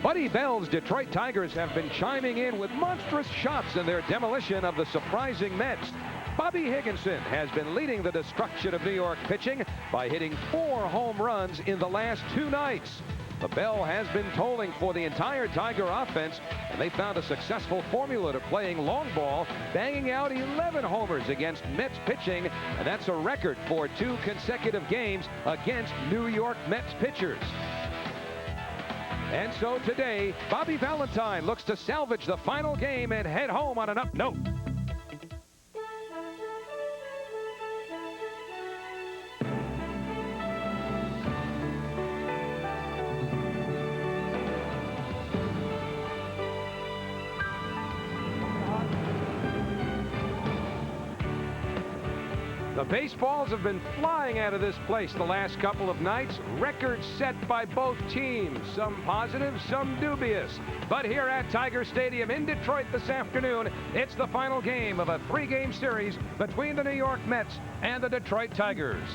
Buddy Bell's Detroit Tigers have been chiming in with monstrous shots in their demolition of the surprising Mets. Bobby Higginson has been leading the destruction of New York pitching by hitting 4 home runs in the last 2 nights. The bell has been tolling for the entire Tiger offense, and they found a successful formula to playing long ball, banging out 11 homers against Mets pitching, and that's a record for 2 consecutive games against New York Mets pitchers. And so today, Bobby Valentine looks to salvage the final game and head home on an up note. The baseballs have been flying out of this place the last couple of nights. Records set by both teams. Some positive, some dubious. But here at Tiger Stadium in Detroit this afternoon, it's the final game of a 3-game series between the New York Mets and the Detroit Tigers.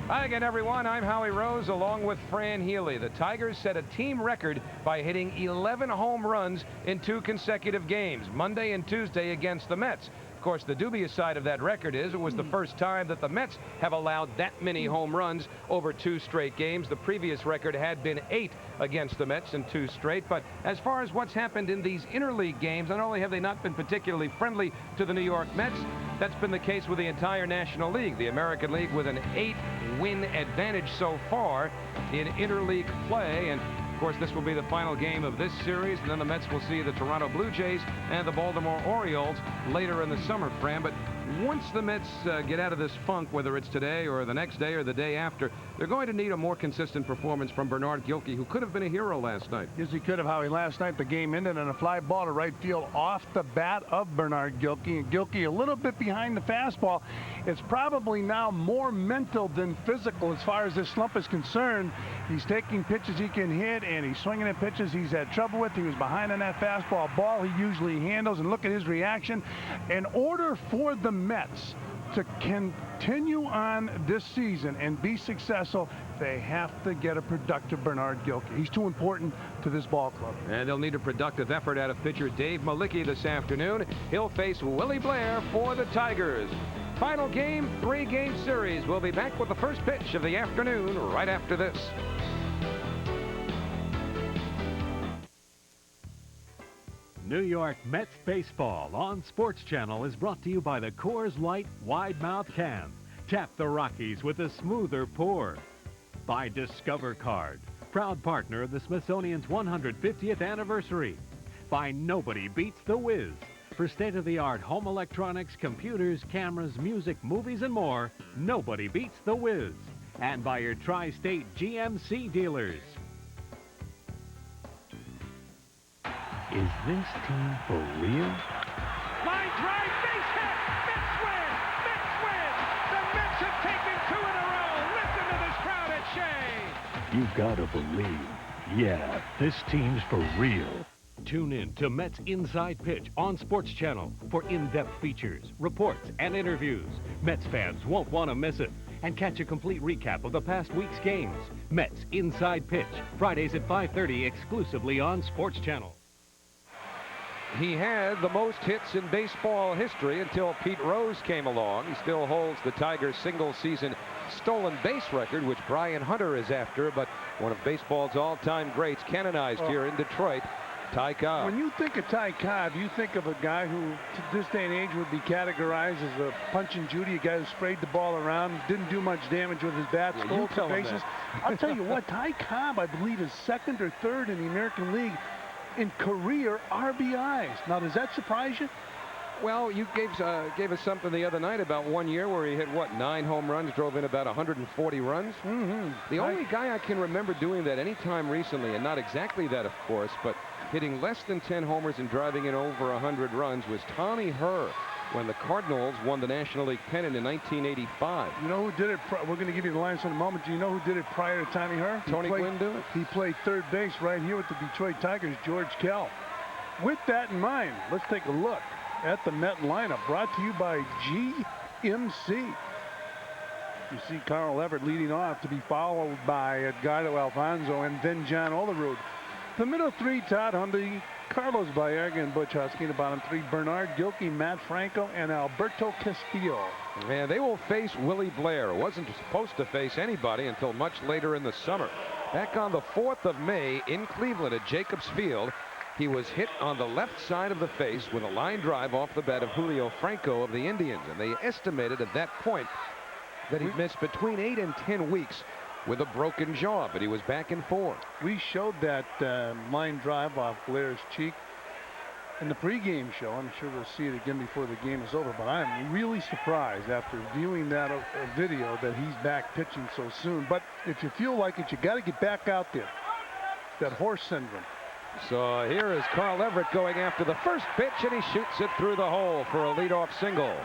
Hi again, everyone. I'm Howie Rose along with Fran Healy. The Tigers set a team record by hitting 11 home runs in 2 consecutive games, Monday and Tuesday against the Mets. Of course, the dubious side of that record is it was the first time that the Mets have allowed that many home runs over 2 straight games. The previous record had been 8 against the Mets in 2 straight. But as far as what's happened in these interleague games, not only have they not been particularly friendly to the New York Mets, that's been the case with the entire National League. The American League with an 8-win advantage so far in interleague play. And of course, this will be the final game of this series, and then the Mets will see the Toronto Blue Jays and the Baltimore Orioles later in the summer, Fran. But once the Mets get out of this funk, whether it's today or the next day or the day after, they're going to need a more consistent performance from Bernard Gilkey, who could have been a hero last night. Yes, he could have, Howie. Last night, the game ended on a fly ball to right field off the bat of Bernard Gilkey. And Gilkey a little bit behind the fastball. It's probably now more mental than physical as far as this slump is concerned. He's taking pitches he can hit, and he's swinging at pitches he's had trouble with. He was behind on that fastball ball he usually handles, and look at his reaction. In order for the Mets to continue on this season and be successful, they have to get a productive Bernard Gilkey. He's too important to this ball club. And they'll need a productive effort out of pitcher Dave Malicki this afternoon. He'll face Willie Blair for the Tigers. Final game, 3-game series. We'll be back with the first pitch of the afternoon right after this. New York Mets baseball on Sports Channel is brought to you by the Coors Light Wide Mouth Cans. Tap the Rockies with a smoother pour. By Discover Card, proud partner of the Smithsonian's 150th anniversary. By Nobody Beats the Wiz. For state-of-the-art home electronics, computers, cameras, music, movies, and more, nobody beats the Wiz. And by your Tri-State GMC dealers. Is this team for real? Line drive, base hit! Mets win! Mets win! The Mets have taken 2 in a row! Listen to this crowd at Shea! You gotta believe. Yeah, this team's for real. Tune in to Mets Inside Pitch on Sports Channel for in-depth features, reports, and interviews. Mets fans won't want to miss it. And catch a complete recap of the past week's games. Mets Inside Pitch, Fridays at 5:30 exclusively on Sports Channel. He had the most hits in baseball history until Pete Rose came along. He still holds the Tigers' single-season stolen base record, which Brian Hunter is after, but one of baseball's all-time greats canonized here in Detroit, Ty Cobb. When you think of Ty Cobb, you think of a guy who, to this day and age, would be categorized as a punch and Judy, a guy who sprayed the ball around, didn't do much damage with his bat, stole some bases. I'll tell you what, Ty Cobb, I believe, is 2nd or 3rd in the American League in career RBIs. Now, does that surprise you? Well, you gave us something the other night about one year where he hit, what, 9 home runs, drove in about 140 runs? Mm-hmm. The only guy I can remember doing that any time recently, and not exactly that, of course, but hitting less than 10 homers and driving in over 100 runs was Tommy Herr when the Cardinals won the National League pennant in 1985. You know who did it? We're going to give you the lines in a moment. Do you know who did it prior to Tommy Herr? Tony Gwynn do it? He played 3rd base right here with the Detroit Tigers, George Kell. With that in mind, let's take a look at the Met lineup brought to you by GMC. You see Carl Everett leading off, to be followed by Edgardo Alfonzo and then John Olerud. The middle three, Todd Hundley, Carlos Baerga, and Butch Husky. The bottom three, Bernard Gilkey, Matt Franco, and Alberto Castillo. And they will face Willie Blair, who wasn't supposed to face anybody until much later in the summer. Back on the 4th of May in Cleveland at Jacobs Field, he was hit on the left side of the face with a line drive off the bat of Julio Franco of the Indians. And they estimated at that point that he'd missed between 8 and 10 weeks with a broken jaw, but he was back in form. We showed that line drive off Blair's cheek in the pregame show. I'm sure we'll see it again before the game is over, but I'm really surprised after viewing that video that he's back pitching so soon. But if you feel like it, you got to get back out there. That horse syndrome. So here is Carl Everett going after the first pitch, and he shoots it through the hole for a leadoff single.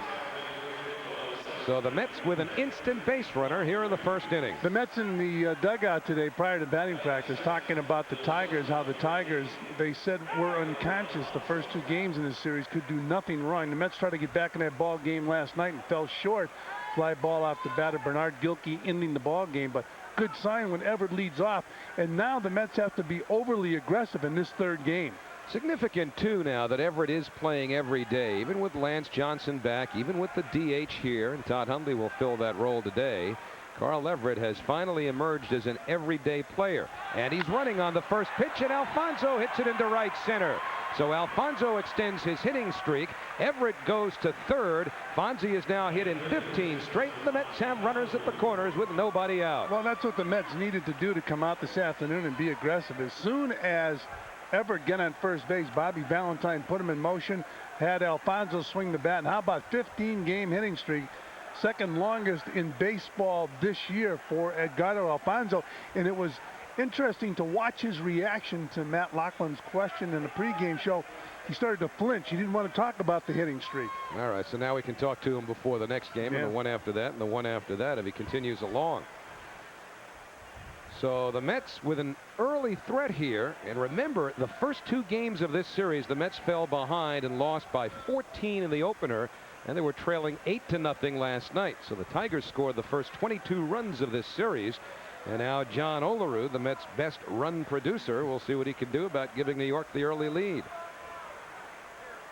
So the Mets with an instant base runner here in the first inning. The Mets in the dugout today prior to batting practice talking about the Tigers, how the Tigers, they said, were unconscious the first 2 games in this series, could do nothing wrong. The Mets tried to get back in that ball game last night and fell short. Fly ball off the bat of Bernard Gilkey ending the ball game, but good sign when Everett leads off. And now the Mets have to be overly aggressive in this 3rd game. Significant, too, now that Everett is playing every day, even with Lance Johnson back, even with the DH here, and Todd Hundley will fill that role today. Carl Everett has finally emerged as an everyday player, and he's running on the first pitch, and Alfonzo hits it into right center. So Alfonzo extends his hitting streak. Everett goes to 3rd. Fonzie is now hit in 15 straight. The Mets have runners at the corners with nobody out. Well, that's what the Mets needed to do to come out this afternoon and be aggressive. As soon as Everett get on first base, Bobby Valentine put him in motion, had Alfonzo swing the bat. And how about 15-game hitting streak? Second longest in baseball this year for Edgardo Alfonzo. And it was interesting to watch his reaction to Matt Loughlin's question in the pregame show. He started to flinch. He didn't want to talk about the hitting streak. All right, so now we can talk to him before the next game, and the one after that, and the one after that if he continues along. So the Mets with an early threat here. And remember, the first 2 games of this series, the Mets fell behind and lost by 14 in the opener, and they were trailing 8-0 last night. So the Tigers scored the first 22 runs of this series. And now John Olerud, the Mets' best run producer, will see what he can do about giving New York the early lead.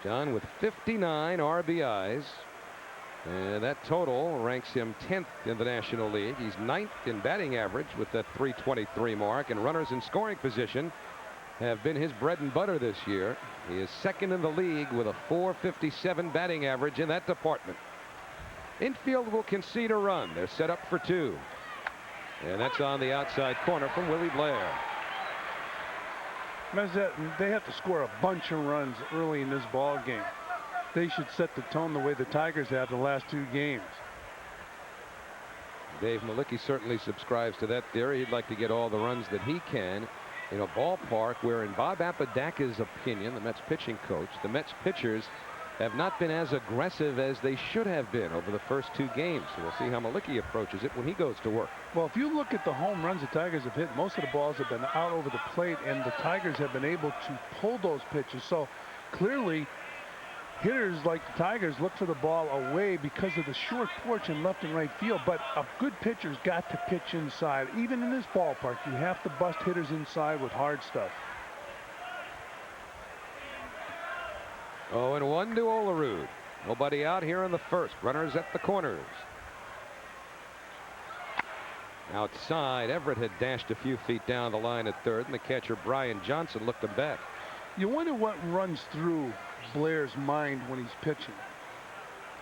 John with 59 RBIs. And that total ranks him 10th in the National League. He's 9th in batting average with that .323 mark, and runners in scoring position have been his bread and butter this year. He is 2nd in the league with a .457 batting average in that department. Infield will concede a run. They're set up for 2. And that's on the outside corner from Willie Blair. They have to score a bunch of runs early in this ball game. They should set the tone the way the Tigers have the last 2 games. Dave Malicki certainly subscribes to that theory. He'd like to get all the runs that he can in a ballpark where, in Bob Apodaca's opinion, the Mets pitching coach, the Mets pitchers have not been as aggressive as they should have been over the first 2 games. So we'll see how Malicki approaches it when he goes to work. Well, if you look at the home runs the Tigers have hit, most of the balls have been out over the plate, and the Tigers have been able to pull those pitches. So clearly, hitters like the Tigers look for the ball away because of the short porch in left and right field. But a good pitcher's got to pitch inside. Even in this ballpark, you have to bust hitters inside with hard stuff. 0-1 to Olerud. Nobody out here in the first. Runners at the corners. Outside, Everett had dashed a few feet down the line at 3rd, and the catcher Brian Johnson looked him back. You wonder what runs through Blair's mind when he's pitching.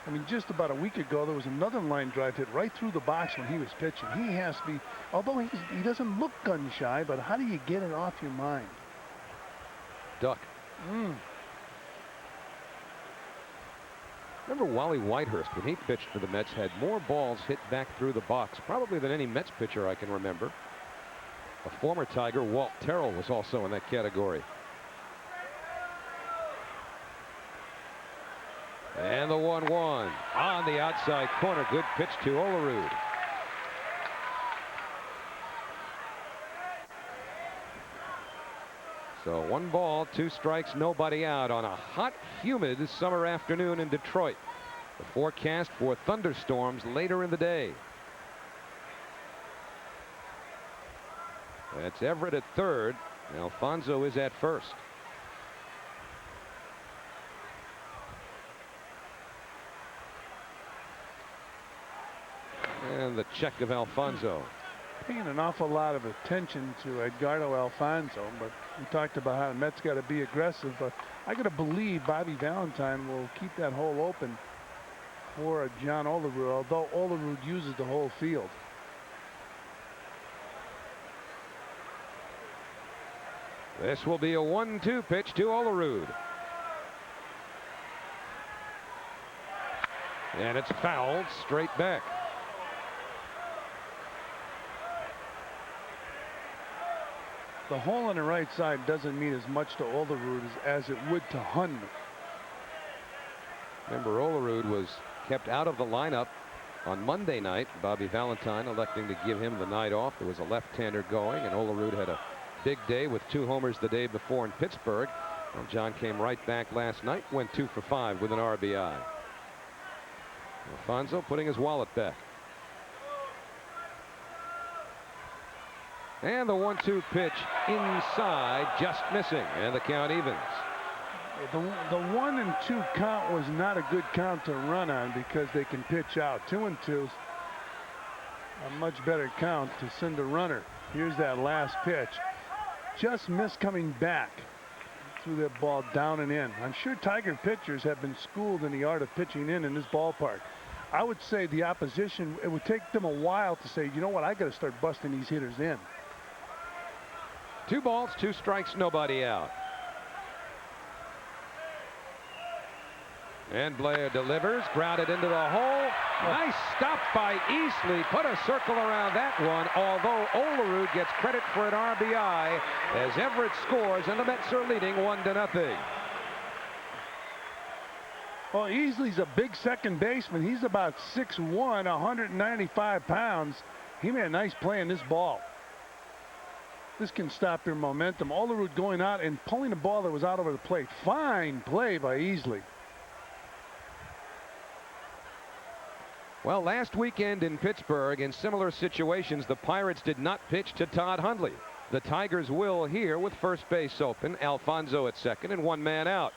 I mean, just about a week ago, there was another line drive hit right through the box when he was pitching. He has to be, although he doesn't look gun shy, but how do you get it off your mind? Duck. Remember Wally Whitehurst, when he pitched for the Mets, had more balls hit back through the box probably than any Mets pitcher I can remember. A former Tiger, Walt Terrell, was also in that category. And the 1-1 on the outside corner. Good pitch to Olerud. So 1 ball, 2 strikes, nobody out on a hot, humid summer afternoon in Detroit. The forecast for thunderstorms later in the day. That's Everett at third. Alfonso is at first. And the check of Alfonso. Paying an awful lot of attention to Edgardo Alfonso, but we talked about how the Mets got to be aggressive. But I got to believe Bobby Valentine will keep that hole open for John Olerud, although Olerud uses the whole field. This will be a 1-2 pitch to Olerud. And it's fouled straight back. The hole on the right side doesn't mean as much to Olerud as it would to Hundley. Remember, Olerud was kept out of the lineup on Monday night. Bobby Valentine electing to give him the night off. There was a left-hander going, and Olerud had a big day with 2 homers the day before in Pittsburgh. And John came right back last night, went 2 for 5 with an RBI. Alfonso putting his wallet back. And the 1-2 pitch inside, just missing, and the count evens. The 1 and 2 count was not a good count to run on because they can pitch out. 2 and 2's a much better count to send a runner. Here's that last pitch. Just missed coming back. Threw that ball down and in. I'm sure Tiger pitchers have been schooled in the art of pitching in this ballpark. I would say the opposition, it would take them a while to say, you know what, I got to start busting these hitters in. 2 balls, 2 strikes, nobody out. And Blair delivers, grounded into the hole. Nice stop by Easley. Put a circle around that one, although Olerud gets credit for an RBI as Everett scores and the Mets are leading 1-0. Well, Easley's a big second baseman. He's about 6'1", 195 pounds. He made a nice play in this ball. This can stop their momentum. Olerud going out and pulling the ball that was out over the plate. Fine play by Easley. Well, last weekend in Pittsburgh, in similar situations, the Pirates did not pitch to Todd Hundley. The Tigers will here with first base open, Alfonso at second, and 1 man out.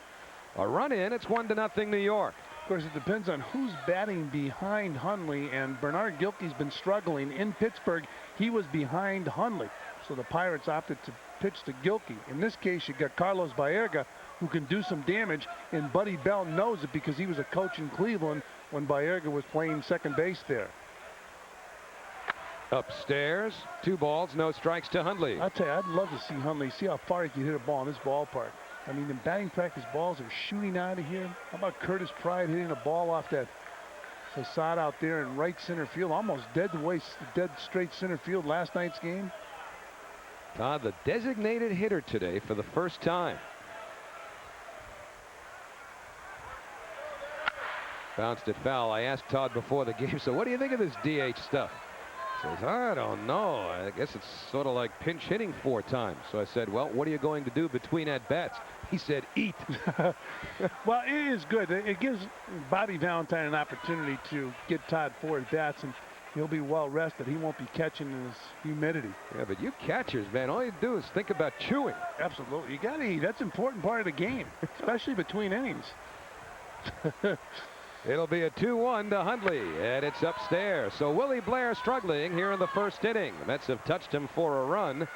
A run in, it's 1-0 New York. Of course, it depends on who's batting behind Hundley, and Bernard Gilkey's been struggling. In Pittsburgh, he was behind Hundley, so the Pirates opted to pitch to Gilkey. In this case, you got Carlos Baerga, who can do some damage, and Buddy Bell knows it because he was a coach in Cleveland when Baerga was playing second base there. Upstairs, 2 balls, no strikes to Hundley. I'll tell you, I'd love to see Hundley, see how far he can hit a ball in this ballpark. I mean, the batting practice balls are shooting out of here. How about Curtis Pride hitting a ball off that facade out there in right center field, almost dead straight center field last night's game? Todd, the designated hitter today for the first time. Bounced it foul. I asked Todd before the game, so what do you think of this DH stuff? He says, I don't know. I guess it's sort of like pinch hitting 4 times. So I said, well, what are you going to do between at-bats? He said, eat. Well, it is good. It gives Bobby Valentine an opportunity to get Todd 4 at-bats, and he'll be well rested. He won't be catching in this humidity. Yeah, but you catchers, man, all you do is think about chewing. Absolutely. You got to eat. That's an important part of the game, especially between innings. It'll be a 2-1 to Hundley, and it's upstairs. So Willie Blair struggling here in the first inning. The Mets have touched him for a run.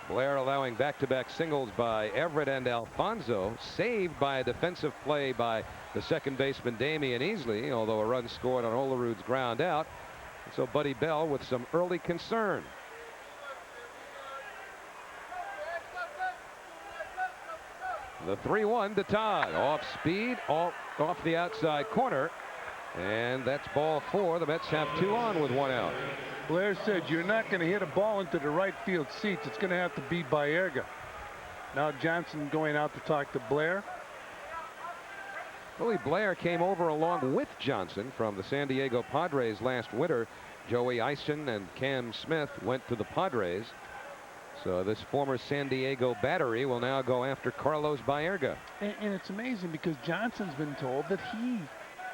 Blair allowing back-to-back singles by Everett and Alfonso, saved by a defensive play by the second baseman Damian Easley, although a run scored on Olerud's ground out. And so Buddy Bell with some early concern. The 3-1 to Todd. Off speed, off the outside corner. And that's ball 4. The Mets have 2 on with 1 out. Blair said, you're not going to hit a ball into the right field seats. It's going to have to be Baerga. Now Johnson going out to talk to Blair. Willie Blair came over along with Johnson from the San Diego Padres last winter. Joey Eisen and Cam Smith went to the Padres. So this former San Diego battery will now go after Carlos Baerga. And it's amazing because Johnson's been told that he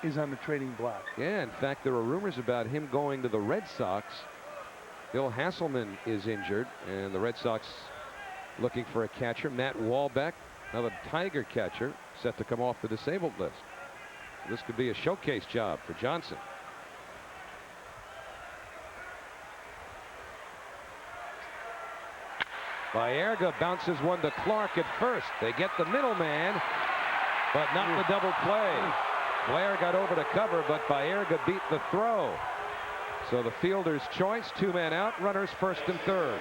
is on the trading block. Yeah, in fact, there are rumors about him going to the Red Sox Bill Hasselman is injured, and the Red Sox looking for a catcher. Matt Walbeck, another Tiger catcher, set to come off the disabled list. This could be a showcase job for Johnson. Baerga bounces one to Clark at first. They get the middleman, but not the double play. Blair got over to cover, but Baerga beat the throw. So the fielder's choice, 2 men out, runners first and third.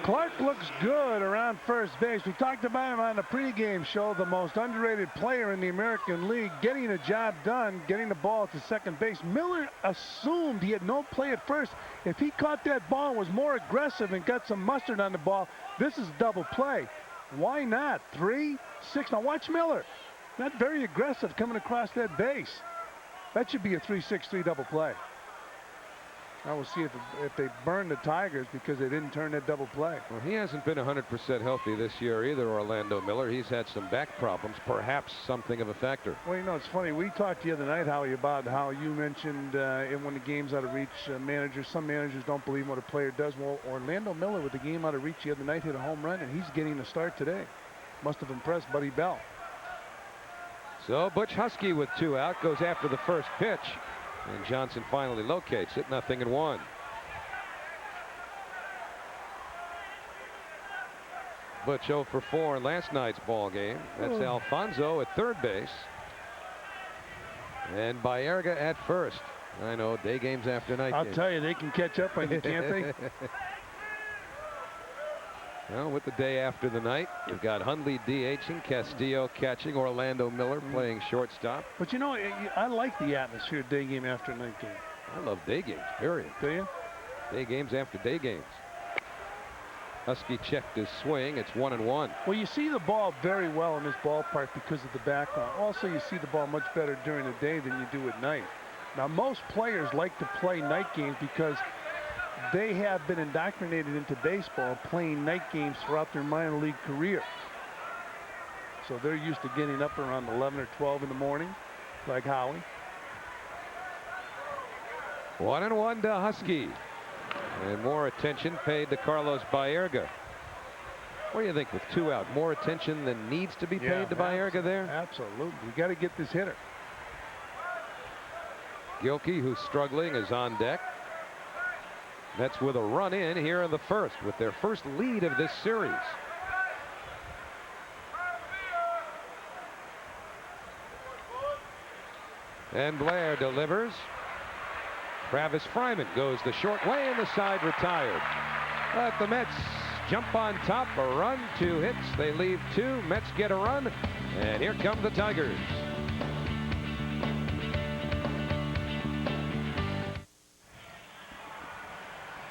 Clark looks good around first base. We talked about him on the pregame show, the most underrated player in the American League, getting a job done, getting the ball to second base. Miller assumed he had no play at first. If he caught that ball and was more aggressive and got some mustard on the ball, this is double play. Why not? 3, 6. Now watch Miller. Not very aggressive coming across that base. That should be a 3-6-3 double play. Now we'll see if they burn the Tigers because they didn't turn that double play. Well, he hasn't been 100% healthy this year either, Orlando Miller. He's had some back problems, perhaps something of a factor. Well, you know, it's funny. We talked the other night, Howie, about how you mentioned when the game's out of reach, managers, some managers don't believe what a player does. Well, Orlando Miller with the game out of reach the other night hit a home run, and he's getting a start today. Must have impressed Buddy Bell. So Butch Husky with 2 out goes after the first pitch. And Johnson finally locates it, 0-1. Butch 0 for 4 in last night's ball game. That's Alfonso at third base. And Baerga at first. I know, day games after night games. I'll tell you, they can catch up on you, can't they? Well, with the day after the night, you've got Hundley DHing, Castillo catching, Orlando Miller playing shortstop. But you know, I like the atmosphere day game after night game. I love day games, period. Do you? Day games after day games. Husky checked his swing. It's 1-1. Well, you see the ball very well in this ballpark because of the background. Also, you see the ball much better during the day than you do at night. Now, most players like to play night games because they have been indoctrinated into baseball playing night games throughout their minor league career. So they're used to getting up around 11 or 12 in the morning, like Howie. 1-1 to Husky. And more attention paid to Carlos Baerga. What do you think with 2 out? More attention than needs to be paid to Baerga there? Absolutely. You got to get this hitter. Gilkey, who's struggling, is on deck. Mets with a run in here in the first with their first lead of this series. And Blair delivers. Travis Fryman goes the short way and the side retired. But the Mets jump on top, a run, 2 hits. They leave 2. Mets get a run, and here come the Tigers.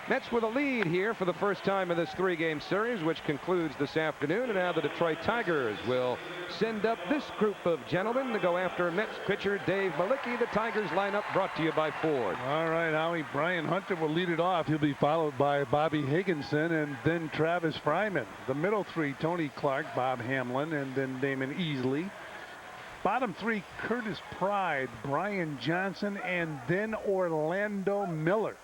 Mets with a lead here for the first time in this 3-game series, which concludes this afternoon. And now the Detroit Tigers will send up this group of gentlemen to go after Mets pitcher Dave Malicki. The Tigers lineup brought to you by Ford. All right, Howie. Brian Hunter will lead it off. He'll be followed by Bobby Higginson and then Travis Fryman. The middle 3, Tony Clark, Bob Hamlin, and then Damon Easley. Bottom 3, Curtis Pride, Brian Johnson, and then Orlando Miller.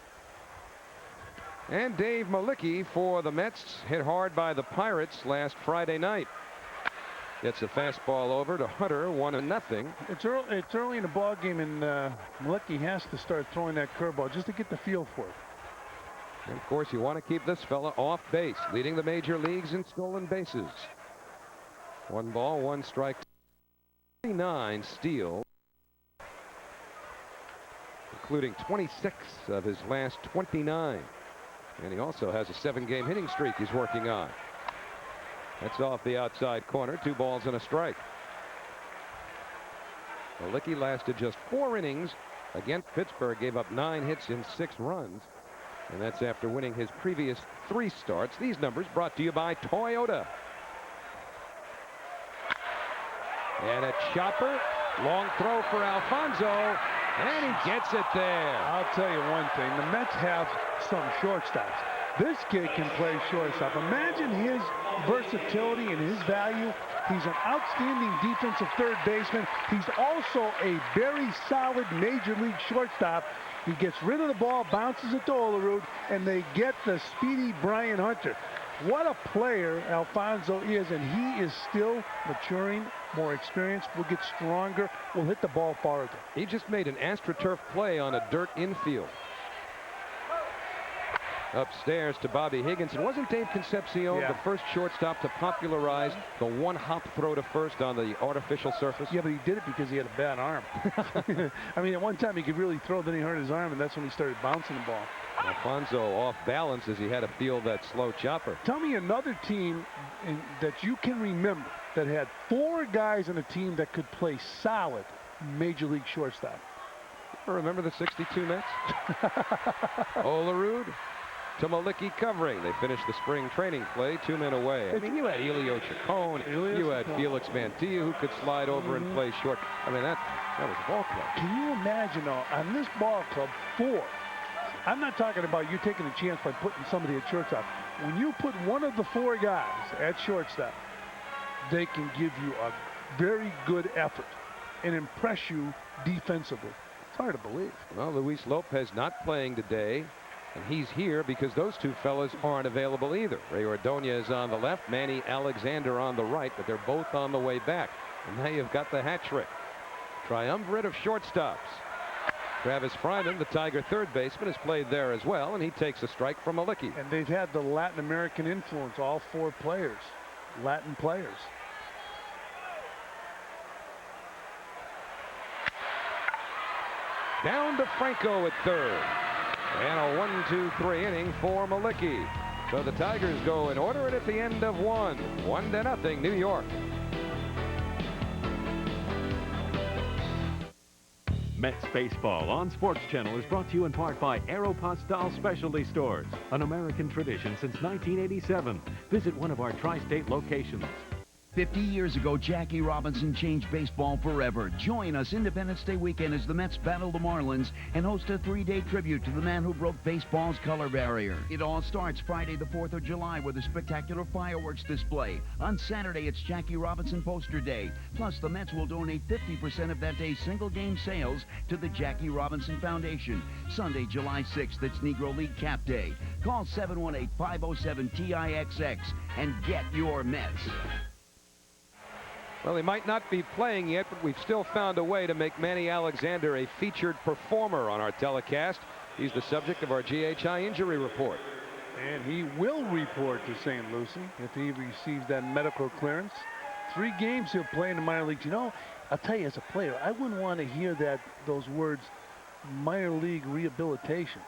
And Dave Malicki for the Mets, hit hard by the Pirates last Friday night. Gets a fastball over to Hunter, 1-0. It's early in the ball game, and Malicki has to start throwing that curveball just to get the feel for it. And of course, you want to keep this fella off base, leading the major leagues in stolen bases. 1 ball, 1 strike. 29 steals, including 26 of his last 29. And he also has a 7-game hitting streak he's working on. That's off the outside corner. 2 balls and a strike. Malicki lasted just 4 innings against Pittsburgh, gave up 9 hits and 6 runs. And that's after winning his previous 3 starts. These numbers brought to you by Toyota. And a chopper. Long throw for Alfonso. And he gets it there. I'll tell you one thing. The Mets have some shortstops. This kid can play shortstop. Imagine his versatility and his value. He's an outstanding defensive third baseman. He's also a very solid major league shortstop. He gets rid of the ball, bounces it to Olerud, and they get the speedy Brian Hunter. What a player Alfonso is, and he is still maturing, more experienced, will get stronger, will hit the ball farther. He just made an AstroTurf play on a dirt infield. Upstairs to Bobby Higginson. Wasn't Dave Concepcion the first shortstop to popularize the one-hop throw to first on the artificial surface? Yeah, but he did it because he had a bad arm. I mean, at one time he could really throw, then he hurt his arm, and that's when he started bouncing the ball. Alfonso off balance as he had to field that slow chopper. Tell me another team that you can remember that had 4 guys on a team that could play solid major league shortstop. Remember the '62 Mets? Olerud to Maliki covering. They finished the spring training play 2 men away. I mean, you had Elio Chacon, you had Felix Mantilla who could slide over and play short. I mean, that was a ball club. Can you imagine, on this ball club, 4? I'm not talking about you taking a chance by putting somebody at shortstop. When you put one of the 4 guys at shortstop, they can give you a very good effort and impress you defensively. It's hard to believe. Well, Luis Lopez not playing today, and he's here because those 2 fellas aren't available either. Ray Ordonez on the left, Manny Alexander on the right, but they're both on the way back. And now you've got the hat trick. Triumvirate of shortstops. Travis Fryman, the Tiger third baseman, has played there as well, and he takes a strike from Maliki. And they've had the Latin American influence, all 4 players, Latin players. Down to Franco at third. And a 1-2-3 inning for Maliki. So the Tigers go in order, and at the end of 1-0, New York. Mets Baseball on Sports Channel is brought to you in part by Aeropostale Specialty Stores, an American tradition since 1987. Visit one of our tri-state locations. 50 years ago, Jackie Robinson changed baseball forever. Join us Independence Day weekend as the Mets battle the Marlins and host a 3-day tribute to the man who broke baseball's color barrier. It all starts Friday the 4th of July with a spectacular fireworks display. On Saturday, it's Jackie Robinson Poster Day. Plus, the Mets will donate 50% of that day's single-game sales to the Jackie Robinson Foundation. Sunday, July 6th, it's Negro League Cap Day. Call 718-507-TIXX and get your Mets. Well, he might not be playing yet, but we've still found a way to make Manny Alexander a featured performer on our telecast. He's the subject of our GHI injury report. And he will report to St. Lucie if he receives that medical clearance. 3 games he'll play in the minor leagues. You know, I'll tell you, as a player, I wouldn't want to hear those words, minor league rehabilitation.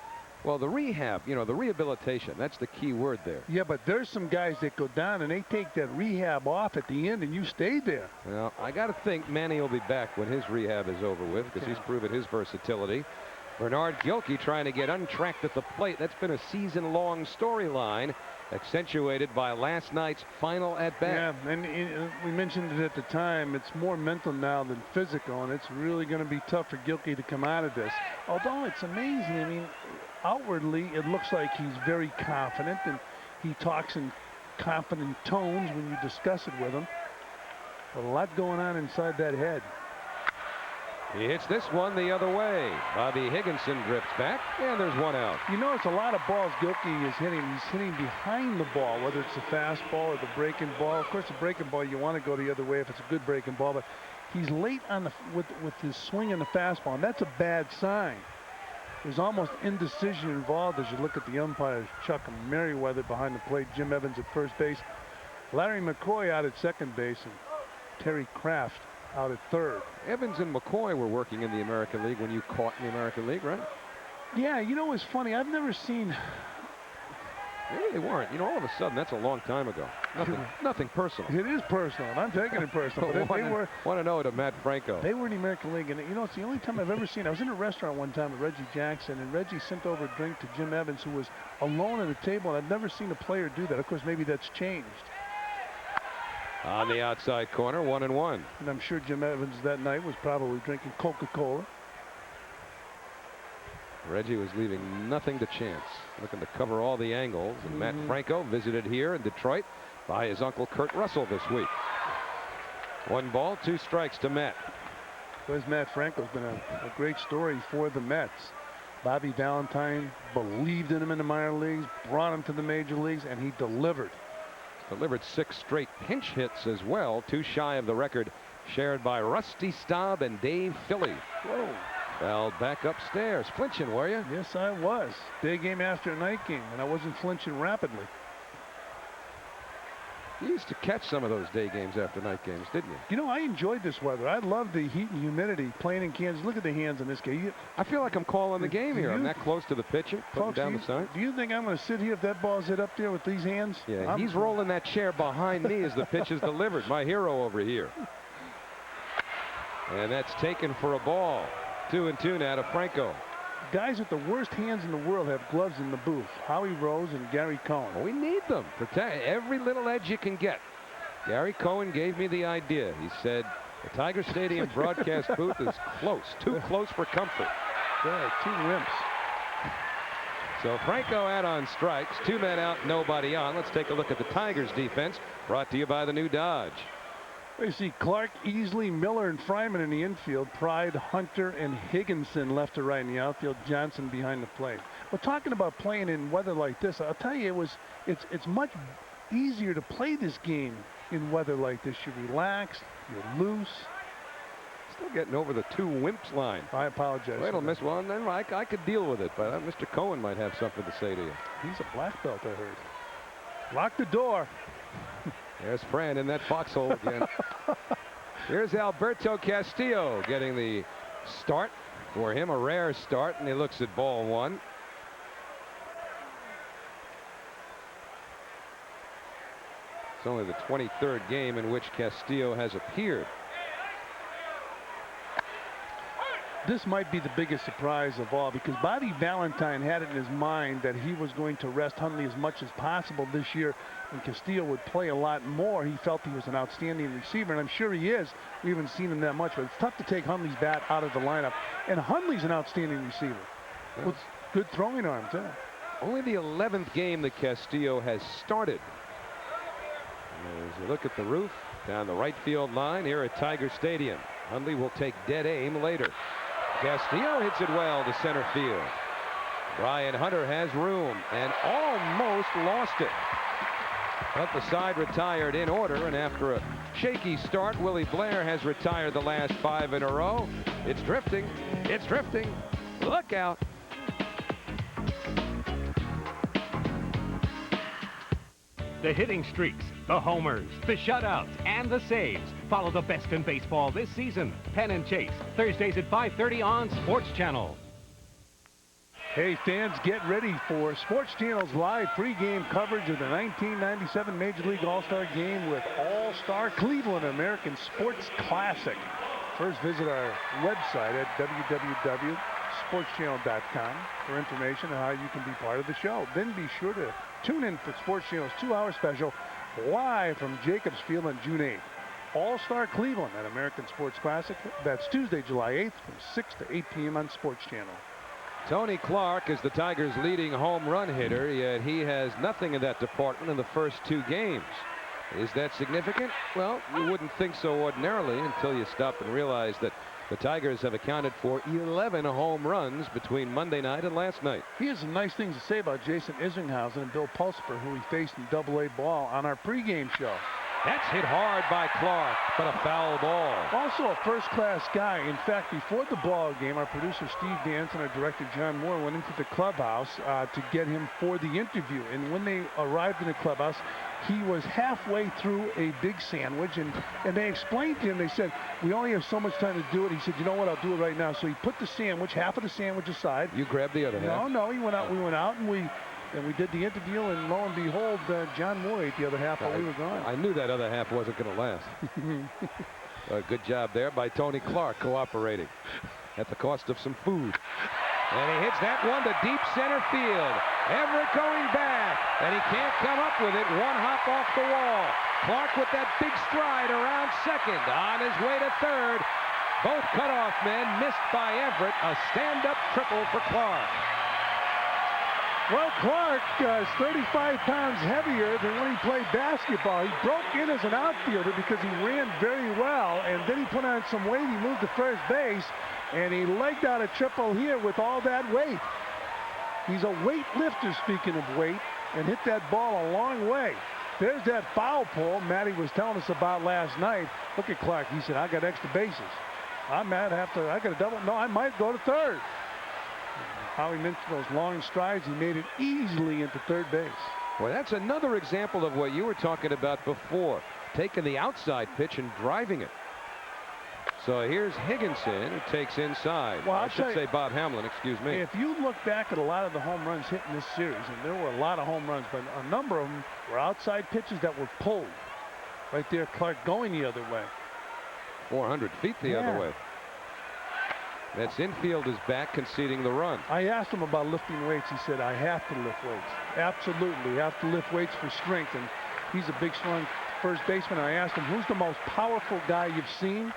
Well, the rehab, the rehabilitation, that's the key word there. Yeah, but there's some guys that go down and they take that rehab off at the end and you stay there. Well, I got to think Manny will be back when his rehab is over with because he's proven his versatility. Bernard Gilkey trying to get untracked at the plate. That's been a season-long storyline accentuated by last night's final at-bat. Yeah, and we mentioned it at the time. It's more mental now than physical, and it's really going to be tough for Gilkey to come out of this. Although it's amazing. I mean, outwardly, it looks like he's very confident, and he talks in confident tones when you discuss it with him. But a lot going on inside that head. He hits this one the other way. Bobby Higginson drifts back, and there's 1 out. You notice a lot of balls Gilkey is hitting. He's hitting behind the ball, whether it's the fastball or the breaking ball. Of course, the breaking ball, you want to go the other way if it's a good breaking ball, but he's late on with his swing on the fastball, and that's a bad sign. There's almost indecision involved as you look at the umpires. Chuck Merriweather behind the plate, Jim Evans at first base, Larry McCoy out at second base, and Terry Kraft out at third. Evans and McCoy were working in the American League when you caught in the American League, right? Yeah, you know, it's funny. I've never seen... Maybe they weren't. All of a sudden, that's a long time ago. Nothing personal. It is personal, and I'm taking it personal. But they were... Want to know to Matt Franco. They were in the American League, and it's the only time I've ever seen. I was in a restaurant one time with Reggie Jackson, and Reggie sent over a drink to Jim Evans, who was alone at a table, and I've never seen a player do that. Of course, maybe that's changed. On the outside corner, 1-1. And I'm sure Jim Evans that night was probably drinking Coca-Cola. Reggie was leaving nothing to chance, looking to cover all the angles. And Matt Franco visited here in Detroit by his uncle Kurt Russell this week. 1 ball, 2 strikes to Matt. Matt Franco's been a great story for the Mets. Bobby Valentine believed in him in the minor leagues, brought him to the major leagues, and he delivered. Delivered 6 straight pinch hits as well, 2 shy of the record shared by Rusty Staub and Dave Philly. Whoa. Well, back upstairs. Flinching, were you? Yes, I was. Day game after night game, and I wasn't flinching rapidly. You used to catch some of those day games after night games, didn't you? You know, I enjoyed this weather. I love the heat and humidity playing in Kansas. Look at the hands in this game. I feel like I'm calling the game here. I'm that close to the pitcher, putting Folks, down the sign. do you think I'm going to sit here if that ball's hit up there with these hands? Yeah, he's rolling that chair behind me as the pitch is delivered. My hero over here. And that's taken for a ball. 2-2 now to Franco. Guys with the worst hands in the world have gloves in the booth. Howie Rose and Gary Cohen. Well, we need them. Protect every little edge you can get. Gary Cohen gave me the idea. He said the Tiger Stadium broadcast booth is close, too close for comfort. Yeah, 2 wimps. So Franco out on strikes, 2 men out, nobody on. Let's take a look at the Tigers defense, brought to you by the new Dodge. We see Clark, Easley, Miller, and Fryman in the infield. Pride, Hunter, and Higginson left to right in the outfield. Johnson behind the plate. We're talking about playing in weather like this. I'll tell you, it's much easier to play this game in weather like this. You're relaxed, you're loose. Still getting over the 2 wimps line. I apologize. Wait, will miss one. Then I could deal with it, but Mr. Cohen might have something to say to you. He's a black belt, I heard. Lock the door. There's Fran in that foxhole again. Here's Alberto Castillo getting the start. For him, a rare start, and he looks at ball 1. It's only the 23rd game in which Castillo has appeared. This might be the biggest surprise of all, because Bobby Valentine had it in his mind that he was going to rest Hundley as much as possible this year, and Castillo would play a lot more. He felt he was an outstanding receiver, and I'm sure he is. We haven't seen him that much, but it's tough to take Hundley's bat out of the lineup. And Hundley's an outstanding receiver with good throwing arm, too. Only the 11th game that Castillo has started. As you look at the roof down the right field line here at Tiger Stadium, Hundley will take dead aim later. Castillo hits it well to center field. Brian Hunter has room and almost lost it. But the side retired in order, and after a shaky start, Willie Blair has retired the last 5 in a row. It's drifting. It's drifting. Look out. The hitting streaks, the homers, the shutouts, and the saves. Follow the best in baseball this season. Penn and Chase, Thursdays at 5:30 on Sports Channel. Hey, fans, get ready for Sports Channel's live pregame coverage of the 1997 Major League All-Star Game with All-Star Cleveland American Sports Classic. First, visit our website at www.sportschannel.com for information on how you can be part of the show. Then be sure to tune in for Sports Channel's 2-hour special live from Jacobs Field on June 8th. All-Star Cleveland at American Sports Classic. That's Tuesday, July 8th from 6 to 8 p.m. on Sports Channel. Tony Clark is the Tigers' leading home run hitter, yet he has nothing in that department in the first 2 games. Is that significant? Well, you wouldn't think so ordinarily until you stop and realize that the Tigers have accounted for 11 home runs between Monday night and last night. He has some nice things to say about Jason Isringhausen and Bill Pulsifer, who he faced in Double-A ball on our pregame show. That's hit hard by Clark, but a foul ball. Also a first-class guy. In fact, before the ball game, our producer Steve Dance and our director John Moore went into the clubhouse to get him for the interview. And when they arrived in the clubhouse, he was halfway through a big sandwich, and they explained to him, they said, we only have so much time to do it. He said, you know what, I'll do it right now. So he put the sandwich, half of the sandwich aside. You grabbed the other half? No, he went out. We went out, and we did the interview, and lo and behold, John Moore ate the other half while we were gone. I knew that other half wasn't going to last. Good job there by Tony Clark cooperating at the cost of some food. And he hits that one to deep center field. Everett going back, and he can't come up with it. 1 hop off the wall. Clark with that big stride around second. On his way to third. Both cutoff men missed by Everett. A stand-up triple for Clark. Well, Clark is 35 pounds heavier than when he played basketball. He broke in as an outfielder because he ran very well, and then he put on some weight. He moved to first base, And he legged out a triple here with all that weight. He's a weightlifter, speaking of weight, and hit that ball a long way. There's that foul pole Matty was telling us about last night. Look at Clark. He said, I got extra bases. I got a double. No, I might go to third. How he mentioned those long strides, he made it easily into third base. Well, that's another example of what you were talking about before, taking the outside pitch and driving it. So here's Higginson, who takes inside. Well, I should say Bob Hamlin, excuse me. If you look back at a lot of the home runs hit in this series, and there were a lot of home runs, but a number of them were outside pitches that were pulled. Right there, Clark going the other way. 400 feet the other way. That's infield is back, conceding the run. I asked him about lifting weights. He said, I have to lift weights. Absolutely. You have to lift weights for strength. And he's a big, strong first baseman. I asked him, who's the most powerful guy you've seen?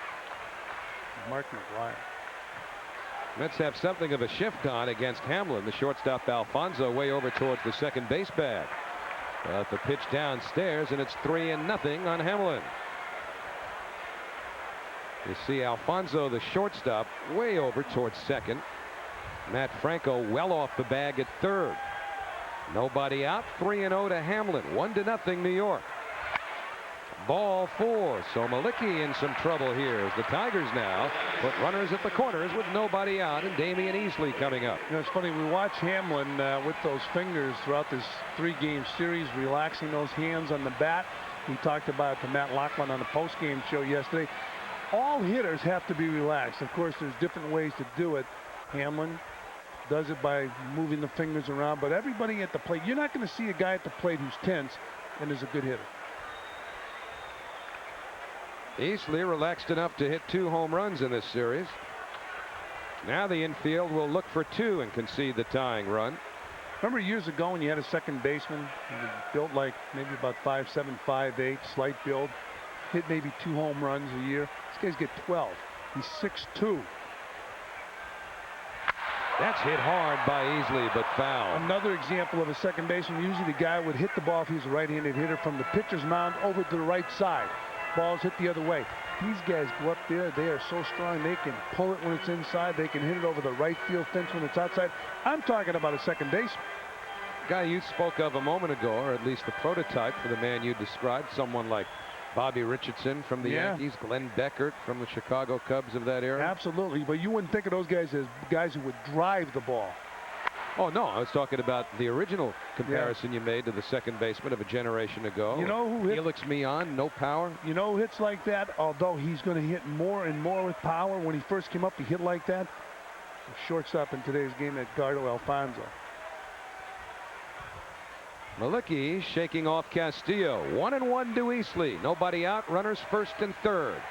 Mark McGwire. Mets have something of a shift on against Hamlin. The shortstop Alfonso way over towards the second base bag. But the pitch downstairs, and it's 3-0 on Hamlin. You see Alfonso, the shortstop, way over towards second. Matt Franco well off the bag at third. Nobody out. 3-0 to Hamlin. 1-0 New York. Ball four. So Malicki in some trouble here as the Tigers now put runners at the corners with nobody out, and Damian Easley coming up. You know, it's funny, we watch Hamlin with those fingers throughout this 3-game series, relaxing those hands on the bat. We talked about it to Matt Loughlin on the post-game show yesterday. All hitters have to be relaxed. Of course, there's different ways to do it. Hamlin does it by moving the fingers around, but everybody at the plate, you're not going to see a guy at the plate who's tense and is a good hitter. Easley relaxed enough to hit 2 home runs in this series. Now the infield will look for 2 and concede the tying run. Remember years ago when you had a second baseman who was built like maybe about 5'7", 5'8", slight build, hit maybe 2 home runs a year. These guys get 12. He's 6'2". That's hit hard by Easley, but foul. Another example of a second baseman. Usually the guy would hit the ball if he's a right-handed hitter from the pitcher's mound over to the right side. Balls hit the other way. These guys go up there. They are so strong. They can pull it when it's inside. They can hit it over the right field fence when it's outside. I'm talking about a second baseman. Guy you spoke of a moment ago, or at least the prototype for the man you described, someone like Bobby Richardson from the Yankees, Glenn Beckert from the Chicago Cubs of that era. Absolutely, but you wouldn't think of those guys as guys who would drive the ball. Oh, no, I was talking about the original comparison you made to the second baseman of a generation ago. You know who hit? Felix Millan, no power. You know who hits like that? Although he's going to hit more and more with power. When he first came up, he hit like that. The shortstop in today's game, Edgardo Alfonzo. Malicki shaking off Castillo. 1-1 to Easley. Nobody out. Runners first and third.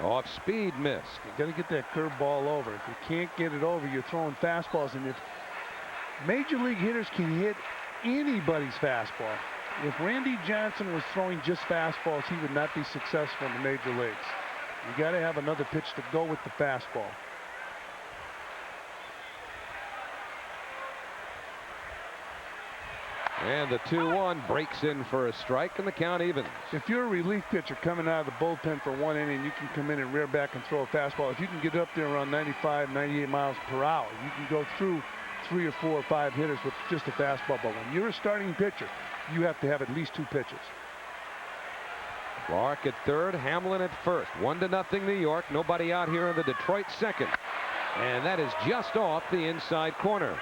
Off speed miss. You got to get that curve ball over. If you can't get it over, you're throwing fastballs. And if major league hitters can hit anybody's fastball, if Randy Johnson was throwing just fastballs, he would not be successful in the major leagues. You got to have another pitch to go with the fastball. And the 2-1 breaks in for a strike, and the count evens. If you're a relief pitcher coming out of the bullpen for 1 inning, you can come in and rear back and throw a fastball. If you can get up there around 95, 98 miles per hour, you can go through 3 or 4 or 5 hitters with just a fastball. But when you're a starting pitcher, you have to have at least 2 pitches. Clark at third, Hamlin at first. 1-0 New York. Nobody out here in the Detroit second. And that is just off the inside corner.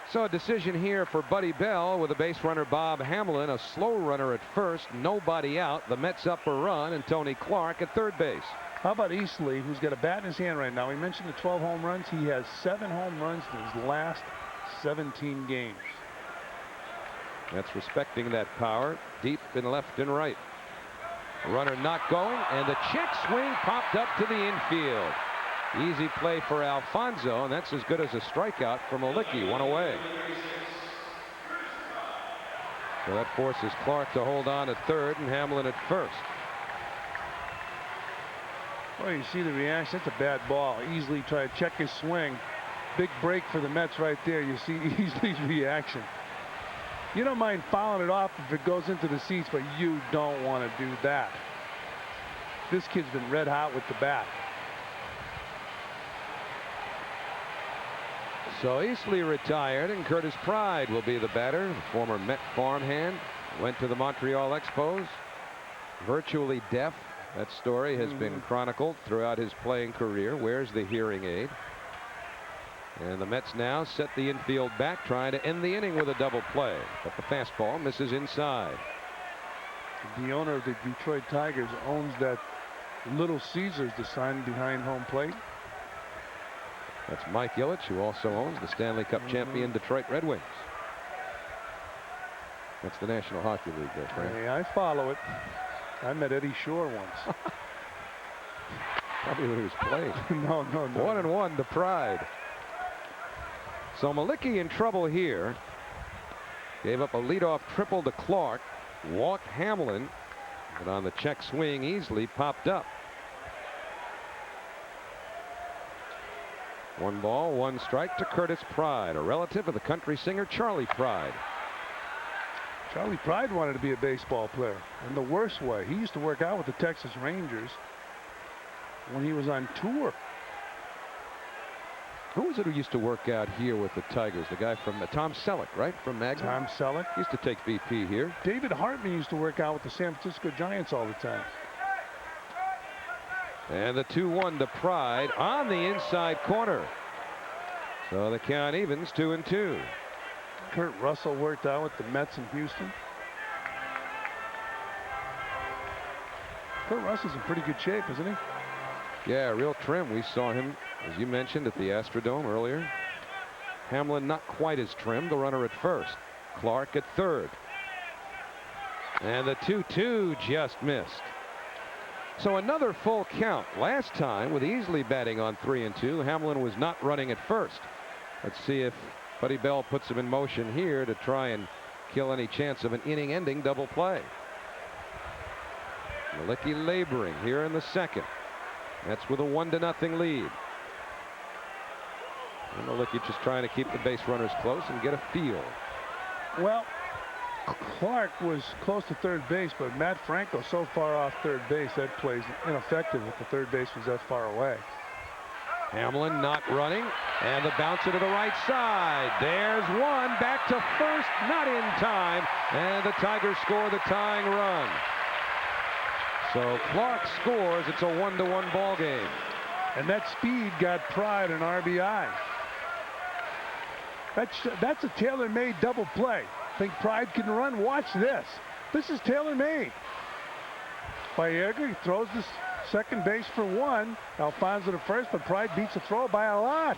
So a decision here for Buddy Bell with a base runner Bob Hamlin, a slow runner at first, nobody out. The Mets up a run, and Tony Clark at third base. How about Easley, who's got a bat in his hand right now? We mentioned the 12 home runs. He has 7 home runs in his last 17 games. That's respecting that power deep and left and right. Runner not going, and the check swing popped up to the infield. Easy play for Alfonzo, and that's as good as a strikeout for Malicki. 1 away. So that forces Clark to hold on at third and Hamlin at first. Well, you see the reaction. That's a bad ball. Easley tried to check his swing. Big break for the Mets right there. You see Easley's reaction. You don't mind fouling it off if it goes into the seats, but you don't want to do that. This kid's been red hot with the bat. So Easley retired, and Curtis Pride will be the batter. The former Met farmhand went to the Montreal Expos. Virtually deaf. That story has been chronicled throughout his playing career. Where's the hearing aid? And the Mets now set the infield back, trying to end the inning with a double play. But the fastball misses inside. The owner of the Detroit Tigers owns that Little Caesars, the sign behind home plate. That's Mike Ilitch, who also owns the Stanley Cup champion Detroit Red Wings. That's the National Hockey League there, Frank. Hey, I follow it. I met Eddie Shore once. Probably when he was playing. No. 1-1 to Pride. So Malicki in trouble here. Gave up a leadoff triple to Clark. Walked Hamlin. But on the check swing, Easley popped up. 1 ball, 1 strike to Curtis Pride, a relative of the country singer Charley Pride. Charley Pride wanted to be a baseball player in the worst way. He used to work out with the Texas Rangers when he was on tour. Who was it who used to work out here with the Tigers? The guy from Tom Selleck, right? From Magnum? Tom Selleck. Used to take BP here. David Hartman used to work out with the San Francisco Giants all the time. And the 2-1 to Pride on the inside corner. So the count evens 2-2. Kurt Russell worked out with the Mets in Houston. Kurt Russell's in pretty good shape, isn't he? Yeah, real trim. We saw him, as you mentioned, at the Astrodome earlier. Hamlin not quite as trim. The runner at first. Clark at third. And the 2-2 just missed. So another full count. Last time, with Easley batting on 3-2, Hamlin was not running at first. Let's see if Buddy Bell puts him in motion here to try and kill any chance of an inning-ending double play. Malicki laboring here in the second. That's with a 1-0 lead. And Malicki just trying to keep the base runners close and get a feel. Well, Clark was close to third base, but Matt Franco so far off third base that play's ineffective if the third base was that far away. Hamlin not running, and the bouncer to the right side. There's one back to first, not in time, and the Tigers score the tying run. So Clark scores. It's a 1-1 ball game. And that speed got Pride an RBI. That's a tailor-made double play. Think Pride can run? Watch this. This is tailor-made. Baerga throws this second base for 1. Alfonso to first, but Pride beats the throw by a lot.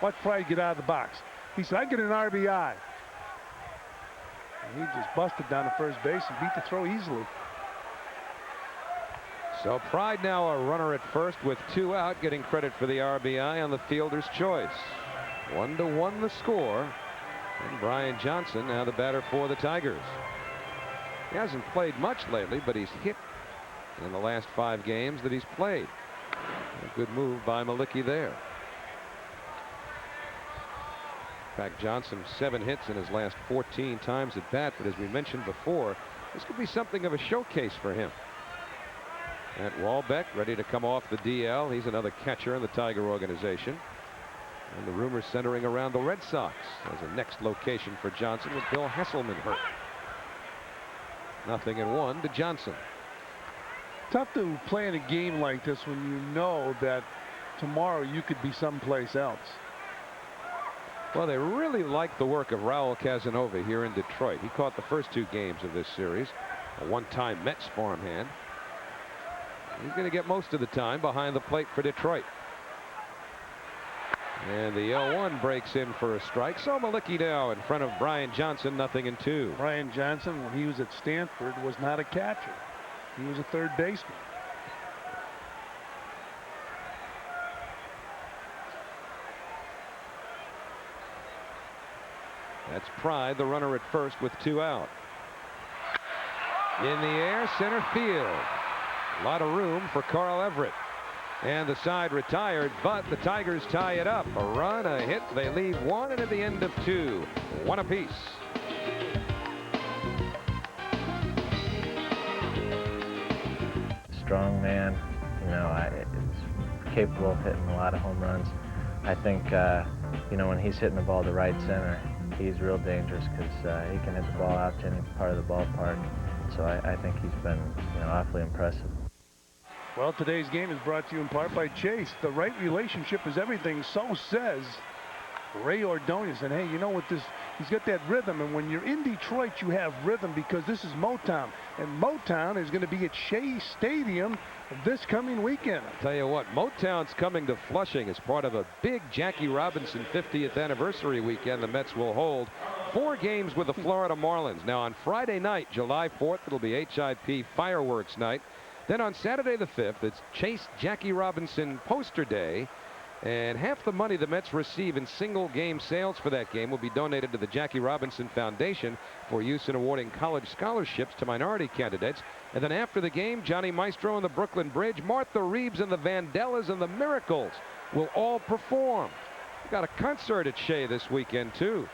Watch Pride get out of the box. He said, I get an RBI. And he just busted down to first base and beat the throw easily. So Pride now a runner at first with 2 out, getting credit for the RBI on the fielder's choice. 1-1 the score. And Brian Johnson now the batter for the Tigers. He hasn't played much lately, but he's hit in the last 5 games that he's played. A good move by Malicki there. In fact, Johnson 7 hits in his last 14 times at bat, but as we mentioned before, this could be something of a showcase for him. And Walbeck ready to come off the DL. He's another catcher in the Tiger organization. And the rumors centering around the Red Sox as a next location for Johnson with Bill Hesselman hurt. 0-1 to Johnson. Tough to play in a game like this when you know that tomorrow you could be someplace else. Well, they really like the work of Raul Casanova here in Detroit. He caught the first 2 games of this series. A one-time Mets farmhand. He's going to get most of the time behind the plate for Detroit. And the 0-1 breaks in for a strike. So Malicki now in front of Brian Johnson, 0-2. Brian Johnson, when he was at Stanford, was not a catcher. He was a third baseman. That's Pride, the runner at first with 2 out. In the air, center field. A lot of room for Carl Everett. And the side retired, but the Tigers tie it up. A run, a hit, they leave 1, and at the end of 2, 1 apiece. Strong man, is capable of hitting a lot of home runs. I think you know, when he's hitting the ball to right center, he's real dangerous because he can hit the ball out to any part of the ballpark. So I think he's been, you know, awfully impressive. Well, today's game is brought to you in part by Chase. The right relationship is everything, so says Ray Ordonez. And hey, you know what, he's got that rhythm, and when you're in Detroit, you have rhythm because this is Motown, and Motown is going to be at Shea Stadium this coming weekend. I'll tell you what, Motown's coming to Flushing as part of a big Jackie Robinson 50th anniversary weekend the Mets will hold. 4 games with the Florida Marlins. Now on Friday night, July 4th, it'll be HIP fireworks night. Then on Saturday the 5th, it's Chase Jackie Robinson poster day. And half the money the Mets receive in single game sales for that game will be donated to the Jackie Robinson Foundation for use in awarding college scholarships to minority candidates. And then after the game, Johnny Maestro and the Brooklyn Bridge, Martha Reeves and the Vandellas and the Miracles will all perform. We've got a concert at Shea this weekend, too.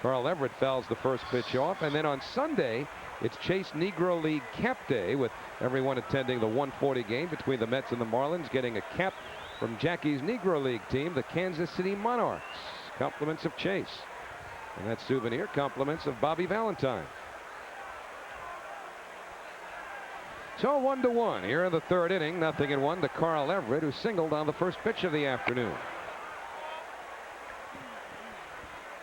Carl Everett fouls the first pitch off. And then on Sunday, it's Chase Negro League Cap Day with everyone attending the 140 game between the Mets and the Marlins, getting a cap from Jackie's Negro League team, the Kansas City Monarchs. Compliments of Chase. And that souvenir, compliments of Bobby Valentine. So 1-1 here in the 3rd inning. 0-1 to Carl Everett, who singled on the first pitch of the afternoon.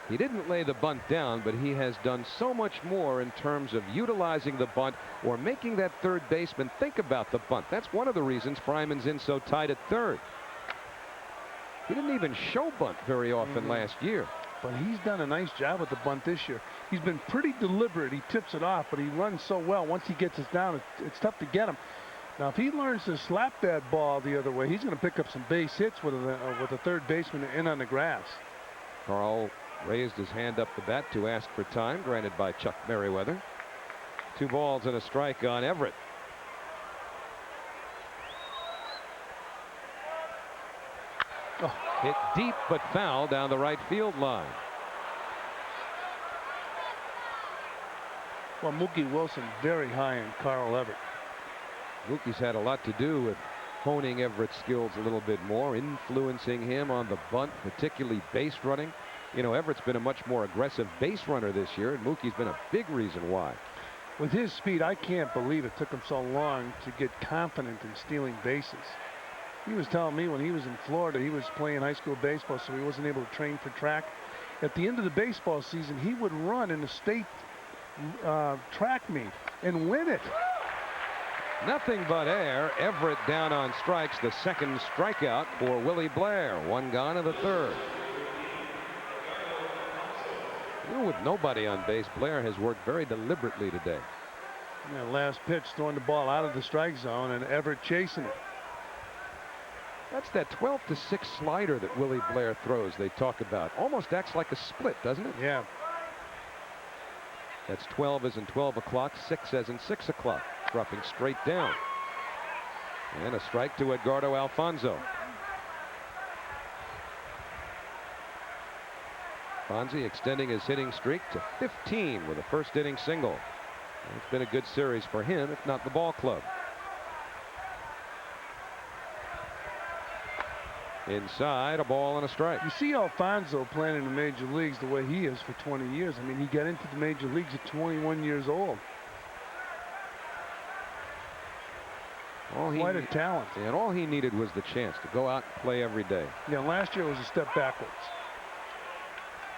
He didn't lay the bunt down, but he has done so much more in terms of utilizing the bunt or making that third baseman think about the bunt. That's one of the reasons Fryman's in so tight at third. He didn't even show bunt very often last year. But he's done a nice job with the bunt this year. He's been pretty deliberate. He tips it off, but he runs so well. Once he gets it down, it's tough to get him. Now, if he learns to slap that ball the other way, he's going to pick up some base hits with a third baseman in on the grass. Carl raised his hand up the bat to ask for time, granted by Chuck Merriweather. 2 balls and a strike on Everett. Oh. Hit deep but foul down the right field line. Well, Mookie Wilson very high on Carl Everett. Mookie's had a lot to do with honing Everett's skills a little bit more, influencing him on the bunt, particularly base running. You know, Everett's been a much more aggressive base runner this year, and Mookie's been a big reason why. With his speed, I can't believe it took him so long to get confident in stealing bases. He was telling me when he was in Florida, he was playing high school baseball, so he wasn't able to train for track. At the end of the baseball season, he would run in a state track meet and win it. Nothing but air. Everett down on strikes. The second strikeout for Willie Blair. 1 gone in the 3rd. You know, with nobody on base, Blair has worked very deliberately today. Yeah, last pitch, throwing the ball out of the strike zone, and Everett chasing it. That's that 12-6 slider that Willie Blair throws they talk about. Almost acts like a split, doesn't it? Yeah. That's 12 as in 12 o'clock, 6 as in 6 o'clock. Dropping straight down. And a strike to Edgardo Alfonzo. Fonzie extending his hitting streak to 15 with a first inning single. It's been a good series for him, if not the ball club. Inside, a ball and a strike. You see Alfonzo playing in the major leagues the way he is for 20 years. I mean, he got into the major leagues at 21 years old. Quite a talent. And all he needed was the chance to go out and play every day. Yeah, last year was a step backwards.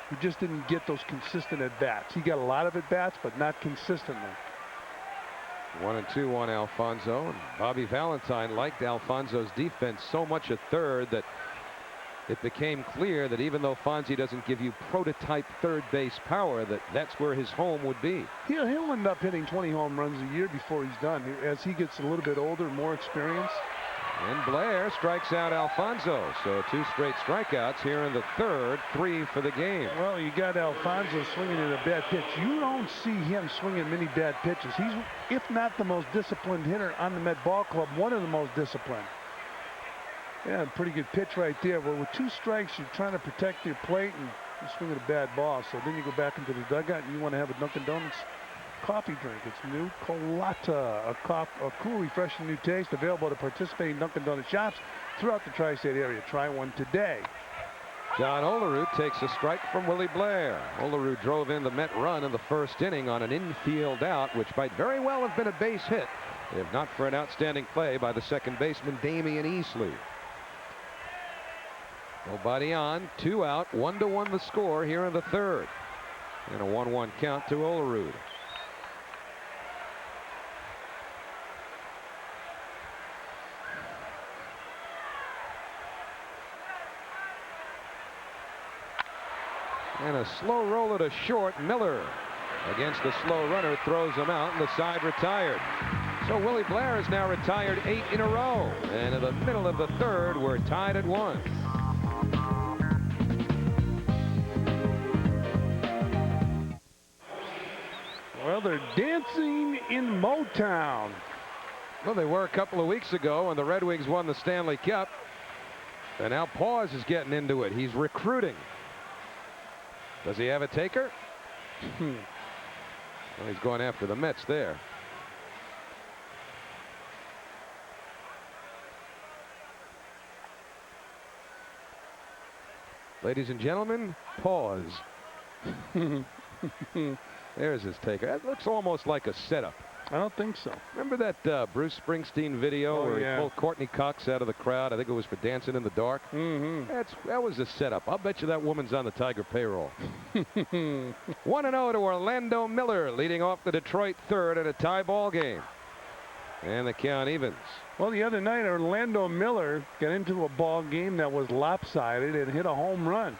He just didn't get those consistent at-bats. He got a lot of at-bats, but not consistently. 1-2 on Alfonzo, and Bobby Valentine liked Alfonzo's defense so much at third that it became clear that even though Fonzie doesn't give you prototype third base power, that's where his home would be. He'll end up hitting 20 home runs a year before he's done, as he gets a little bit older, more experience. And Blair strikes out Alfonzo, so 2 straight strikeouts here in the 3rd, 3 for the game. Well, you got Alfonzo swinging at a bad pitch. You don't see him swinging many bad pitches. He's, if not the most disciplined hitter on the Met Ball Club, one of the most disciplined. Yeah, pretty good pitch right there. Well, with 2 strikes, you're trying to protect your plate, and you're swinging a bad ball. So then you go back into the dugout, and you want to have a Dunkin' Donuts coffee drink. It's new Colata, a cool, refreshing new taste, available to participating Dunkin' Donuts shops throughout the tri-state area. Try one today. John Olerud takes a strike from Willie Blair. Olerud drove in the Met run in the first inning on an infield out, which might very well have been a base hit if not for an outstanding play by the second baseman Damian Easley. Nobody on, 2 out, 1-1 the score here in the third. And a 1-1 count to Olerud. And a slow roll to short. Miller against the slow runner throws him out, and the side retired. So Willie Blair is now retired 8 in a row. And in the middle of the third, we're tied at 1. Well, they're dancing in Motown. Well, they were a couple of weeks ago when the Red Wings won the Stanley Cup. And now Paws is getting into it. He's recruiting. Does he have a taker? Well, he's going after the Mets there. Ladies and gentlemen, Paws. There's his taker. That looks almost like a setup. I don't think so. Remember that Bruce Springsteen video where he pulled Courtney Cox out of the crowd? I think it was for Dancing in the Dark. That was a setup. I'll bet you that woman's on the Tiger payroll. 1-0 to Orlando Miller, leading off the Detroit third in a tie ball game. And the count evens. Well, the other night, Orlando Miller got into a ball game that was lopsided and hit a home run.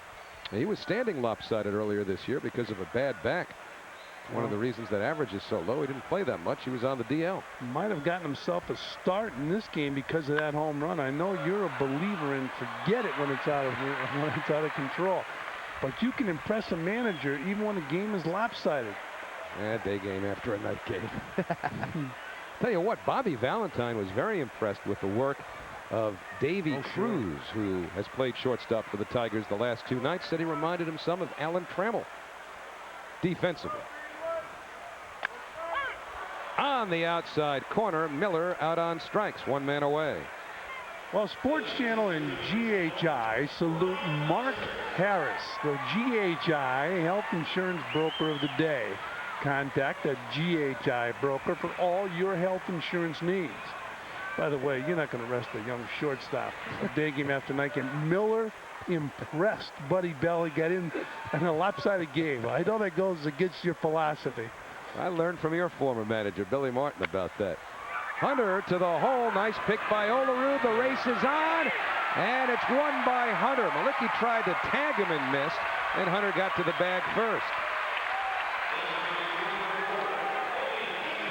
He was standing lopsided earlier this year because of a bad back. One of the reasons that average is so low. He didn't play that much. He was on the DL. Might have gotten himself a start in this game because of that home run. I know you're a believer in forget it when it's out of control. But you can impress a manager even when the game is lopsided. Day game after a night game. Tell you what, Bobby Valentine was very impressed with the work of Davy Cruz, who has played shortstop for the Tigers the last 2 nights. Said he reminded him some of Alan Trammell defensively. On the outside corner, Miller out on strikes, 1 man away. Well, Sports Channel and GHI salute Mark Harris, the GHI health insurance broker of the day. Contact a GHI broker for all your health insurance needs. By the way, you're not going to rest a young shortstop a day game after night game. Miller impressed Buddy Bell. He got in a lopsided game. I know that goes against your philosophy. I learned from your former manager, Billy Martin, about that. Hunter to the hole. Nice pick by Olerud. The race is on, and it's won by Hunter. Malicki tried to tag him and missed, and Hunter got to the bag first.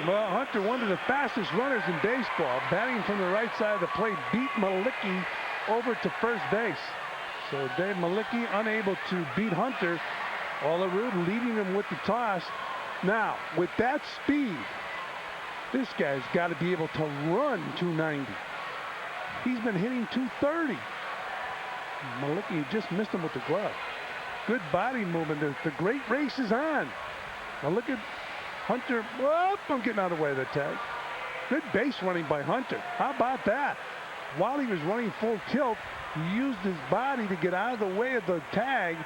Well, Hunter, one of the fastest runners in baseball, batting from the right side of the plate, beat Malicki over to first base. So Dave Malicki unable to beat Hunter. Olerud leading him with the toss. Now, with that speed, this guy's got to be able to run 290. He's been hitting 230. Malicki just missed him with the glove. Good body movement. The great race is on. Now look at Hunter. Whoop, I'm getting out of the way of the tag. Good base running by Hunter. How about that? While he was running full tilt, he used his body to get out of the way of the tag.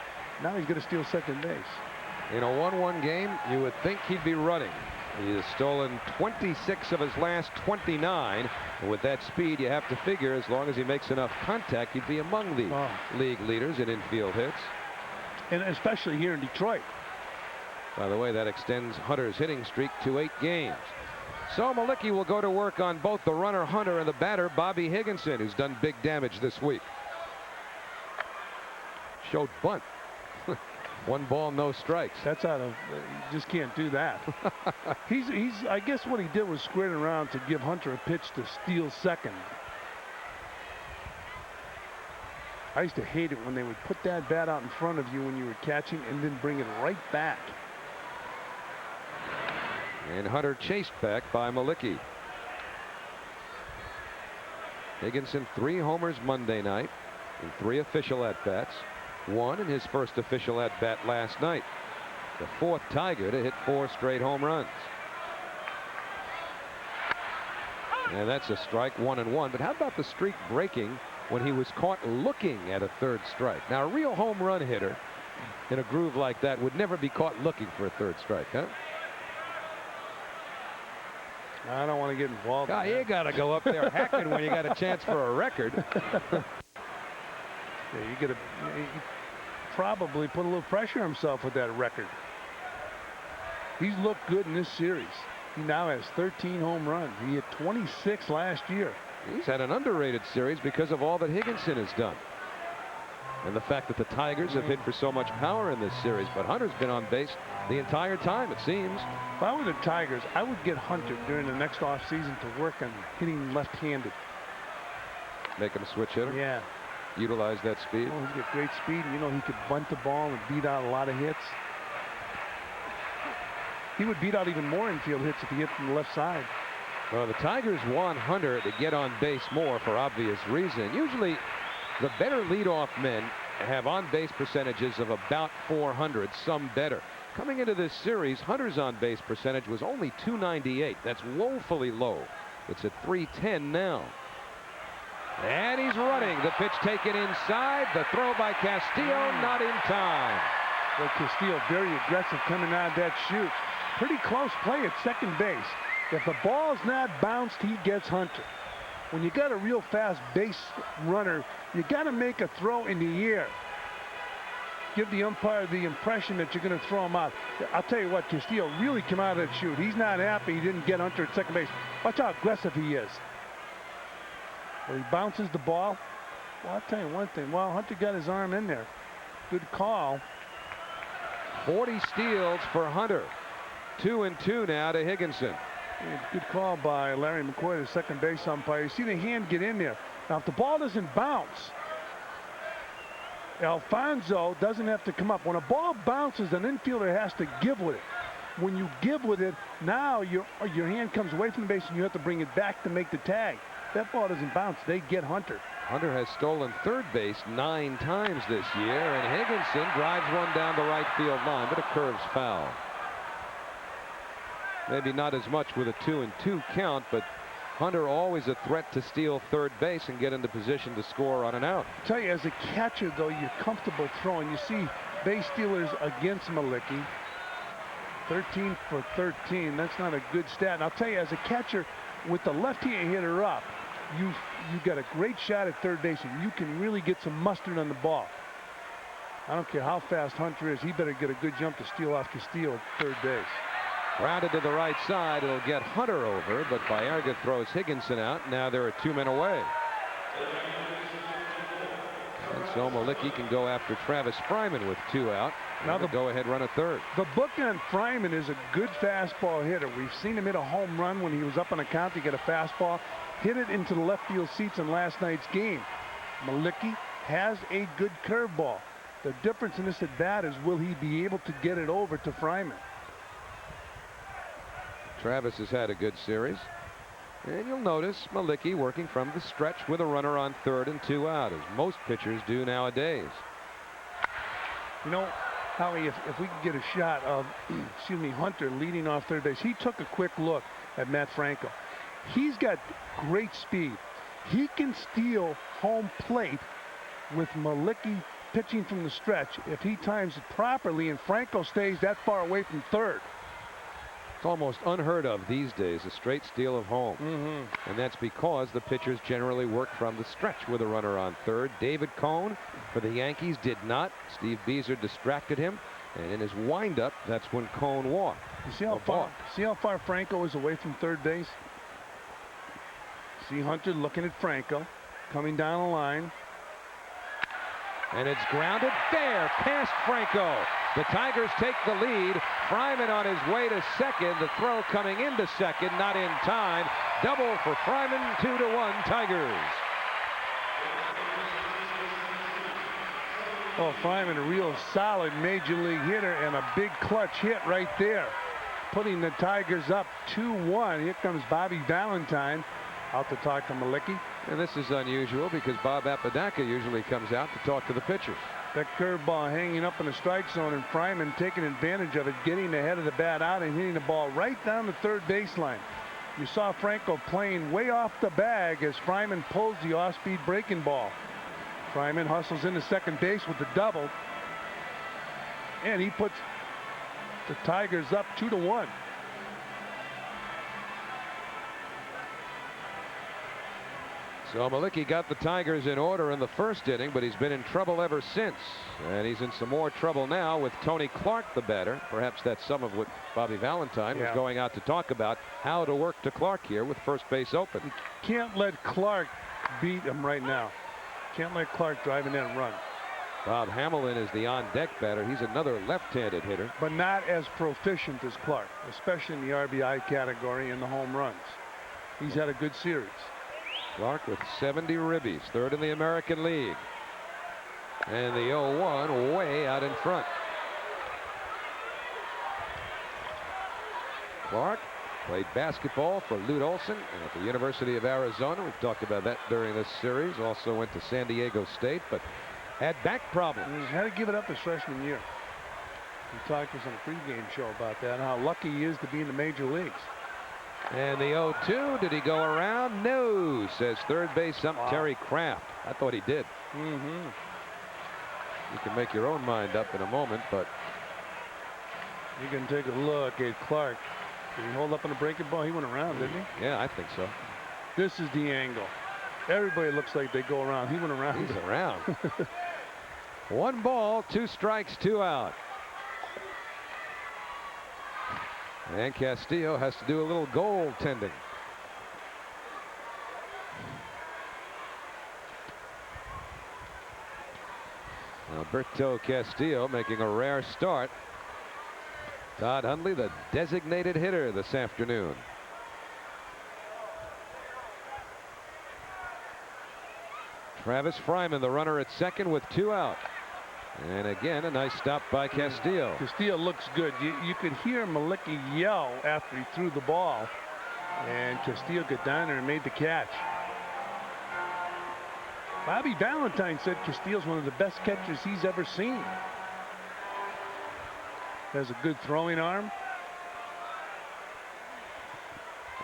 Now he's going to steal second base. In a 1-1 game, you would think he'd be running. He has stolen 26 of his last 29. And with that speed, you have to figure as long as he makes enough contact, he'd be among the league leaders in infield hits. And especially here in Detroit. By the way, that extends Hunter's hitting streak to 8 games. So Malicki will go to work on both the runner Hunter and the batter Bobby Higginson, who's done big damage this week. Showed bunt. 1 ball, no strikes. That's out of, you just can't do that. he's I guess what he did was squared around to give Hunter a pitch to steal second. I used to hate it when they would put that bat out in front of you when you were catching and then bring it right back. And Hunter chased back by Malicki. Higginson 3 homers Monday night in 3 official at-bats. 1 in his first official at-bat last night. The 4th Tiger to hit 4 straight home runs. And that's a strike, 1-1. But how about the streak breaking when he was caught looking at a third strike. Now, a real home run hitter in a groove like that would never be caught looking for a third strike, huh? I don't want to get involved. You got to go up there hacking when you got a chance for a record. He probably put a little pressure on himself with that record. He's looked good in this series. He now has 13 home runs. He had 26 last year. He's had an underrated series because of all that Higginson has done. And the fact that the Tigers have hit for so much power in this series. But Hunter's been on base the entire time, it seems. If I were the Tigers, I would get Hunter during the next offseason to work on hitting left-handed. Make him a switch hitter? Yeah. Utilize that speed? Well, he's got great speed. You know, he could bunt the ball and beat out a lot of hits. He would beat out even more infield hits if he hit from the left side. Well, the Tigers want Hunter to get on base more for obvious reason. Usually, the better leadoff men have on-base percentages of about 400, some better. Coming into this series, Hunter's on-base percentage was only 298. That's woefully low. It's at 310 now. And he's running. The pitch taken inside. The throw by Castillo, not in time. Well, Castillo very aggressive coming out of that shoot. Pretty close play at second base. If the ball's not bounced, he gets Hunter. When you got a real fast base runner, you got to make a throw in the air. Give the umpire the impression that you're going to throw him out. I'll tell you what, Castillo really came out of that shoot. He's not happy he didn't get Hunter at second base. Watch how aggressive he is. Well, he bounces the ball. Well, I'll tell you one thing. Well, Hunter got his arm in there. Good call. 40 steals for Hunter. 2-2 now to Higginson. Good call by Larry McCoy, the second base umpire. You see the hand get in there. Now, if the ball doesn't bounce, Alfonso doesn't have to come up. When a ball bounces, an infielder has to give with it. When you give with it, now your hand comes away from the base and you have to bring it back to make the tag. That ball doesn't bounce, they get Hunter. Hunter has stolen third base 9 times this year, and Higginson drives one down the right field line, but it curves foul. Maybe not as much with a 2-2 count, but Hunter always a threat to steal third base and get into position to score on an out. I tell you, as a catcher, though, you're comfortable throwing. You see base stealers against Malicki. 13 for 13. That's not a good stat. And I'll tell you, as a catcher, with the left-handed hitter up, you got a great shot at third base, and you can really get some mustard on the ball. I don't care how fast Hunter is. He better get a good jump to steal off Castillo at third base. Rounded to the right side. It'll get Hunter over, but Baerga throws Higginson out. Now there are 2 men away. And so Malicki can go after Travis Fryman with 2 out. Now the go-ahead run at third. The book on Fryman is a good fastball hitter. We've seen him hit a home run when he was up on a count to get a fastball. Hit it into the left field seats in last night's game. Malicki has a good curveball. The difference in this at bat is, will he be able to get it over to Fryman? Travis has had a good series. And you'll notice Malicki working from the stretch with a runner on third and 2 out, as most pitchers do nowadays. You know, Howie, if we could get a shot of, Hunter leading off third base. He took a quick look at Matt Franco. He's got great speed. He can steal home plate with Malicki pitching from the stretch if he times it properly and Franco stays that far away from third. It's almost unheard of these days, a straight steal of home. And that's because the pitchers generally work from the stretch with a runner on third. David Cone for the Yankees did not. Steve Beazer distracted him, and in his windup, that's when Cone walked. You see how far Franco is away from third base? See Hunter looking at Franco, coming down the line. And it's grounded fair past Franco. The Tigers take the lead. Fryman on his way to second. The throw coming into second, not in time. Double for Fryman, 2-1 Tigers. Oh, Fryman, a real solid major league hitter and a big clutch hit right there, putting the Tigers up 2-1. Here comes Bobby Valentine out to talk to Malicki. And this is unusual because Bob Apodaca usually comes out to talk to the pitchers. That curveball hanging up in the strike zone, and Fryman taking advantage of it, getting ahead of the bat out and hitting the ball right down the third baseline. You saw Franco playing way off the bag as Fryman pulls the off-speed breaking ball. Fryman hustles into second base with the double. And he puts the Tigers up 2-1. So Malicki got the Tigers in order in the first inning, but he's been in trouble ever since. And he's in some more trouble now with Tony Clark, the batter. Perhaps that's some of what Bobby Valentine was going out to talk about, how to work to Clark here with first base open. You can't let Clark beat him right now. Can't let Clark drive in that run. Bob Hamilton is the on-deck batter. He's another left-handed hitter. But not as proficient as Clark, especially in the RBI category and the home runs. He's had a good series. Clark with 70 ribbies, third in the American League. And the 0-1 way out in front. Clark played basketball for Lute Olson at the University of Arizona. We've talked about that during this series. Also went to San Diego State, but had back problems. He had to give it up his freshman year. He talked to us on a pregame show about that, and how lucky he is to be in the major leagues. And the 0-2, did he go around? No, says third base ump Terry Kraft. I thought he did. You can make your own mind up in a moment, but you can take a look at Clark. Did he hold up on the breaking ball? He went around, didn't he? Yeah, I think so. This is the angle. Everybody looks like they go around. He went around. He's around. 1 ball, 2 strikes, 2 out. And Castillo has to do a little goaltending. Alberto Castillo making a rare start. Todd Hundley, the designated hitter this afternoon. Travis Fryman, the runner at second with 2 out. And again, a nice stop by Castillo. Castillo looks good. You could hear Malicki yell after he threw the ball. And Castillo got down there and made the catch. Bobby Valentine said Castillo's one of the best catchers he's ever seen. Has a good throwing arm.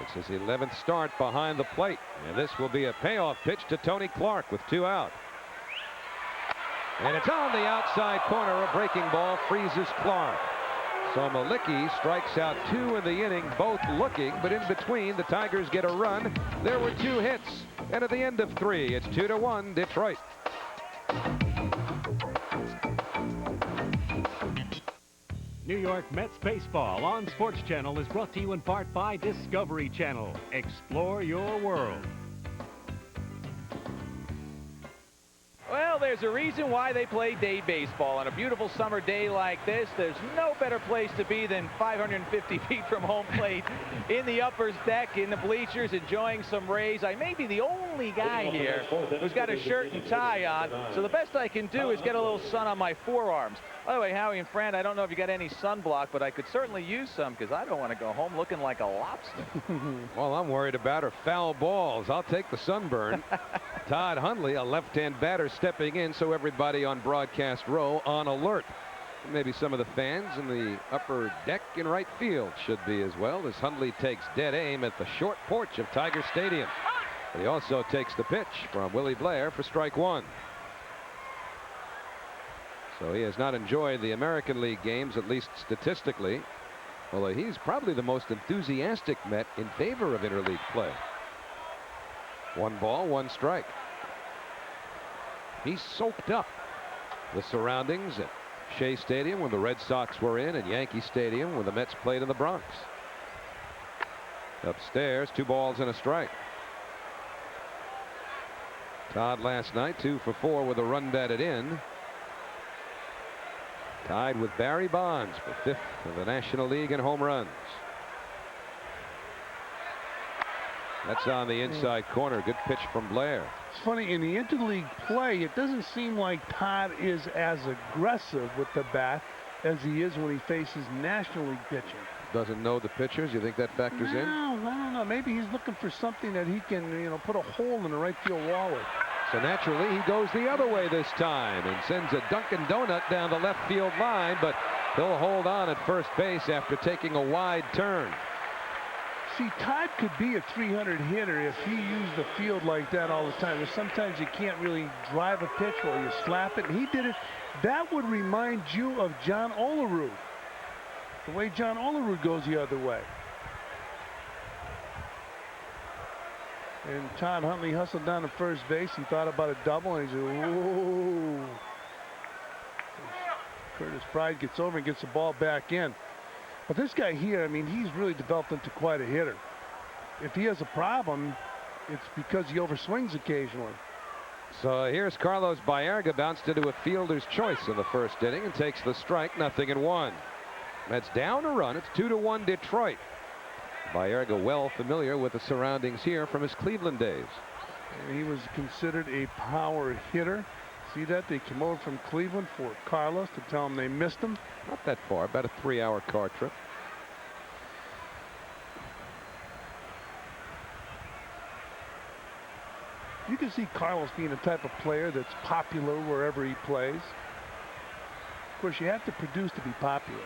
It's his 11th start behind the plate. And this will be a payoff pitch to Tony Clark with 2 out. And it's on the outside corner. A breaking ball freezes Clark. So Malicki strikes out 2 in the inning, both looking, but in between the Tigers get a run. There were 2 hits, and at the end of 3, it's 2-1 Detroit. New York Mets baseball on Sports Channel is brought to you in part by Discovery Channel. Explore your world. Well, there's a reason why they play day baseball. On a beautiful summer day like this, there's no better place to be than 550 feet from home plate in the uppers deck, in the bleachers, enjoying some rays. I may be the only guy here who's got a shirt and tie on, so the best I can do is get a little sun on my forearms. By the way, Howie and Fran, I don't know if you got any sunblock, but I could certainly use some because I don't want to go home looking like a lobster. All I'm worried about are foul balls. I'll take the sunburn. Todd Hundley, a left-hand batter, stepping in, so everybody on broadcast row on alert. Maybe some of the fans in the upper deck in right field should be as well, as Hundley takes dead aim at the short porch of Tiger Stadium. But he also takes the pitch from Willie Blair for strike 1. So he has not enjoyed the American League games, at least statistically, although he's probably the most enthusiastic Met in favor of interleague play. 1 ball, 1 strike. He soaked up the surroundings at Shea Stadium when the Red Sox were in, and Yankee Stadium when the Mets played in the Bronx. Upstairs, 2 balls and a strike. Todd last night 2 for 4 with a run batted in. Tied with Barry Bonds for 5th in the National League in home runs. That's on the inside corner. Good pitch from Blair. It's funny, in the interleague play, it doesn't seem like Todd is as aggressive with the bat as he is when he faces National League pitching. Doesn't know the pitchers. You think that factors in? No. Maybe he's looking for something that he can, put a hole in the right field wall with. So naturally, he goes the other way this time and sends a Dunkin' Donut down the left field line, but he'll hold on at first base after taking a wide turn. See, Todd could be a 300 hitter if he used the field like that all the time. There's sometimes you can't really drive a pitch or you slap it, and he did it. That would remind you of John Olerud. The way John Olerud goes the other way. And Todd Huntley hustled down to first base. He thought about a double, and he said, whoa. Curtis Pride gets over and gets the ball back in. But this guy here, I mean, he's really developed into quite a hitter. If he has a problem, it's because he overswings occasionally. So here's Carlos Baerga, bounced into a fielder's choice in the first inning and takes the strike, 0-1. Mets down a run. It's 2-1 Detroit. Baerga well familiar with the surroundings here from his Cleveland days. And he was considered a power hitter. See that? They came over from Cleveland for Carlos to tell him they missed him. Not that far, about a 3-hour car trip. You can see Carlos being the type of player that's popular wherever he plays. Of course, you have to produce to be popular.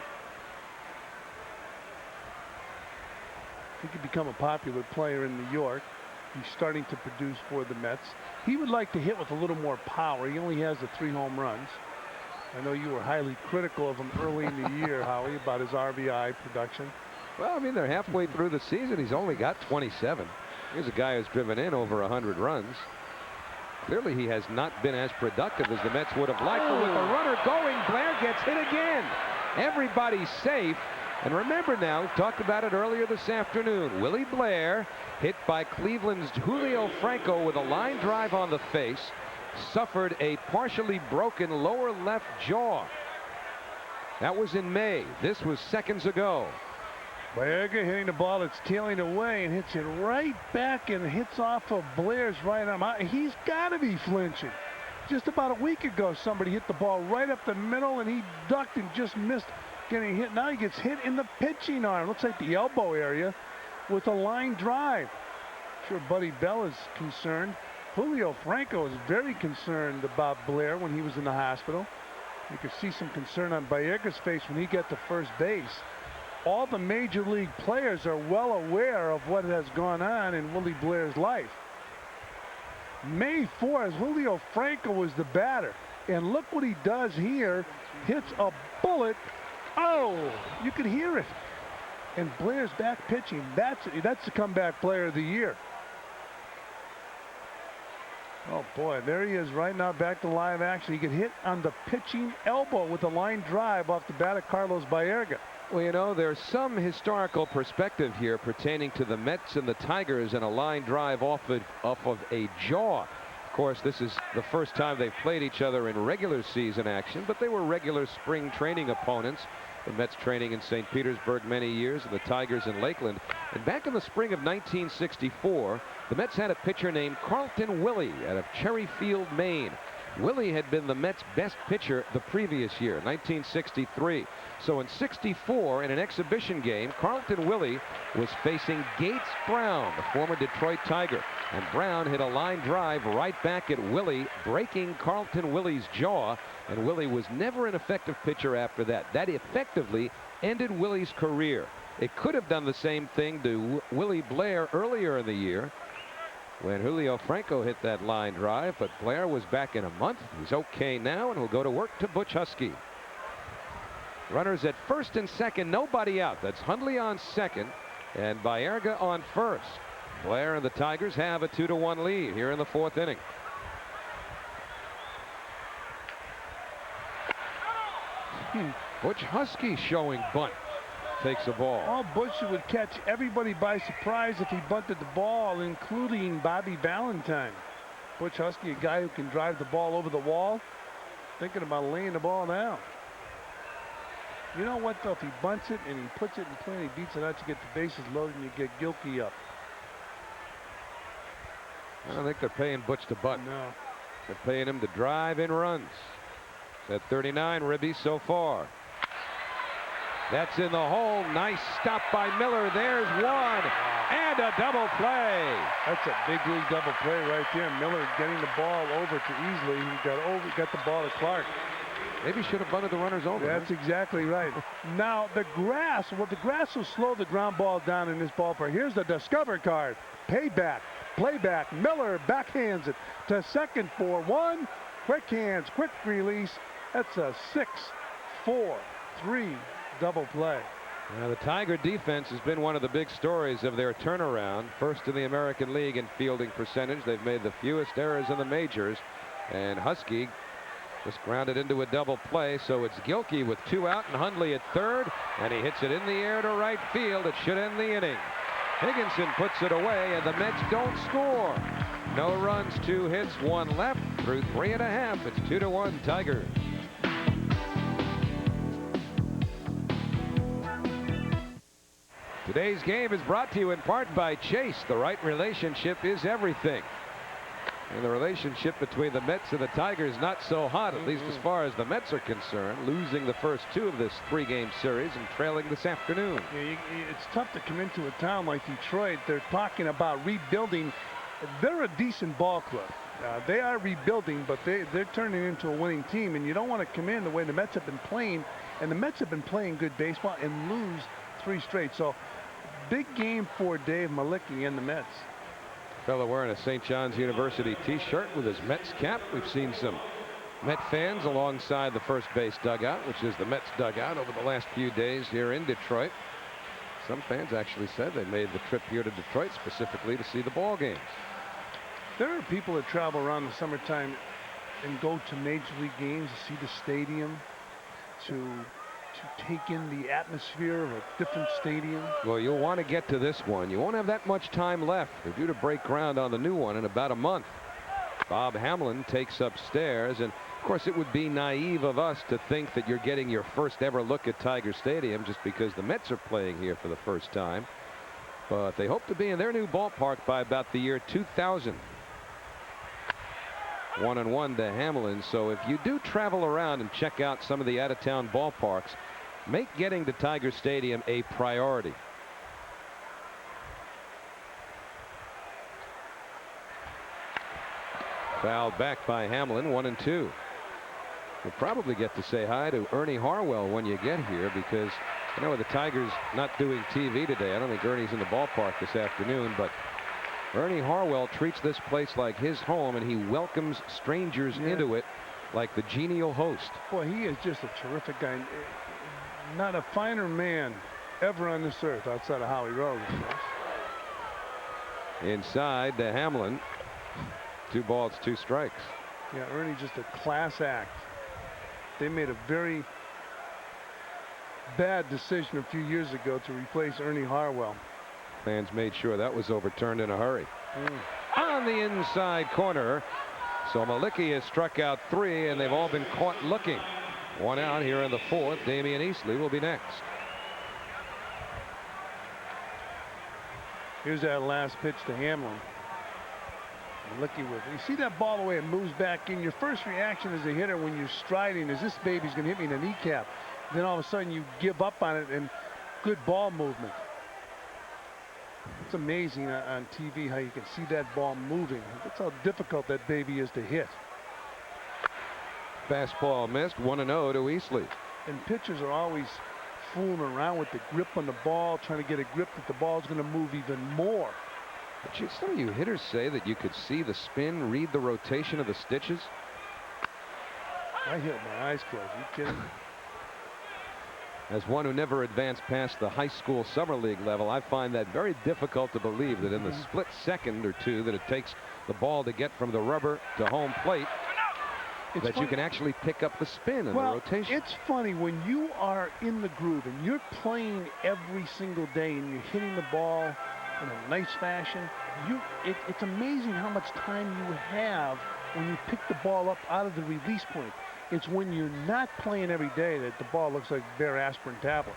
He could become a popular player in New York. He's starting to produce for the Mets. He would like to hit with a little more power. He only has the 3 home runs. I know you were highly critical of him early in the year, Howie, about his RBI production. Well, I mean, they're halfway through the season. He's only got 27. Here's a guy who's driven in over 100 runs. Clearly, he has not been as productive as the Mets would have liked. But with the runner going, Blair gets hit again. Everybody's safe. And remember now, we talked about it earlier this afternoon. Willie Blair, hit by Cleveland's Julio Franco with a line drive on the face, suffered a partially broken lower left jaw. That was in May. This was seconds ago. Baerga hitting the ball, it's tailing away and hits it right back and hits off of Blair's right arm. He's got to be flinching. Just about a week ago, somebody hit the ball right up the middle and he ducked and just missed getting hit. Now he gets hit in the pitching arm. Looks like the elbow area with a line drive. Sure, Buddy Bell is concerned. Julio Franco is very concerned about Blair when he was in the hospital. You could see some concern on Baerga's face when he got to first base. All the major league players are well aware of what has gone on in Willie Blair's life. May 4th, Julio Franco was the batter. And look what he does here. Hits a bullet. Oh, you could hear it. And Blair's back pitching. That's the comeback player of the year. Oh boy, there he is right now, back to live action. He could hit on the pitching elbow with a line drive off the bat of Carlos Baerga. Well, you know, there's some historical perspective here pertaining to the Mets and the Tigers and a line drive off of a jaw. Of course, this is the first time they've played each other in regular season action, but they were regular spring training opponents. The Mets training in St. Petersburg many years, and the Tigers in Lakeland. And back in the spring of 1964, the Mets had a pitcher named Carlton Willie out of Cherry Field, Maine. Willie had been the Mets' best pitcher the previous year, 1963. So in '64, in an exhibition game, Carlton Willie was facing Gates Brown, the former Detroit Tiger. And Brown hit a line drive right back at Willie, breaking Carlton Willie's jaw. And Willie was never an effective pitcher after that. That effectively ended Willie's career. It could have done the same thing to Willie Blair earlier in the year, when Julio Franco hit that line drive, but Blair was back in a month. He's okay now, and will go to work to Butch Husky. Runners at first and second, nobody out. That's Hundley on second and Baerga on first. Blair and the Tigers have a 2-1 lead here in the 4th inning. Butch Husky showing bunt. Takes the ball. Oh, Butch would catch everybody by surprise if he bunted the ball, including Bobby Valentine. Butch Husky, a guy who can drive the ball over the wall, thinking about laying the ball down. You know what, though? If he bunts it and he puts it in play and he beats it out, you get the bases loaded and you get Gilkey up. I don't think they're paying Butch to bunt. No. They're paying him to drive in runs. At 39, Ribby so far. That's in the hole. Nice stop by Miller. There's one. And a double play. That's a big league double play right there. Miller getting the ball over to Easley. He got the ball to Clark. Maybe should have bunted the runners over. That's exactly right. Now, the grass will slow the ground ball down in this ballpark. Here's the Discover card. Payback, playback. Miller backhands it to second for one. Quick hands, quick release. That's a 6-4-3 double play. Now, the Tiger defense has been one of the big stories of their turnaround. First in the American League in fielding percentage. They've made the fewest errors in the majors. And Husky just grounded into a double play, so it's Gilkey with 2 out and Hundley at third, and he hits it in the air to right field. It should end the inning. Higginson puts it away, and the Mets don't score. No runs, 2 hits, 1 left through 3.5. It's 2-1 Tigers. Today's game is brought to you in part by Chase. The right relationship is everything. And the relationship between the Mets and the Tigers not so hot, at least as far as the Mets are concerned, losing the first 2 of this 3-game series and trailing this afternoon. Yeah, it's tough to come into a town like Detroit. They're talking about rebuilding. They're a decent ball club. They are rebuilding, but they're turning into a winning team, and you don't want to come in the way the Mets have been playing, and the Mets have been playing good baseball and lose 3 straight. So big game for Dave Malicki and the Mets. Fellow wearing a St. John's University t-shirt with his Mets cap. We've seen some Met fans alongside the first base dugout, which is the Mets dugout, over the last few days here in Detroit. Some fans actually said they made the trip here to Detroit specifically to see the ball games. There are people that travel around the summertime and go to major league games to see the stadium, to take in the atmosphere of a different stadium. Well, you'll want to get to this one. You won't have that much time left. They're due to break ground on the new one in about a month. Bob Hamlin takes upstairs, and of course it would be naive of us to think that you're getting your first ever look at Tiger Stadium just because the Mets are playing here for the first time. But they hope to be in their new ballpark by about the year 2000. 1-1 to Hamlin. So if you do travel around and check out some of the out-of-town ballparks, make getting to Tiger Stadium a priority. Fouled back by Hamlin. 1-2. You'll probably get to say hi to Ernie Harwell when you get here, because you know, with the Tigers not doing TV today, I don't think Ernie's in the ballpark this afternoon, but Ernie Harwell treats this place like his home, and he welcomes strangers into it like the genial host. Boy, he is just a terrific guy. Not a finer man ever on this earth outside of Howie Rose, of course. Inside to Hamlin. 2 balls, 2 strikes. Yeah, Ernie just a class act. They made a very bad decision a few years ago to replace Ernie Harwell. Fans made sure that was overturned in a hurry. On the inside corner. So Malicki has struck out 3, and they've all been caught looking. 1 out here in the 4th. Damian Easley will be next. Here's that last pitch to Hamlin. Malicki with it. You see that ball the way it moves back in. Your first reaction as a hitter when you're striding is, this baby's going to hit me in the kneecap. Then all of a sudden you give up on it, and good ball movement. It's amazing on TV how you can see that ball moving. That's how difficult that baby is to hit. Fastball missed. 1-0 to Easley. And pitchers are always fooling around with the grip on the ball, trying to get a grip that the ball's going to move even more. But some of you hitters say that you could see the spin, read the rotation of the stitches. I hit my eyes closed. Are you kidding me? As one who never advanced past the high school summer league level, I find that very difficult to believe that in the split second or 2 that it takes the ball to get from the rubber to home plate, that you can actually pick up the spin and the rotation. It's funny when you are in the groove and you're playing every single day and you're hitting the ball in a nice fashion. It's amazing how much time you have when you pick the ball up out of the release point. It's when you're not playing every day that the ball looks like bare aspirin tablet.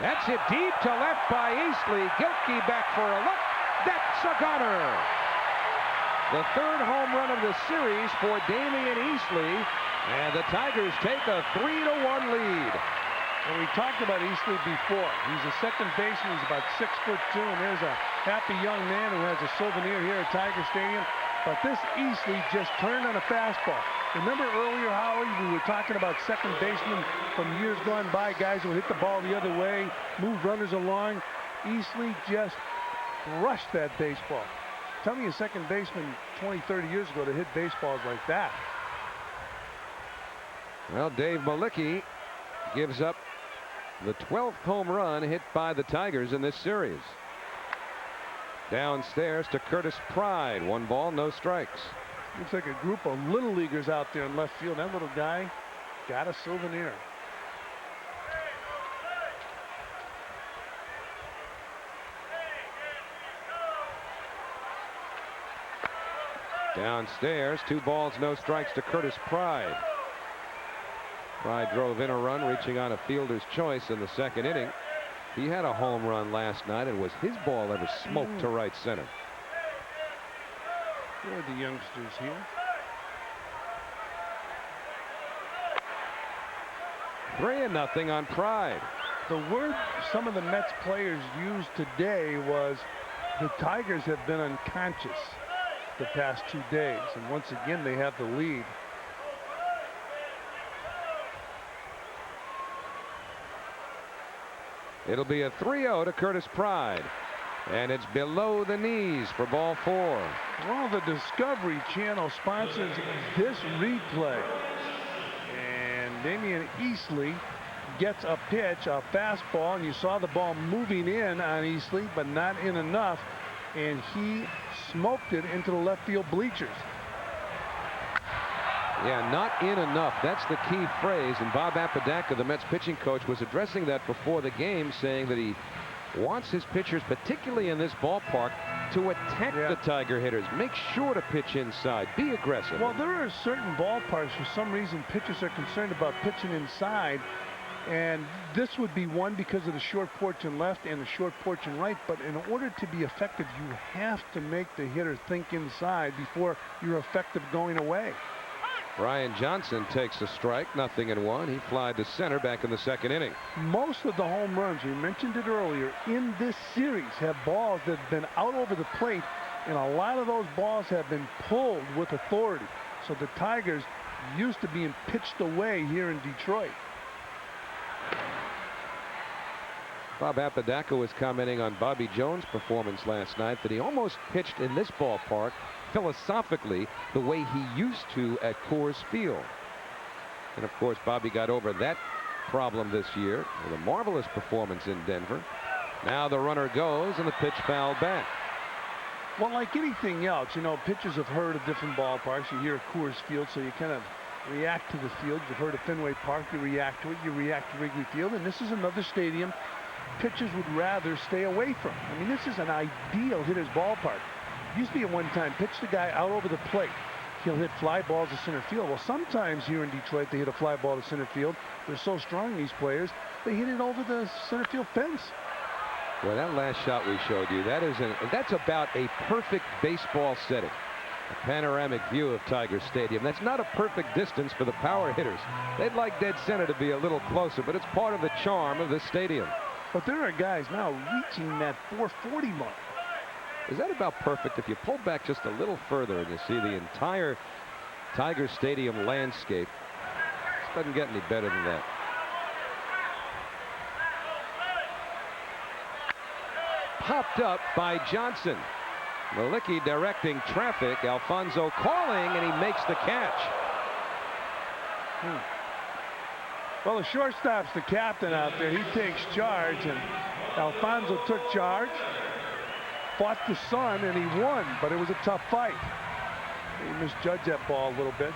That's hit deep to left by Easley. Gilkey back for a look. That's a gunner. The 3rd home run of the series for Damian Easley, and the Tigers take a 3-1 lead. And we talked about Easley before. He's a second baseman. He's about 6'2", and there's a happy young man who has a souvenir here at Tiger Stadium. But this Easley just turned on a fastball. Remember earlier, Howie, we were talking about second basemen from years gone by, guys who would hit the ball the other way, move runners along. Easley just brushed that baseball. Tell me a second baseman 20, 30 years ago to hit baseballs like that. Well, Dave Malicki gives up the 12th home run hit by the Tigers in this series. Downstairs to Curtis Pride. 1 ball, no strikes. Looks like a group of little leaguers out there in left field. That little guy got a souvenir. Downstairs, 2 balls, no strikes to Curtis Pride. Pride drove in a run, reaching on a fielder's choice in the second inning. He had a home run last night, and was his ball ever smoked to right center. Who are the youngsters here? 3-0 on Pride. The word some of the Mets players used today was the Tigers have been unconscious the past 2 days, and once again they have the lead. It'll be a 3-0 to Curtis Pride, and it's below the knees for ball 4. Well, the Discovery Channel sponsors this replay, and Damian Easley gets a pitch, a fastball, and you saw the ball moving in on Easley, but not in enough, and he smoked it into the left field bleachers. Yeah, not in enough. That's the key phrase. And Bob Apodaca, the Mets pitching coach, was addressing that before the game, saying that he wants his pitchers, particularly in this ballpark, to attack the Tiger hitters. Make sure to pitch inside. Be aggressive. Well, there are certain ballparks, for some reason, pitchers are concerned about pitching inside. And this would be one because of the short porch in left and the short porch in right. But in order to be effective, you have to make the hitter think inside before you're effective going away. Brian Johnson takes a strike, 0-1. He flied to center back in the second inning. Most of the home runs, we mentioned it earlier, in this series have balls that have been out over the plate, and a lot of those balls have been pulled with authority. So the Tigers used to being pitched away here in Detroit. Bob Apodaca was commenting on Bobby Jones' performance last night, that he almost pitched in this ballpark philosophically the way he used to at Coors Field. And of course, Bobby got over that problem this year with a marvelous performance in Denver. Now the runner goes, and the pitch fouled back. Well, like anything else, you know, pitchers have heard of different ballparks. You hear Coors Field, so you kind of react to the field. You've heard of Fenway Park, you react to it. You react to Wrigley Field, and this is another stadium pitchers would rather stay away from. I mean, this is an ideal hitter's ballpark. Used to be at one time, pitch the guy out over the plate. He'll hit fly balls to center field. Well, sometimes here in Detroit, they hit a fly ball to center field. They're so strong, these players, they hit it over the center field fence. Well, that last shot we showed you, that's about a perfect baseball setting. A panoramic view of Tiger Stadium. That's not a perfect distance for the power hitters. They'd like dead center to be a little closer, but it's part of the charm of this stadium. But there are guys now reaching that 440 mark. Is that about perfect? If you pull back just a little further and you see the entire Tiger Stadium landscape, this doesn't get any better than that. Popped up by Johnson. Malicki directing traffic. Alfonso calling, and he makes the catch. Well, the shortstop's the captain out there. He takes charge, and Alfonso took charge, fought the sun, and he won, but it was a tough fight. He misjudged that ball a little bit.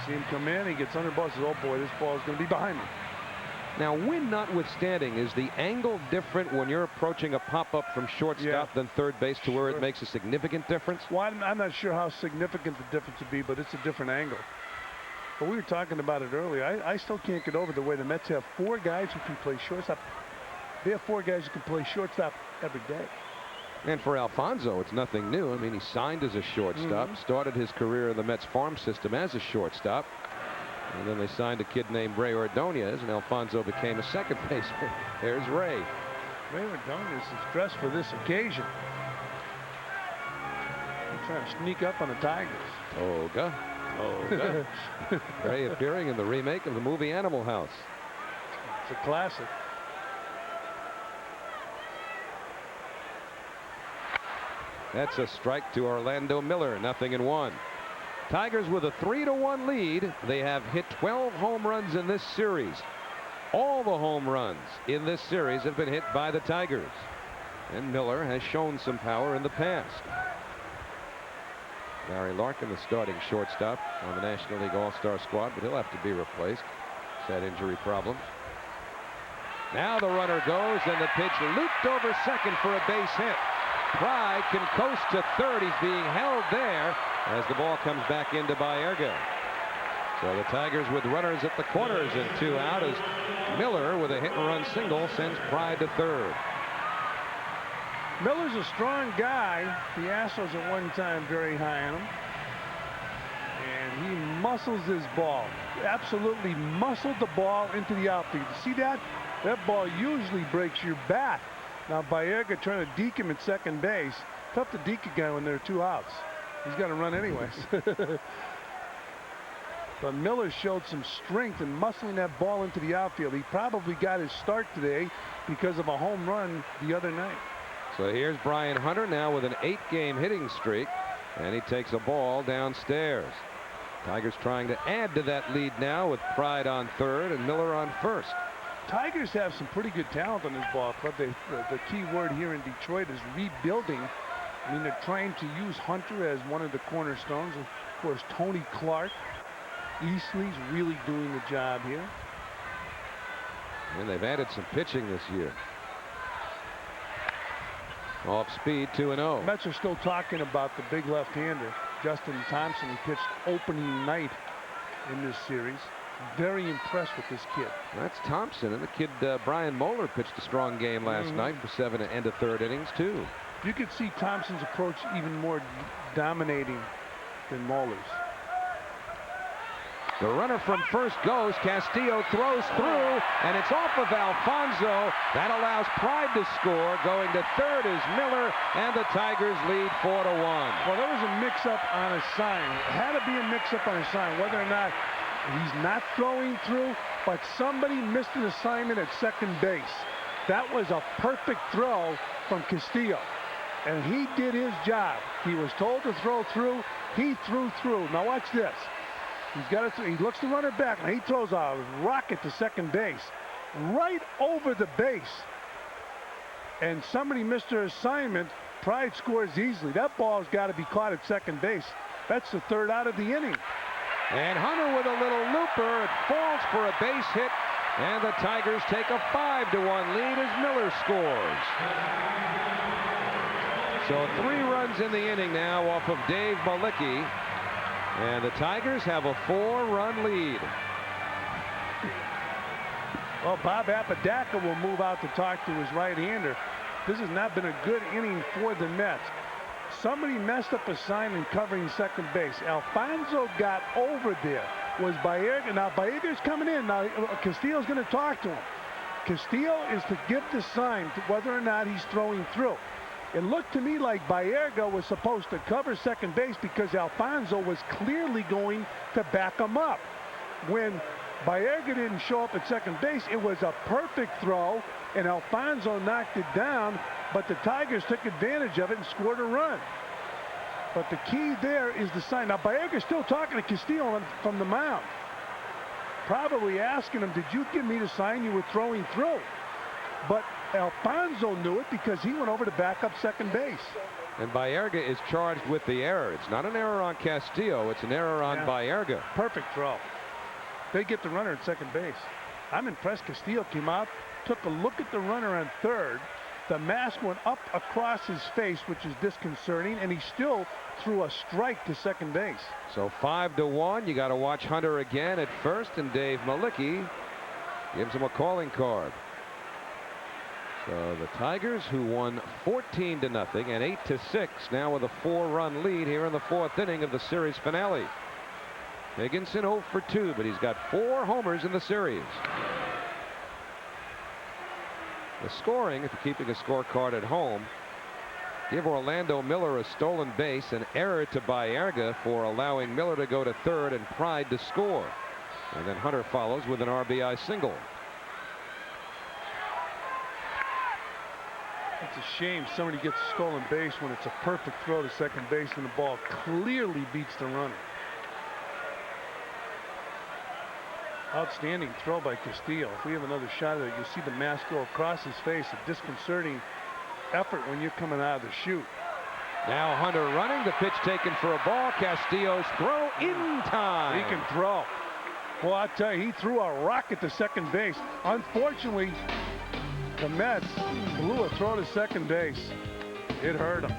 See him come in, he gets under the ball, says, oh boy, this ball is going to be behind me. Now, wind notwithstanding, is the angle different when you're approaching a pop-up from shortstop than third base to where it makes a significant difference? Well, I'm not sure how significant the difference would be, but it's a different angle. But we were talking about it earlier. I still can't get over the way the Mets have 4 guys who can play shortstop. They have 4 guys who can play shortstop every day. And for Alfonso, it's nothing new. I mean, he signed as a shortstop, started his career in the Mets farm system as a shortstop. And then they signed a kid named Ray Ordonez, and Alfonso became a second baseman. There's Ray. Ray Ordonez is dressed for this occasion. Trying to sneak up on the Tigers. Olga. Ray appearing in the remake of the movie Animal House. It's a classic. That's a strike to Orlando Miller, 0-1. Tigers with a 3-1 lead. They have hit 12 home runs in this series. All the home runs in this series have been hit by the Tigers. And Miller has shown some power in the past. Larry Larkin, the starting shortstop on the National League All-Star squad, but he'll have to be replaced. He's had injury problems. Now the runner goes, and the pitch looped over second for a base hit. Pride can coast to third. He's being held there as the ball comes back into Baerga. So the Tigers with runners at the corners and 2 out as Miller with a hit-and-run single sends Pride to third. Miller's a strong guy. The Astros at one time very high on him. And he muscles his ball. Absolutely muscled the ball into the outfield. You see that? That ball usually breaks your bat. Now Baerga trying to deke him at second base. Tough to deke a guy when there are 2 outs. He's got to run anyways. But Miller showed some strength in muscling that ball into the outfield. He probably got his start today because of a home run the other night. So here's Brian Hunter now with an 8-game hitting streak, and he takes a ball downstairs. Tigers trying to add to that lead now with Pride on third and Miller on first. Tigers have some pretty good talent on this ball club. The key word here in Detroit is rebuilding. I mean, they're trying to use Hunter as one of the cornerstones. Of course, Tony Clark. Easley's really doing the job here. And they've added some pitching this year. Off speed, 2-0. Mets are still talking about the big left-hander, Justin Thompson, who pitched opening night in this series. Very impressed with this kid. That's Thompson, and the kid Brian Moeller pitched a strong game last night for 7 and a third innings too. You could see Thompson's approach even more dominating than Moeller's. The runner from first goes. Castillo throws through, and it's off of Alfonso. That allows Pride to score. Going to third is Miller, and the Tigers lead 4-1. Well, there was a mix-up on a sign. It had to be a mix-up on a sign, whether or not he's not throwing through, but somebody missed an assignment at second base. That was a perfect throw from Castillo, and he did his job. He was told to throw through. He threw through. Now watch this. He's got it. He looks the runner back, and he throws a rocket to second base, right over the base. And somebody missed their assignment. Pride scores easily. That ball's got to be caught at second base. That's the third out of the inning. And Hunter with a little looper. It falls for a base hit, and the Tigers take a 5-1 lead as Miller scores. So 3 runs in the inning now off of Dave Malicki. And the Tigers have a 4-run lead. Well, Bob Apodaca will move out to talk to his right-hander. This has not been a good inning for the Mets. Somebody messed up a sign in covering second base. Alfonso got over there. Was Baerga. Now, Baerga's coming in. Now, Castillo's going to talk to him. Castillo is to give the sign to whether or not he's throwing through. It looked to me like Baerga was supposed to cover second base because Alfonso was clearly going to back him up. When Baerga didn't show up at second base, it was a perfect throw, and Alfonso knocked it down, but the Tigers took advantage of it and scored a run. But the key there is the sign. Now, Baerga's still talking to Castillo from the mound, probably asking him, did you give me the sign you were throwing through? But Alfonso knew it because he went over to back up second base. And Baerga is charged with the error. It's not an error on Castillo. It's an error on Baerga. Perfect throw. They get the runner at second base. I'm impressed. Castillo came out, took a look at the runner on third. The mask went up across his face, which is disconcerting, and he still threw a strike to second base. So 5-1. You got to watch Hunter again at first, and Dave Malicki gives him a calling card. So the Tigers, who won 14-0 and 8-6, now with a 4-run lead here in the 4th inning of the series finale. Higginson 0 for 2, but he's got 4 homers in the series. The scoring, if you're keeping a scorecard at home, give Orlando Miller a stolen base, an error to Baerga for allowing Miller to go to third and Pride to score. And then Hunter follows with an RBI single. It's a shame somebody gets a stolen base when it's a perfect throw to second base and the ball clearly beats the runner. Outstanding throw by Castillo. If we have another shot of it, you'll see the mask go across his face. A disconcerting effort when you're coming out of the chute. Now Hunter running, the pitch taken for a ball. Castillo's throw in time. He can throw. Well, I'll tell you, he threw a rocket to second base. Unfortunately, the Mets blew a throw to second base. It hurt him.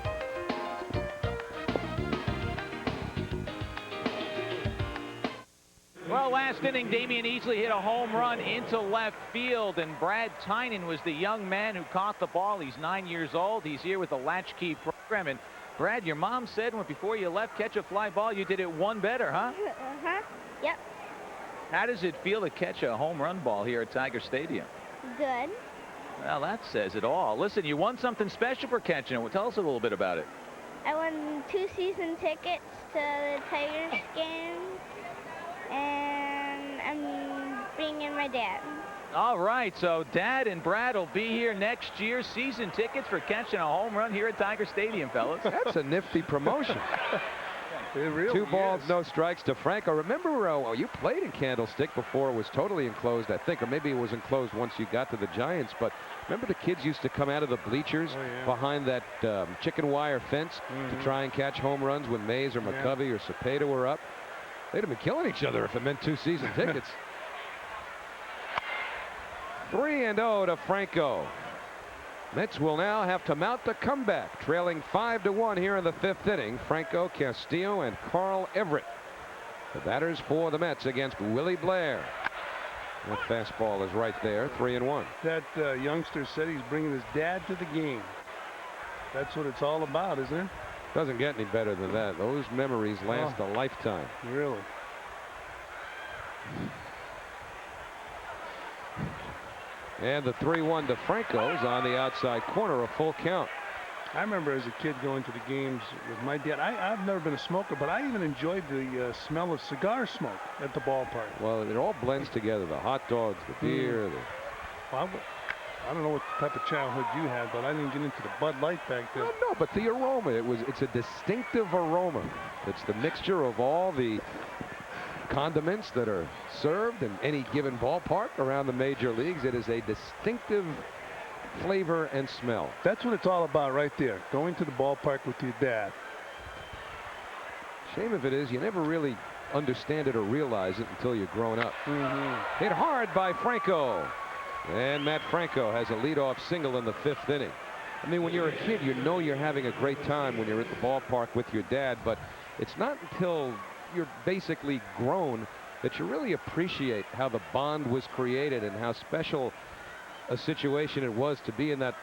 Well, last inning, Damian Easley hit a home run into left field, and Brad Tynan was the young man who caught the ball. He's 9 years old. He's here with the Latchkey program. And Brad, your mom said when before you left, catch a fly ball, you did it one better, huh? Yep. How does it feel to catch a home run ball here at Tiger Stadium? Good. Well, that says it all. Listen, you won something special for catching it. Well, tell us a little bit about it. I won 2 season tickets to the Tigers game, and I'm bringing my dad. All right, so Dad and Brad will be here next year. Season tickets for catching a home run here at Tiger Stadium, fellas. That's a nifty promotion. It really 2 balls, is. no strikes to Franco. Remember, you played in Candlestick before it was totally enclosed, I think, or maybe it was enclosed once you got to the Giants. But remember the kids used to come out of the bleachers behind that chicken wire fence to try and catch home runs when Mays or McCovey or Cepeda were up. They'd have been killing each other if it meant 2 season tickets. 3-0 to Franco. Mets will now have to mount the comeback, trailing 5-1 here in the 5th inning. Franco, Castillo, and Carl Everett, the batters for the Mets against Willie Blair. That fastball is right there, 3-1. That youngster said he's bringing his dad to the game. That's what it's all about, isn't it? Doesn't get any better than that. Those memories last a lifetime. Really. And the 3-1 to Franco's on the outside corner, a full count. I remember as a kid going to the games with my dad. I've never been a smoker, but I even enjoyed the smell of cigar smoke at the ballpark. Well, it all blends together. The hot dogs, the beer. Well, I don't know what type of childhood you had, but I didn't get into the Bud Light back then. No, but the aroma, it's a distinctive aroma. It's the mixture of all the condiments that are served in any given ballpark around the major leagues. It is a distinctive flavor and smell. That's what it's all about right there, going to the ballpark with your dad. Shame of it is you never really understand it or realize it until you're grown up. Hit hard by Franco, and Matt Franco has a leadoff single in the 5th inning. I mean, when you're a kid, you know you're having a great time when you're at the ballpark with your dad, but it's not until you're basically grown that you really appreciate how the bond was created and how special a situation it was to be in that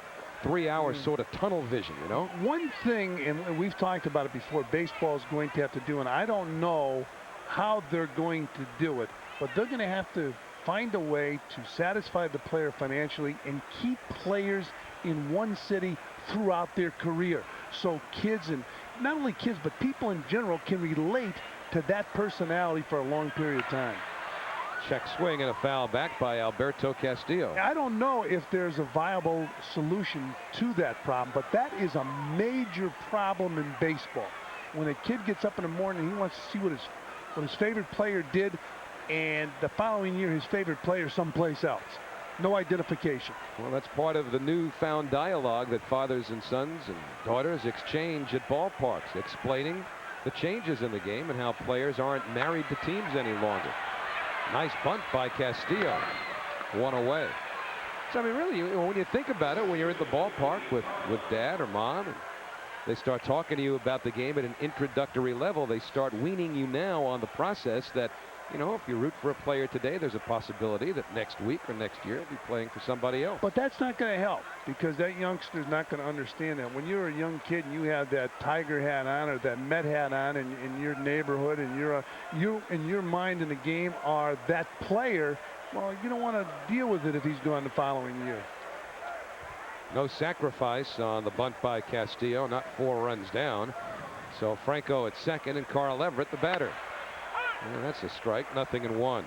3-hour sort of tunnel vision, you know. One thing, and we've talked about it before, baseball is going to have to do, and I don't know how they're going to do it, but they're going to have to find a way to satisfy the player financially and keep players in one city throughout their career, so kids, and not only kids but people in general, can relate to that personality for a long period of time. Check swing and a foul back by Alberto Castillo. I don't know if there's a viable solution to that problem, but that is a major problem in baseball. When a kid gets up in the morning, he wants to see what his favorite player did, and the following year his favorite player someplace else. No identification. Well, that's part of the newfound dialogue that fathers and sons and daughters exchange at ballparks, explaining the changes in the game and how players aren't married to teams any longer. Nice bunt by Castillo. 1 away. So, I mean, really, when you think about it, when you're at the ballpark with dad or mom, and they start talking to you about the game at an introductory level, they start weaning you now on the process that, you know, if you root for a player today, there's a possibility that next week or next year he'll be playing for somebody else. But that's not going to help, because that youngster's not going to understand that. When you're a young kid and you have that Tiger hat on or that Met hat on in your neighborhood, and you and your mind in the game are that player, well, you don't want to deal with it if he's gone the following year. No sacrifice on the bunt by Castillo, not 4 runs down. So Franco at second and Carl Everett the batter. And that's a strike, 0-1.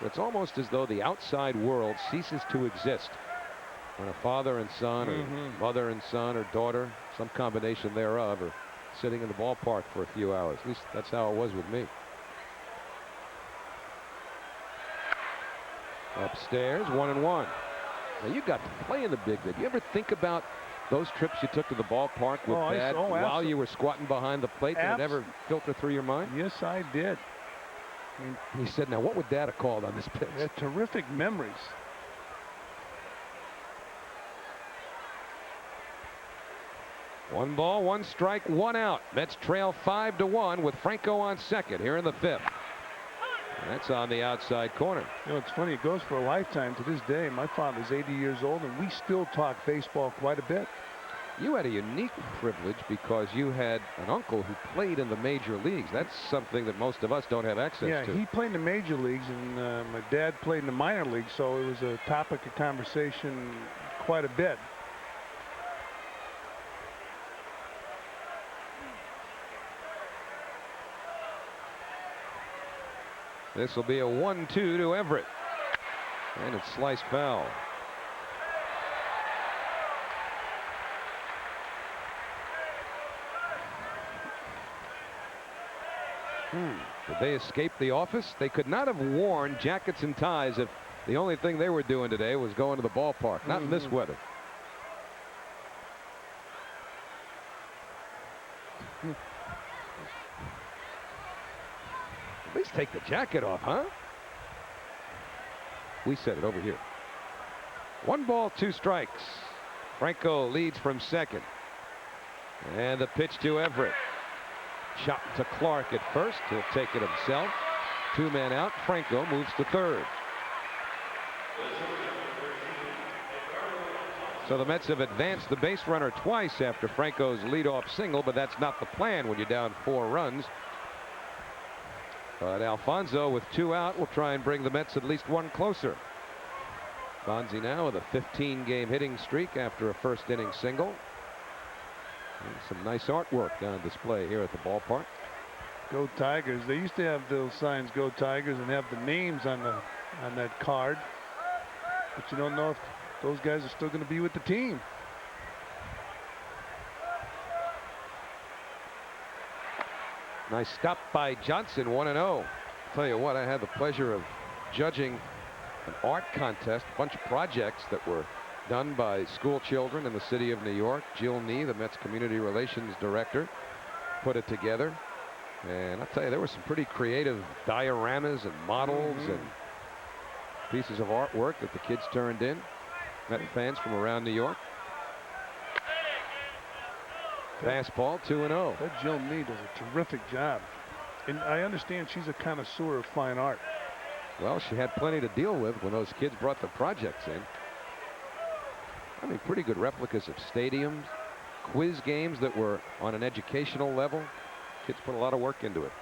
It's almost as though the outside world ceases to exist when a father and son, or mother and son, or daughter, some combination thereof, are sitting in the ballpark for a few hours. At least that's how it was with me. Upstairs, 1-1. Now you got to play in the big league. You ever think about those trips you took to the ballpark with Dad while you were squatting behind the plate? Did it ever filter through your mind? Yes, I did. He said, now what would Dad have called on this pitch? They're terrific memories. One ball, 1 strike, 1 out. Mets trail 5-1 with Franco on second here in the 5th. That's on the outside corner. You know, it's funny. It goes for a lifetime to this day. My father's 80 years old, and we still talk baseball quite a bit. You had a unique privilege because you had an uncle who played in the major leagues. That's something that most of us don't have access to. Yeah, he played in the major leagues, and my dad played in the minor leagues, so it was a topic of conversation quite a bit. This will be a 1-2 to Everett. And it's sliced foul. Did they escape the office? They could not have worn jackets and ties if the only thing they were doing today was going to the ballpark. Not in this weather. At least take the jacket off, huh? We said it over here. 1 ball, 2 strikes. Franco leads from second. And the pitch to Everett. Chop to Clark at first. He'll take it himself. 2 men out. Franco moves to third. So the Mets have advanced the base runner twice after Franco's leadoff single, but that's not the plan when you're down 4 runs. But Alfonzo with 2 out will try and bring the Mets at least 1 closer. Bonzi now with a 15-game hitting streak after a first-inning single. And some nice artwork on display here at the ballpark. Go Tigers. They used to have those signs, Go Tigers, and have the names on that card. But you don't know if those guys are still going to be with the team. Nice stop by Johnson, 1-0. Tell you what, I had the pleasure of judging an art contest, a bunch of projects that were done by school children in the city of New York. Jill Nee, the Mets community relations director, put it together. And I'll tell you, there were some pretty creative dioramas and models and pieces of artwork that the kids turned in. Met fans from around New York. Fastball, 2-0. That Jill Nee does a terrific job. And I understand she's a connoisseur of fine art. Well, she had plenty to deal with when those kids brought the projects in. I mean, pretty good replicas of stadiums, quiz games that were on an educational level. Kids put a lot of work into it.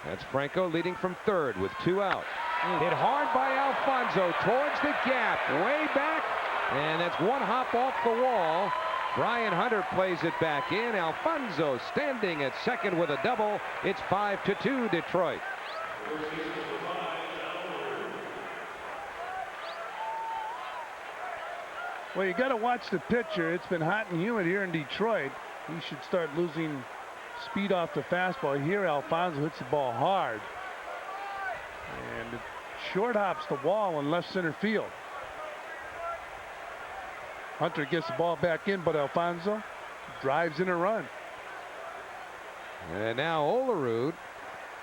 That's Franco leading from third with 2 out. Hit hard by Alfonzo towards the gap, way back, and that's 1 hop off the wall. Brian Hunter plays it back in. Alfonzo standing at second with a double. It's 5-2 Detroit. Well, you got to watch the pitcher. It's been hot and humid here in Detroit. He should start losing speed off the fastball. Here, Alfonzo hits the ball hard. And it short hops the wall in left center field. Hunter gets the ball back in, but Alfonzo drives in a run. And now Olerud.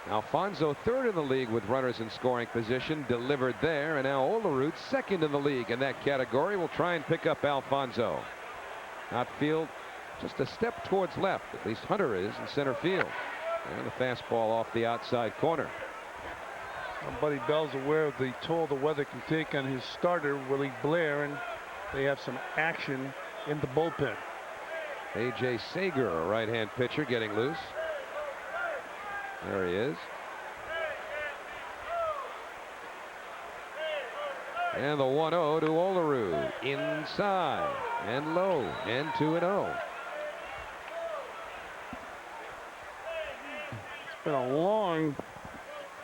Alfonzo third in the league with runners in scoring position, delivered there, and now Olerud second in the league in that category. Will try and pick up Alfonzo. Outfield just a step towards left, at least Hunter is in center field. And the fastball off the outside corner. Buddy Bell's aware of the toll the weather can take on his starter, Willie Blair, and they have some action in the bullpen. A.J. Sager, a right-hand pitcher, getting loose. There he is. And the 1-0 to Olerud. Inside and low and 2-0. It's been a long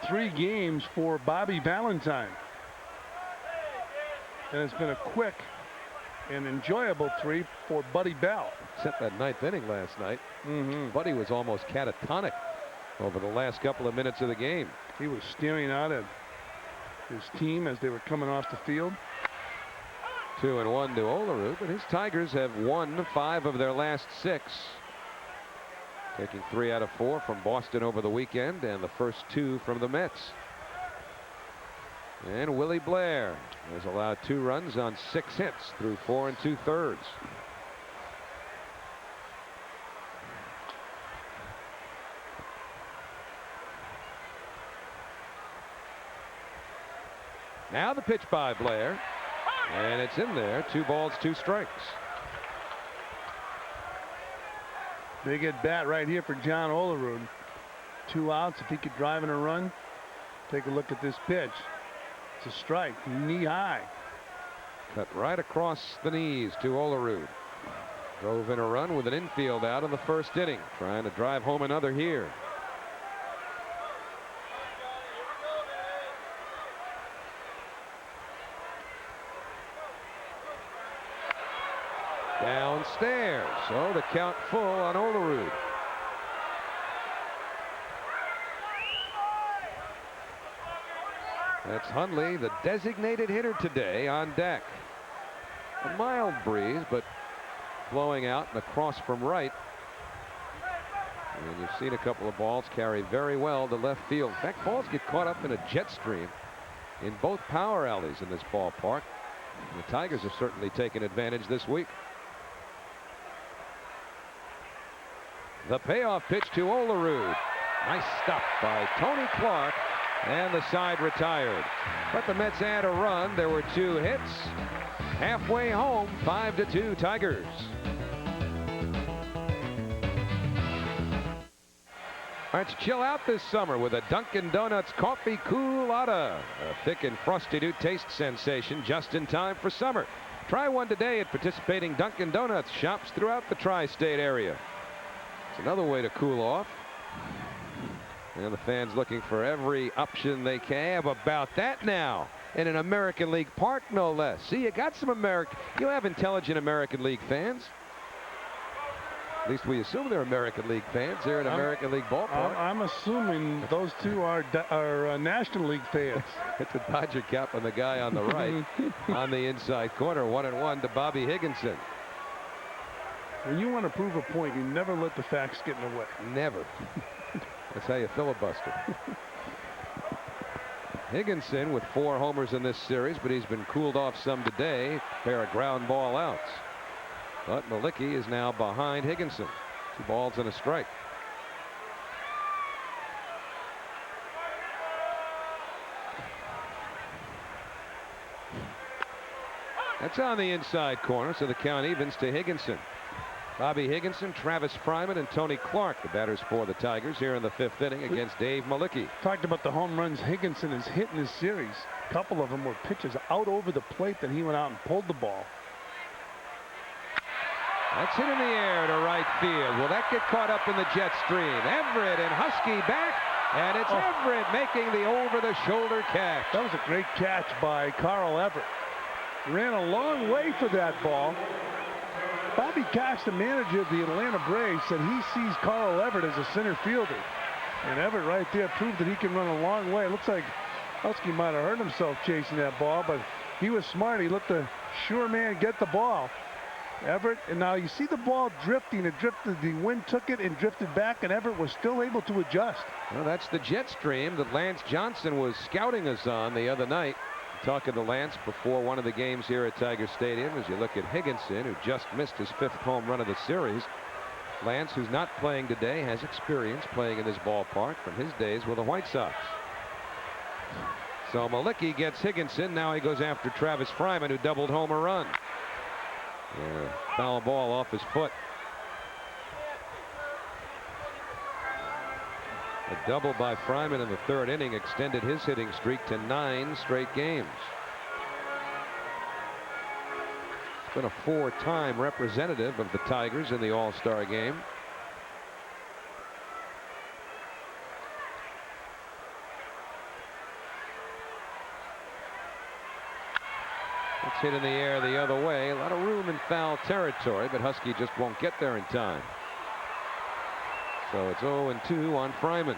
3 games for Bobby Valentine. And it's been a quick and enjoyable 3 for Buddy Bell. Except that 9th inning last night. Mm-hmm. Buddy was almost catatonic over the last couple of minutes of the game. He was staring out at his team as they were coming off the field. 2-1 to Olerud, but his Tigers have won 5 of their last 6. Taking 3 out of 4 from Boston over the weekend and the first 2 from the Mets. And Willie Blair has allowed 2 runs on 6 hits through 4 2/3. Now the pitch by Blair, and it's in there. 2 balls, 2 strikes. Big at bat right here for John Olerud. 2 outs. If he could drive in a run, take a look at this pitch. It's a strike, knee high. Cut right across the knees to Olerud. Drove in a run with an infield out in the first inning, trying to drive home another here. Downstairs, so the count full on Olerud. That's Hundley, the designated hitter today, on deck. A mild breeze, but blowing out and across from right. And you've seen a couple of balls carry very well to left field. In fact, balls get caught up in a jet stream in both power alleys in this ballpark. And the Tigers have certainly taken advantage this week. The payoff pitch to Olerud. Nice stop by Tony Clark, and the side retired. But the Mets add a run. There were 2 hits. Halfway home, 5-2 Tigers. Let's chill out this summer with a Dunkin' Donuts Coffee Coolata, a thick and frosty new taste sensation just in time for summer. Try one today at participating Dunkin' Donuts shops throughout the tri-state area. It's another way to cool off. And the fans looking for every option they can. How about that now? In an American League park, no less. See, you got some you have intelligent American League fans. At least we assume they're American League fans. They're an American League ballpark. I'm assuming those 2 are National League fans. It's a Dodger cap on the guy on the right. On the inside corner, 1-1 to Bobby Higginson. When you want to prove a point, you never let the facts get in the way. Never. That's how you filibuster. Higginson with 4 homers in this series, but he's been cooled off some today. A pair of ground ball outs. But Malicki is now behind Higginson. 2 balls and a strike. That's on the inside corner, so the count evens to Higginson. Bobby Higginson, Travis Fryman, and Tony Clark, the batters for the Tigers here in the 5th inning against Dave Malicki. Talked about the home runs Higginson has hit in this series. A couple of them were pitches out over the plate that he went out and pulled the ball. That's hit in the air to right field. Will that get caught up in the jet stream? Everett and Husky back, and it's Everett making the over-the-shoulder catch. That was a great catch by Carl Everett. Ran a long way for that ball. Bobby Cox, the manager of the Atlanta Braves, said he sees Carl Everett as a center fielder. And Everett right there proved that he can run a long way. It looks like Husky might have hurt himself chasing that ball, but he was smart. He let the sure man get the ball. Everett, and now you see the ball drifting. It drifted, the wind took it and drifted back, and Everett was still able to adjust. Well, that's the jet stream that Lance Johnson was scouting us on the other night. Talking to Lance before one of the games here at Tiger Stadium, as you look at Higginson, who just missed his 5th home run of the series. Lance, who's not playing today, has experience playing in this ballpark from his days with the White Sox. So Malicki gets Higginson. Now he goes after Travis Fryman, who doubled home a run. Foul ball off his foot. A double by Fryman in the 3rd inning extended his hitting streak to 9 straight games. been a 4-time representative of the Tigers in the All-Star game. It's hit in the air the other way. A lot of room in foul territory, but Husky just won't get there in time. So it's 0-2 on Fryman.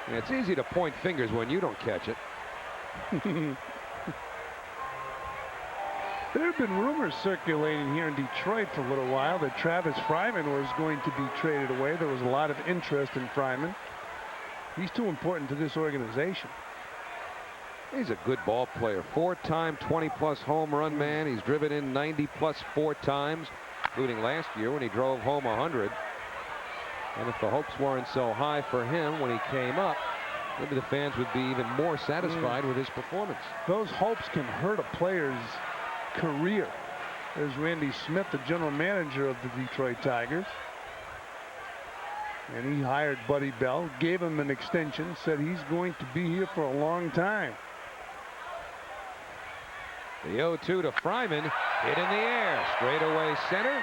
Yeah, it's easy to point fingers when you don't catch it. There have been rumors circulating here in Detroit for a little while that Travis Fryman was going to be traded away. There was a lot of interest in Fryman. He's too important to this organization. He's a good ball player. 4-time 20-plus home run man. He's driven in 90-plus 4 times, including last year when he drove home 100. And if the hopes weren't so high for him when he came up, maybe the fans would be even more satisfied with his performance. Those hopes can hurt a player's career. There's Randy Smith, the general manager of the Detroit Tigers. And he hired Buddy Bell, gave him an extension, said he's going to be here for a long time. The 0-2 to Fryman, hit in the air, straightaway center,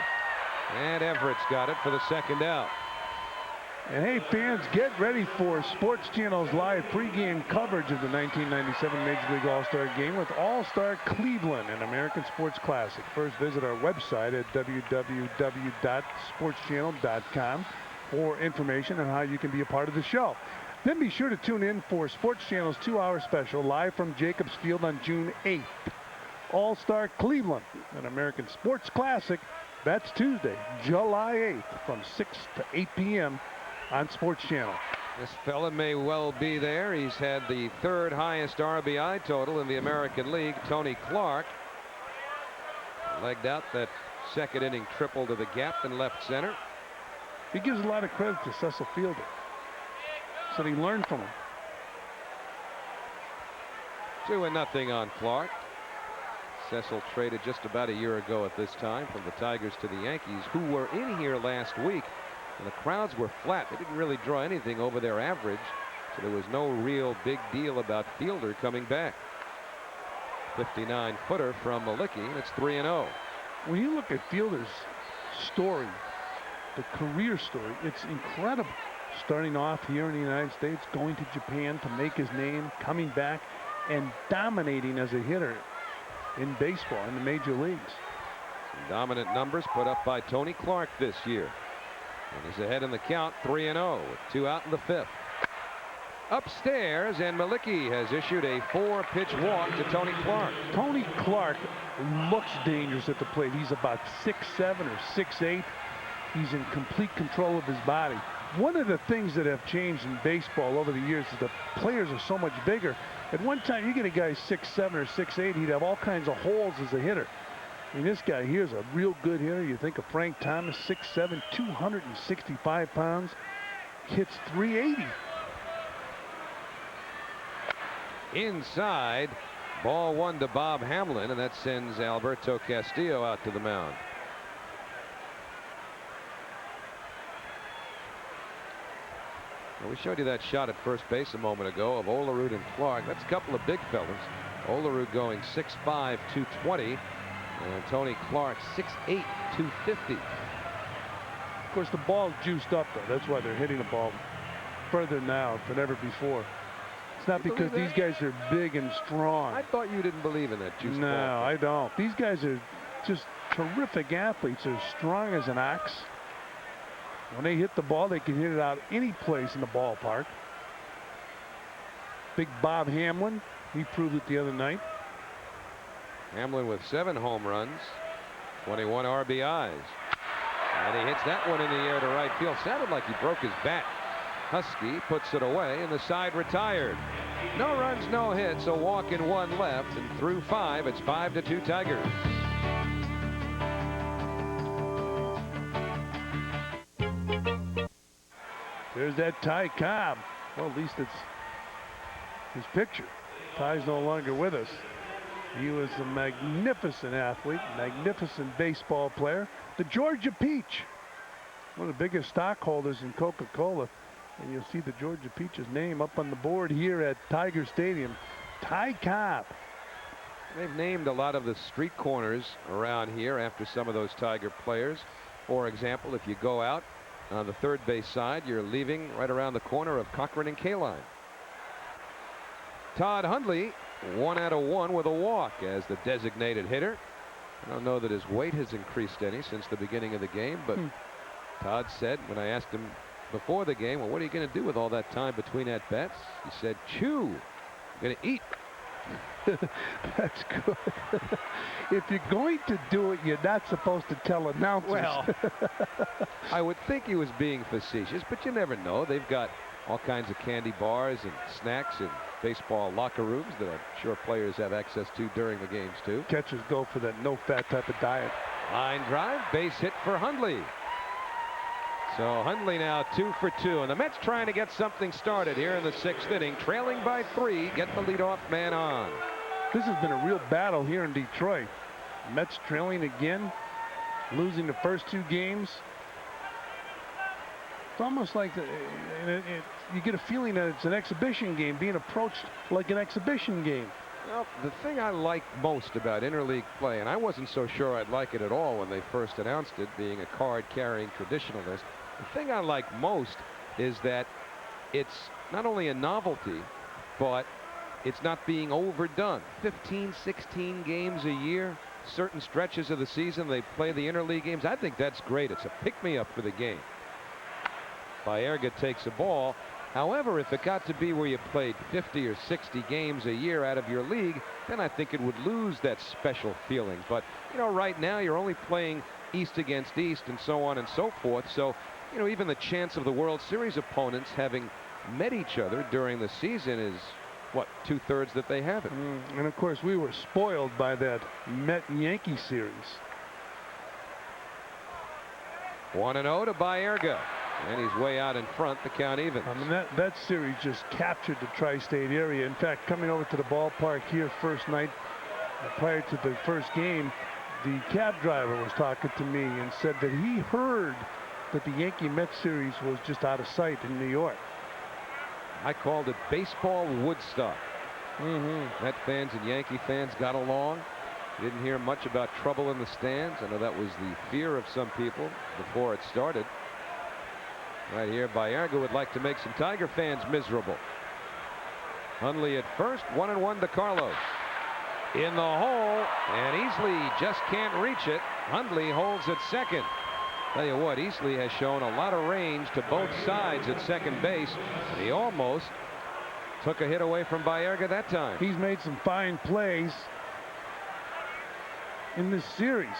and Everett's got it for the second out. And hey, fans, get ready for Sports Channel's live pregame coverage of the 1997 Major League All-Star Game with All-Star Cleveland and American Sports Classic. First, visit our website at www.sportschannel.com for information on how you can be a part of the show. Then be sure to tune in for Sports Channel's 2-hour special live from Jacobs Field on June 8th. All-Star Cleveland, an American Sports Classic. That's Tuesday, July 8th from 6 to 8 p.m. on Sports Channel. This fella may well be there. He's had the 3rd highest RBI total in the American League. Tony Clark legged out that 2nd inning triple to the gap in left center. He gives a lot of credit to Cecil Fielder. Said he learned from him. 2-0 on Clark. Cecil traded just about a year ago at this time from the Tigers to the Yankees, who were in here last week, and the crowds were flat. They didn't really draw anything over their average, so there was no real big deal about Fielder coming back. 59-footer from Malicki, and it's 3-0. When you look at Fielder's story, the career story, it's incredible. Starting off here in the United States, going to Japan to make his name, coming back, and dominating as a hitter in baseball in the major leagues. Some dominant numbers put up by Tony Clark this year. And he's ahead in the count, 3-0 with 2 out in the 5th. Upstairs, and Malicki has issued a 4-pitch walk to Tony Clark. Tony Clark looks dangerous at the plate. He's about 6'7" or 6'8". He's in complete control of his body. One of the things that have changed in baseball over the years is the players are so much bigger. At one time, you get a guy 6'7" or 6'8", he'd have all kinds of holes as a hitter. I mean, this guy here is a real good hitter. You think of Frank Thomas, 6'7", 265 pounds, hits .380. Inside, ball 1 to Bob Hamlin, and that sends Alberto Castillo out to the mound. Well, we showed you that shot at first base a moment ago of Olerud and Clark. That's a couple of big fellas. Olerud going 6'5", 220, and Tony Clark 6'8", 250. Of course, the ball's juiced up, though. That's why they're hitting the ball further now than ever before. It's not because these guys are big and strong. I thought you didn't believe in that juice ball. No, I don't. These guys are just terrific athletes. They're strong as an ox. When they hit the ball, they can hit it out any place in the ballpark. Big Bob Hamlin, he proved it the other night. Hamlin with 7 home runs, 21 RBIs. And he hits that one in the air to right field. Sounded like he broke his bat. Husky puts it away, and the side retired. No runs, no hits, a walk and 1 left, and through 5, it's 5-2 Tigers. There's that Ty Cobb. Well, at least it's his picture. Ty's no longer with us. He was a magnificent athlete, magnificent baseball player. The Georgia Peach, one of the biggest stockholders in Coca-Cola. And you'll see the Georgia Peach's name up on the board here at Tiger Stadium. Ty Cobb, They've named a lot of the street corners around here after some of those Tiger players. For example, if you go out on the third base side, you're leaving right around the corner of Cochran and Kaline. Todd Hundley, 1 out of 1 with a walk as the designated hitter. I don't know that his weight has increased any since the beginning of the game, but Todd said when I asked him before the game, well, what are you going to do with all that time between at bats? He said, chew. I'm going to eat. That's good. If you're going to do it, you're not supposed to tell announcers. Well, I would think he was being facetious, but you never know. They've got all kinds of candy bars and snacks in baseball locker rooms that I'm sure players have access to during the games too. Catchers go for that no-fat type of diet. Line drive, base hit for Hundley. So Hundley now 2 for 2, and the Mets trying to get something started here in the 6th inning, trailing by 3, get the leadoff man on. This has been a real battle here in Detroit. Mets trailing again, losing the first 2 games. It's almost like you get a feeling that it's an exhibition game, being approached like an exhibition game. Well, the thing I like most about interleague play, and I wasn't so sure I'd like it at all when they first announced it, being a card-carrying traditionalist, the thing I like most is that it's not only a novelty, but it's not being overdone. 15, 16 games a year, certain stretches of the season, they play the interleague games. I think that's great. It's a pick-me-up for the game. Baerga takes a ball. However, if it got to be where you played 50 or 60 games a year out of your league, then I think it would lose that special feeling. But, you know, right now you're only playing East against East and so on and so forth. So, you know, even the chance of the World Series opponents having met each other during the season is, what, 2/3 that they haven't. And, of course, we were spoiled by that Met-Yankee series. 1-0 to Baerga. And he's way out in front. The count even. I mean, that series just captured the tri-state area. In fact, coming over to the ballpark here first night, prior to the first game, the cab driver was talking to me and said that he heard that the Yankee-Mets series was just out of sight in New York. I called it baseball Woodstock. Met fans and Yankee fans got along. Didn't hear much about trouble in the stands. I know that was the fear of some people before it started. Right here, Baerga would like to make some Tiger fans miserable. Hundley at first, 1-1 to Carlos. In the hole, and Easley just can't reach it. Hundley holds at second. Tell you what, Easley has shown a lot of range to both sides at second base. And he almost took a hit away from Baerga that time. He's made some fine plays in this series.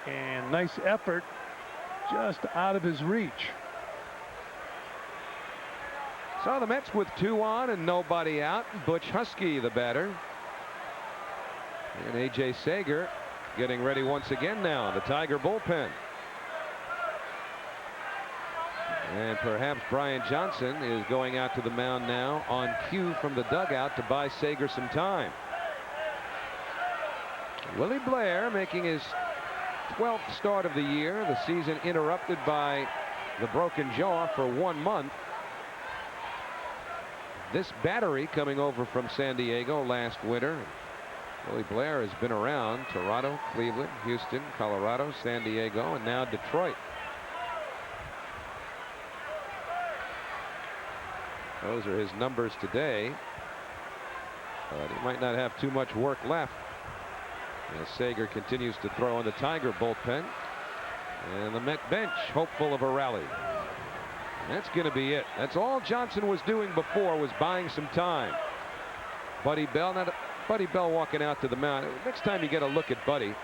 And nice effort. Just out of his reach. So the Mets with 2 on and nobody out. Butch Husky, the batter. And A.J. Sager getting ready once again now. The Tiger bullpen. And perhaps Brian Johnson is going out to the mound now on cue from the dugout to buy Sager some time. Willie Blair making his 12th start of the year. The season interrupted by the broken jaw for 1 month. This battery coming over from San Diego last winter. Willie Blair has been around Toronto, Cleveland, Houston, Colorado, San Diego, and now Detroit. Those are his numbers today. But he might not have too much work left as Sager continues to throw in the Tiger bullpen. And the Met bench hopeful of a rally. That's going to be it. That's all Johnson was doing before, was buying some time. Buddy Bell, not Buddy Bell walking out to the mound. Next time you get a look at Buddy,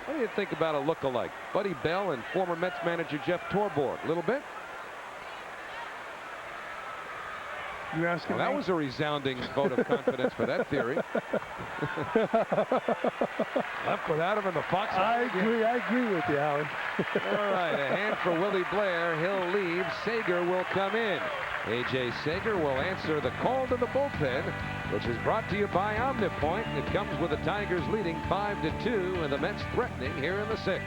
what do you think about a look-alike? Buddy Bell and former Mets manager Jeff Torborg. A little bit? You asking well, that me? was a resounding vote of confidence for that theory. Left without him in the fox. I agree with you, Howard. All right, a hand for Willie Blair. He'll leave. Sager will come in. A.J. Sager will answer the call to the bullpen, which is brought to you by Omnipoint. It comes with the Tigers leading 5-2 and the Mets threatening here in the 6th.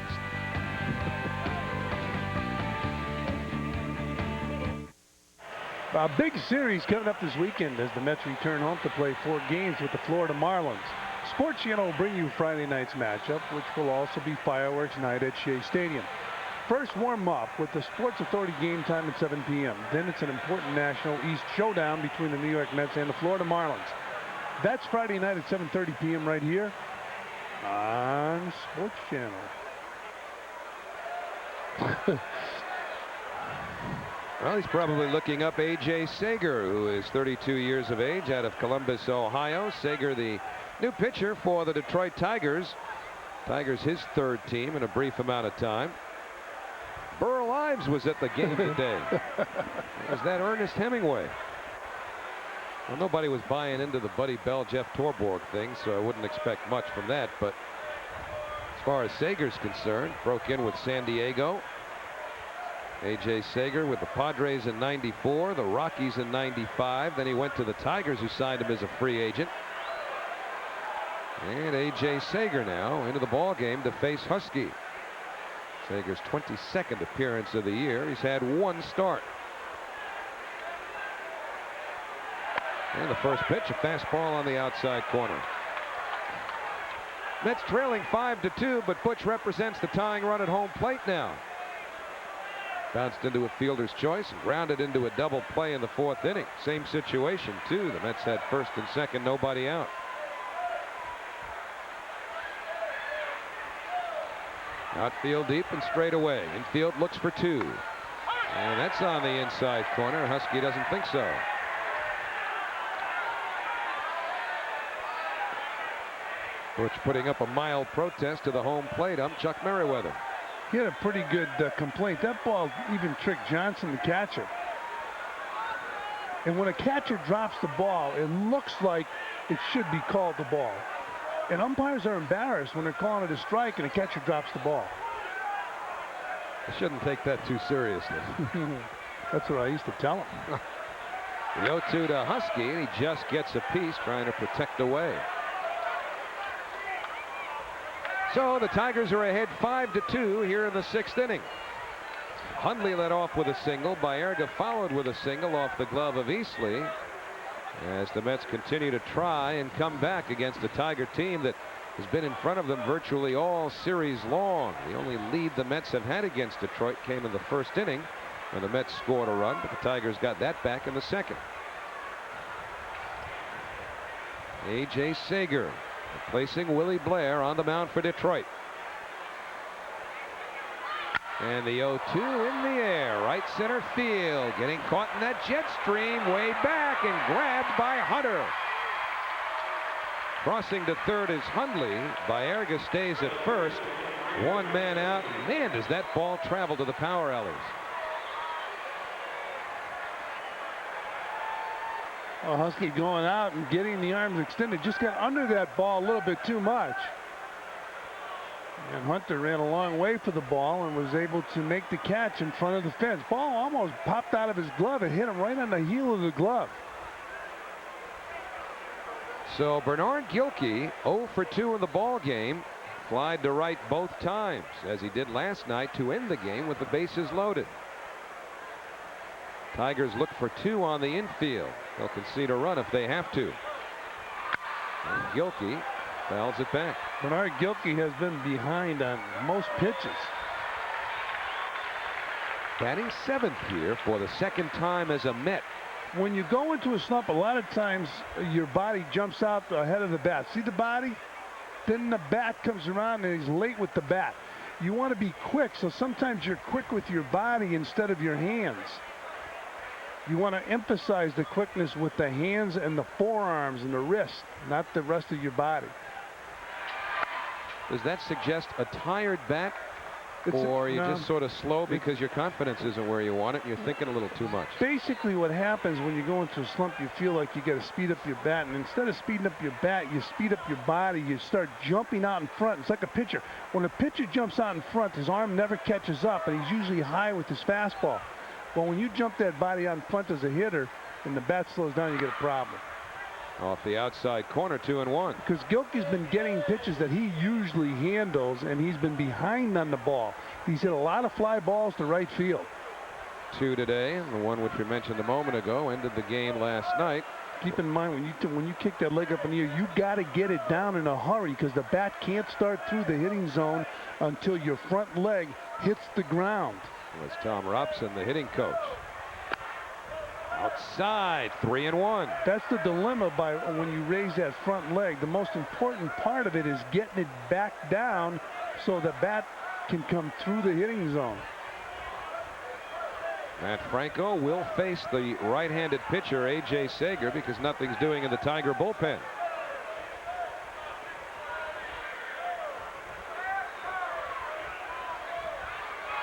A big series coming up this weekend as the Mets return home to play 4 games with the Florida Marlins. Sports Channel will bring you Friday night's matchup, which will also be fireworks night at Shea Stadium. First warm-up with the Sports Authority game time at 7 p.m. Then it's an important National East showdown between the New York Mets and the Florida Marlins. That's Friday night at 7:30 p.m. right here on Sports Channel. Well, he's probably looking up A.J. Sager, who is 32 years of age, out of Columbus, Ohio. Sager, the new pitcher for the Detroit Tigers. Tigers, his third team in a brief amount of time. Burl Ives was at the game today. Was that Ernest Hemingway? Well, nobody was buying into the Buddy Bell, Jeff Torborg thing, so I wouldn't expect much from that. But as far as Sager's concerned, broke in with San Diego. A.J. Sager with the Padres in '94, the Rockies in '95. Then he went to the Tigers, who signed him as a free agent. And A.J. Sager now into the ball game to face Husky. Sager's 22nd appearance of the year. He's had one start. And the first pitch, a fastball on the outside corner. Mets trailing 5-2, but Butch represents the tying run at home plate now. Bounced into a fielder's choice and grounded into a double play in the fourth inning. Same situation, too. The Mets had first and second, nobody out. Outfield deep and straight away. Infield looks for two. And that's on the inside corner. Husky doesn't think so. Butch putting up a mild protest to the home plate. I'm Chuck Merriweather. He had a pretty good complaint. That ball even tricked Johnson, the catcher. And when a catcher drops the ball, it looks like it should be called the ball. And umpires are embarrassed when they're calling it a strike and a catcher drops the ball. I shouldn't take that too seriously. That's what I used to tell him. The 0-2 to Husky, and he just gets a piece trying to protect away. So the Tigers are ahead 5-2 here in the sixth inning. Hundley led off with a single. Baerga followed with a single off the glove of Easley, as the Mets continue to try and come back against a Tiger team that has been in front of them virtually all series long. The only lead the Mets have had against Detroit came in the first inning when the Mets scored a run, but the Tigers got that back in the second. A.J. Sager replacing Willie Blair on the mound for Detroit. And the 0-2 in the air, right center field, getting caught in that jet stream way back and grabbed by Hunter. Crossing to third is Hundley. Baerga stays at first. One man out. Man, does that ball travel to the power alleys. Oh, Husky going out and getting the arms extended. Just got under that ball a little bit too much. And Hunter ran a long way for the ball and was able to make the catch in front of the fence. Ball almost popped out of his glove. It hit him right on the heel of the glove. So Bernard Gilkey 0 for 2 in the ball game. Flied to right both times, as he did last night to end the game with the bases loaded. Tigers look for two on the infield. They'll concede a run if they have to. And Gilkey fouls it back. Bernard Gilkey has been behind on most pitches. Batting seventh here for the second time as a Met. When you go into a slump, a lot of times your body jumps out ahead of the bat. See the body? Then the bat comes around and he's late with the bat. You want to be quick, so sometimes you're quick with your body instead of your hands. You want to emphasize the quickness with the hands and the forearms and the wrist, not the rest of your body. Does that suggest a tired bat? Or you're just sort of slow because your confidence isn't where you want it and you're thinking a little too much? Basically what happens when you go into a slump, you feel like you got to speed up your bat, and instead of speeding up your bat, you speed up your body. You start jumping out in front. It's like a pitcher. When a pitcher jumps out in front, his arm never catches up, and he's usually high with his fastball. But when you jump that body out in front as a hitter and the bat slows down, you get a problem. Off the outside corner, 2-1. Because Gilkey's been getting pitches that he usually handles, and he's been behind on the ball. He's hit a lot of fly balls to right field. 2 today, and the one which we mentioned a moment ago ended the game last night. Keep in mind when you kick that leg up in the air, you got to get it down in a hurry because the bat can't start through the hitting zone until your front leg hits the ground. Was Tom Robson, the hitting coach. Outside, 3-1. That's the dilemma by when you raise that front leg. The most important part of it is getting it back down so the bat can come through the hitting zone. Matt Franco will face the right-handed pitcher A.J. Sager because nothing's doing in the Tiger bullpen.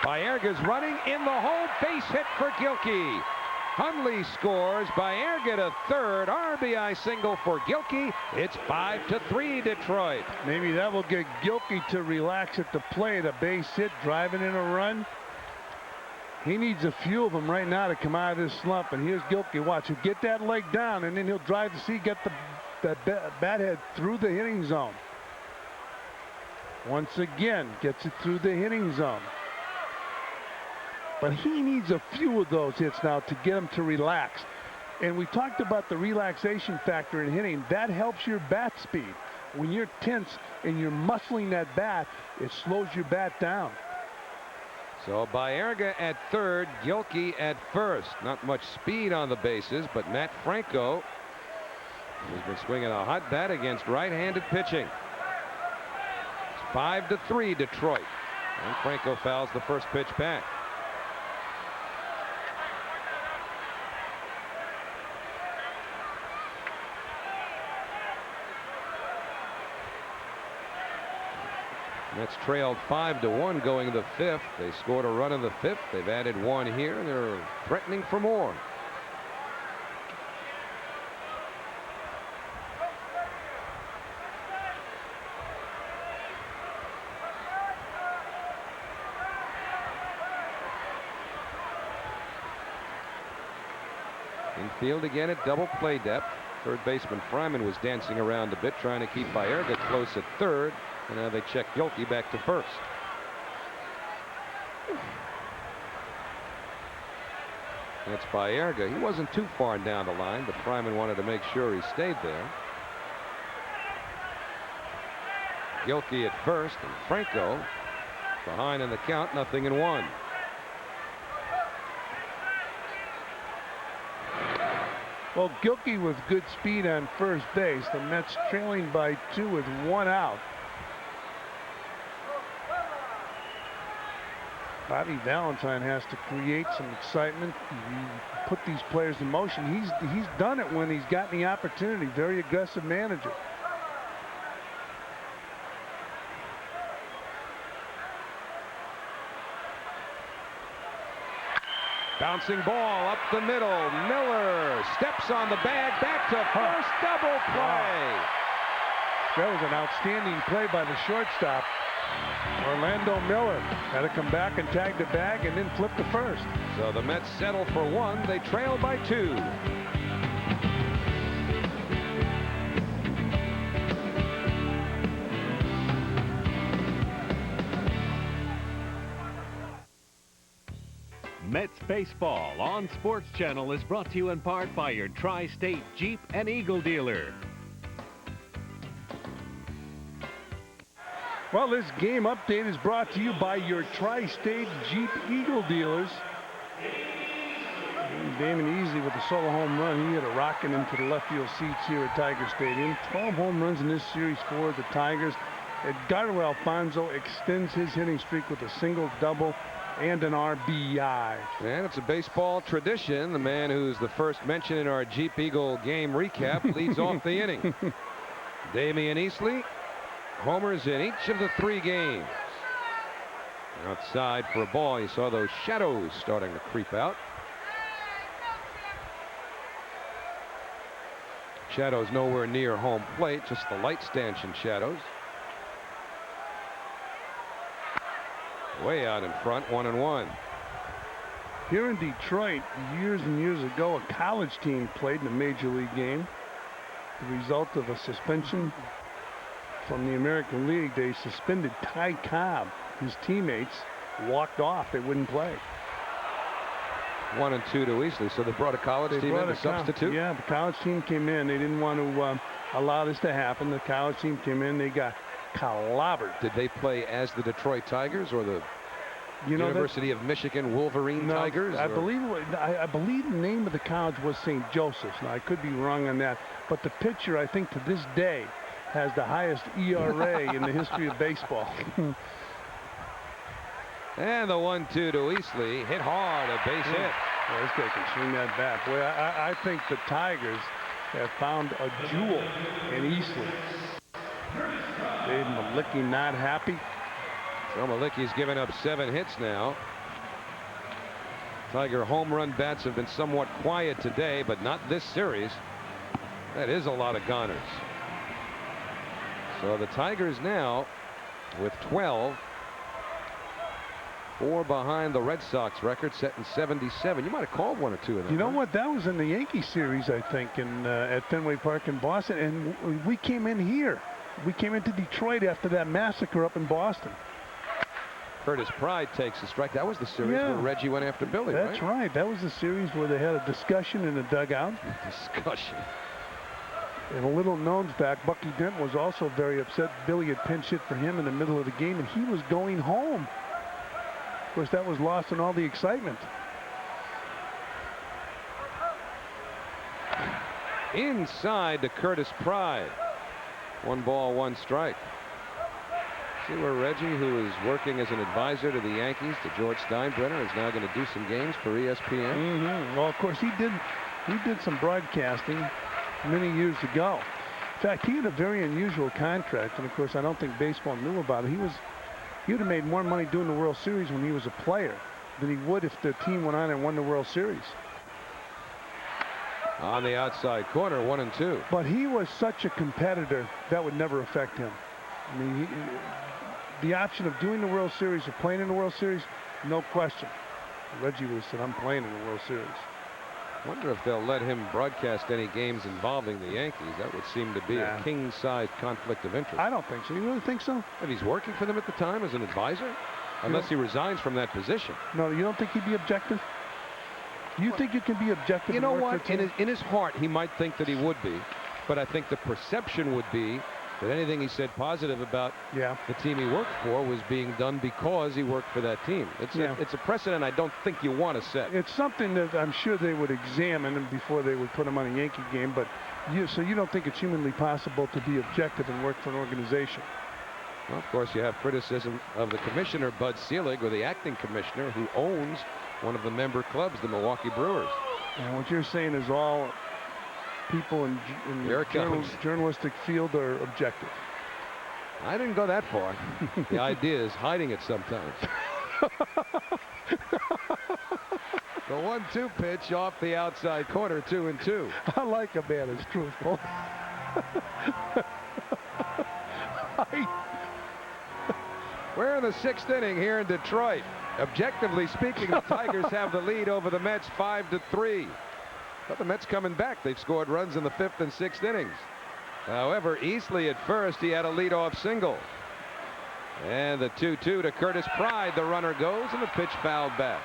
Baerga's running in the hole, base hit for Gilkey. Hundley scores. Baerga to third. RBI single for Gilkey. It's 5-3 Detroit. Maybe that will get Gilkey to relax at the plate. A base hit, driving in a run. He needs a few of them right now to come out of this slump. And here's Gilkey. Watch, he'll get that leg down, and then he'll drive to see, get the bat head through the hitting zone. Once again, gets it through the hitting zone. But he needs a few of those hits now to get him to relax. And we talked about the relaxation factor in hitting. That helps your bat speed. When you're tense and you're muscling that bat, it slows your bat down. So Baerga at third, Gilkey at first. Not much speed on the bases, but Matt Franco has been swinging a hot bat against right-handed pitching. It's 5-3 Detroit. And Franco fouls the first pitch back. Mets trailed 5-1 going the fifth. They scored a run in the fifth. They've added one here, and they're threatening for more. Infield again at double play depth. Third baseman Fryman was dancing around a bit, trying to keep Baerga close at third. And now they check Gilkey back to first. That's Baerga. He wasn't too far down the line, but Fryman wanted to make sure he stayed there. Gilkey at first, and Franco behind in the count, 0-1. Well, Gilkey with good speed on first base. The Mets trailing by 2 with 1 out. Bobby Valentine has to create some excitement, put these players in motion. He's done it when he's gotten the opportunity. Very aggressive manager. Bouncing ball up the middle. Miller steps on the bag, back to first, double play. That was an outstanding play by the shortstop. Orlando Miller had to come back and tag the bag and then flip to first. So the Mets settle for 1. They trail by 2. Mets Baseball on Sports Channel is brought to you in part by your Tri-State Jeep and Eagle dealer. Well, this game update is brought to you by your Tri-State Jeep Eagle dealers. Damon Easley with a solo home run. He hit a rocket into the left field seats here at Tiger Stadium. 12 home runs in this series for the Tigers. Edgardo Alfonzo extends his hitting streak with a single, double, and an RBI. And it's a baseball tradition. The man who's the first mention in our Jeep Eagle game recap leads off the inning. Damian Easley homers in each of the 3 games. Outside for a ball. You saw those shadows starting to creep out. Shadows nowhere near home plate, just the light stanchion shadows. Way out in front, 1-1. Here in Detroit, years and years ago, a college team played in a major league game. The result of a suspension from the American League. They suspended Ty Cobb. His teammates walked off. They wouldn't play. 1-2 to Easley. So they brought a college team in to substitute? Yeah, the college team came in. They didn't want to allow this to happen. The college team came in. They got clobbered. Did they play as the Detroit Tigers or the University of Michigan Wolverine Tigers? I believe the name of the college was St. Joseph's. Now, I could be wrong on that. But the pitcher, I think, to this day, has the highest ERA in the history of baseball. And the 1-2 to Easley. Hit hard, a base hit. Well, this guy can swing that bat. Boy, I think the Tigers have found a jewel in Easley. Dave Malicki not happy. So Malicki's given up 7 hits now. Tiger home run bats have been somewhat quiet today, but not this series. That is a lot of goners. So the Tigers now with 12. 4 behind the Red Sox record set in '77. You might have called 1 or 2 of them. You know what? That was in the Yankee series, I think, at Fenway Park in Boston. And we came in here. We came into Detroit after that massacre up in Boston. Curtis Pride takes a strike. That was the series where Reggie went after Billy, That's right. That was the series where they had a discussion in the dugout. Discussion. And a little known fact, Bucky Dent was also very upset. Billy had pinch hit for him in the middle of the game, and he was going home. Of course, that was lost in all the excitement. Inside to Curtis Pride. 1 ball, 1 strike. See where Reggie, who is working as an advisor to the Yankees, to George Steinbrenner, is now going to do some games for ESPN. Well, of course, he did some broadcasting many years ago. In fact, he had a very unusual contract, and of course, I don't think baseball knew about it. He would have made more money doing the World Series when he was a player than he would if the team went on and won the World Series. On the outside corner, 1-2. But he was such a competitor that would never affect him. I mean, the option of doing the World Series or playing in the World Series, no question. Reggie would have said, I'm playing in the World Series. Wonder if they'll let him broadcast any games involving the Yankees. That would seem to be a king-size conflict of interest. I don't think so. You really think so? If he's working for them at the time as an advisor? Unless he resigns from that position. No, you don't think he'd be objective? You think you can be objective? You know what? In his heart, he might think that he would be. But I think the perception would be that anything he said positive about the team he worked for was being done because he worked for that team. It's a precedent I don't think you want to set. It's something that I'm sure they would examine before they would put him on a Yankee game. But so you don't think it's humanly possible to be objective and work for an organization? Well, of course, you have criticism of the commissioner, Bud Selig, or the acting commissioner, who owns one of the member clubs, the Milwaukee Brewers. And what you're saying is all people in the journalistic field are objective. I didn't go that far. The idea is hiding it sometimes. The 1-2 pitch off the outside corner, 2-2. I like a man who's truthful. We're in the 6th inning here in Detroit. Objectively speaking, the Tigers have the lead over the Mets 5-3. But the Mets coming back. They've scored runs in the 5th and 6th innings. However, Easley at first, he had a leadoff single. And the 2-2 to Curtis Pride. The runner goes and the pitch fouled back.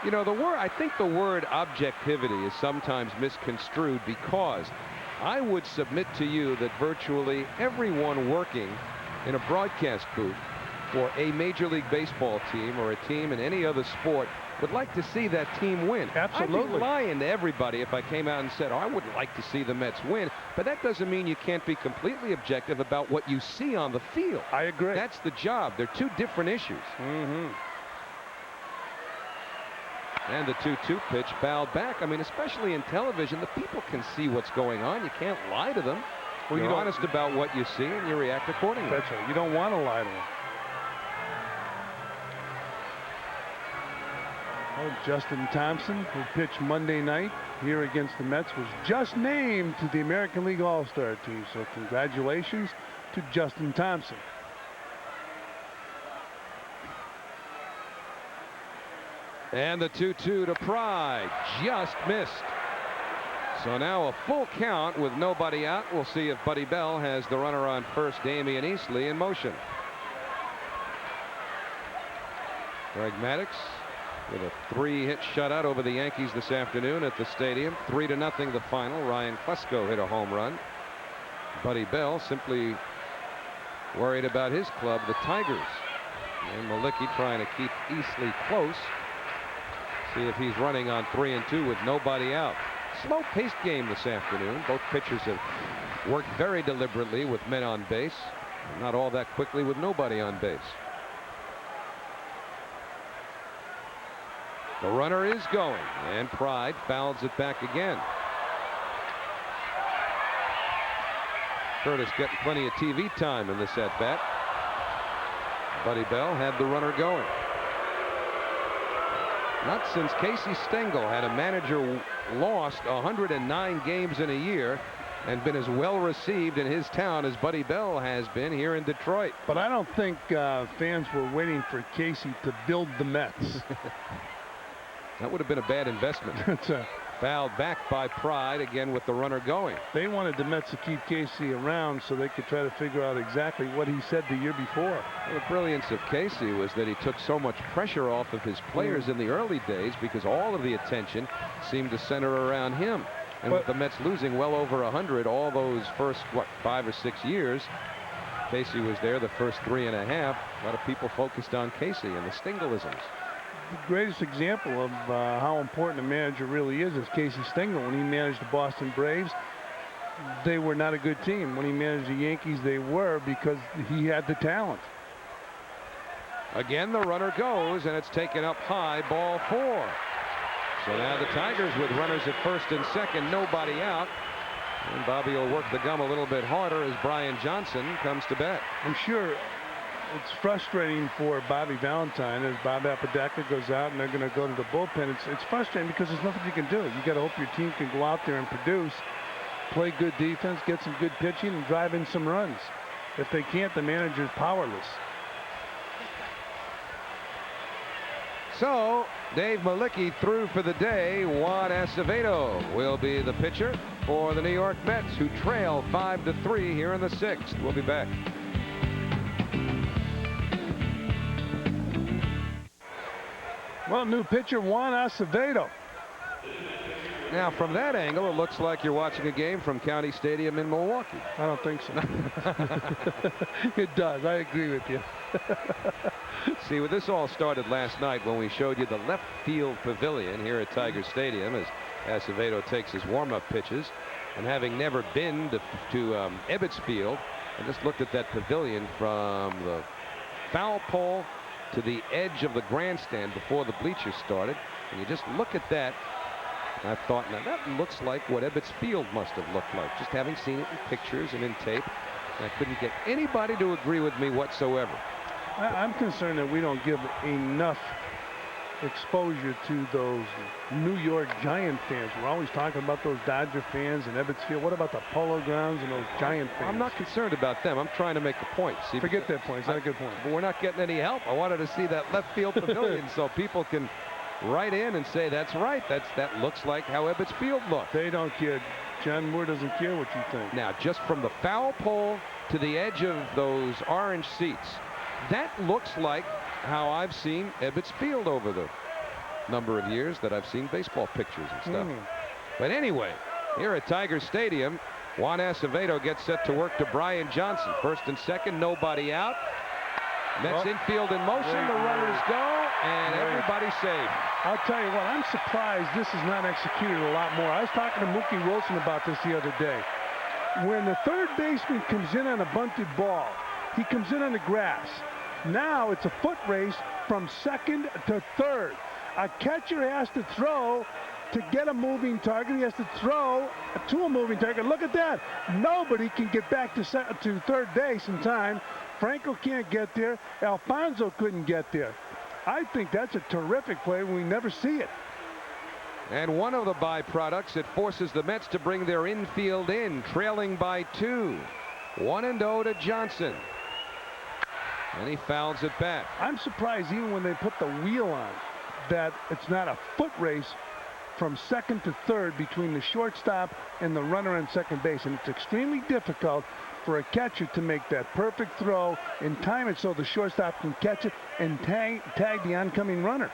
You know, I think the word objectivity is sometimes misconstrued because I would submit to you that virtually everyone working in a broadcast booth for a Major League Baseball team or a team in any other sport would like to see that team win. Absolutely. I'd be lying to everybody if I came out and said, oh, I wouldn't like to see the Mets win. But that doesn't mean you can't be completely objective about what you see on the field. I agree. That's the job. They're two different issues. And the 2-2 pitch fouled back. I mean, especially in television, the people can see what's going on. You can't lie to them. Well, you're honest about what you see, and you react accordingly. That's right. You don't want to lie to them. Oh, Justin Thompson, who pitched Monday night here against the Mets, was just named to the American League All-Star team. So congratulations to Justin Thompson. And the 2-2 to Pride, just missed. So now a full count with nobody out. We'll see if Buddy Bell has the runner on first, Damian Easley, in motion. Greg Maddux with a 3-hit shutout over the Yankees this afternoon at the stadium. 3-0 the final. Ryan Klesko hit a home run. Buddy Bell simply worried about his club, the Tigers. And Malicki trying to keep Easley close. See if he's running on 3-2 with nobody out. Slow-paced game this afternoon. Both pitchers have worked very deliberately with men on base. Not all that quickly with nobody on base. The runner is going, and Pride fouls it back again. Curtis getting plenty of TV time in this at-bat. Buddy Bell had the runner going. Not since Casey Stengel had a manager lost 109 games in a year and been as well received in his town as Buddy Bell has been here in Detroit. But I don't think fans were waiting for Casey to build the Mets. That would have been a bad investment. Fouled back by Pride again with the runner going. They wanted the Mets to keep Casey around so they could try to figure out exactly what he said the year before. Well, the brilliance of Casey was that he took so much pressure off of his players in the early days because all of the attention seemed to center around him. And with the Mets losing well over 100 all those first, 5 or 6 years, Casey was there the first 3.5. A lot of people focused on Casey and the Stengelisms. The greatest example of how important a manager really is Casey Stengel. When he managed the Boston Braves, they were not a good team. When he managed the Yankees, they were, because he had the talent. Again, the runner goes, and it's taken up high, ball 4. So now the Tigers with runners at first and second, nobody out. And Bobby will work the gum a little bit harder as Brian Johnson comes to bat. I'm sure it's frustrating for Bobby Valentine as Bob Apodaca goes out and they're going to go to the bullpen. It's frustrating because there's nothing you can do. You got to hope your team can go out there and produce, play good defense, get some good pitching, and drive in some runs. If they can't, the manager's powerless. So Dave Malicki through for the day. Juan Acevedo will be the pitcher for the New York Mets, who trail 5-3 here in the 6th. We'll be back. Well, new pitcher Juan Acevedo. Now, from that angle, it looks like you're watching a game from County Stadium in Milwaukee. I don't think so. It does. I agree with you. See, well, this all started last night when we showed you the left field pavilion here at Tiger Stadium as Acevedo takes his warm-up pitches. And having never been to Ebbets Field, I just looked at that pavilion from the foul pole to the edge of the grandstand before the bleachers started. And you just look at that. I thought, now that looks like what Ebbets Field must have looked like, just having seen it in pictures and in tape. And I couldn't get anybody to agree with me whatsoever. I'm concerned that we don't give enough exposure to those New York Giant fans. We're always talking about those Dodger fans and Ebbets Field. What about the Polo Grounds and those Giant fans? I'm not concerned about them. I'm trying to make a point. See, forget that point. It's not a good point. But we're not getting any help. I wanted to see that left field pavilion so people can write in and say that's right. That looks like how Ebbets Field looked. They don't care. John Moore doesn't care what you think. Now, just from the foul pole to the edge of those orange seats, that looks like how I've seen Ebbets Field over the number of years that I've seen baseball pictures and stuff. But anyway, here at Tiger Stadium, Juan Acevedo gets set to work to Brian Johnson. First and second, nobody out. Mets infield in motion. The runners go, and everybody's saved. I'll tell you what, I'm surprised this is not executed a lot more. I was talking to Mookie Wilson about this the other day. When the third baseman comes in on a bunted ball, he comes in on the grass. Now it's a foot race from second to third. A catcher has to throw to get a moving target. He has to throw to a moving target. Look at that. Nobody can get back to third base in time. Franco can't get there. Alfonso couldn't get there. I think that's a terrific play. We never see it. And one of the byproducts, it forces the Mets to bring their infield in, trailing by 2. 1-0 to Johnson. And he fouls it back. I'm surprised even when they put the wheel on that it's not a foot race from second to third between the shortstop and the runner on second base. And it's extremely difficult for a catcher to make that perfect throw and time it so the shortstop can catch it and tag the oncoming runner.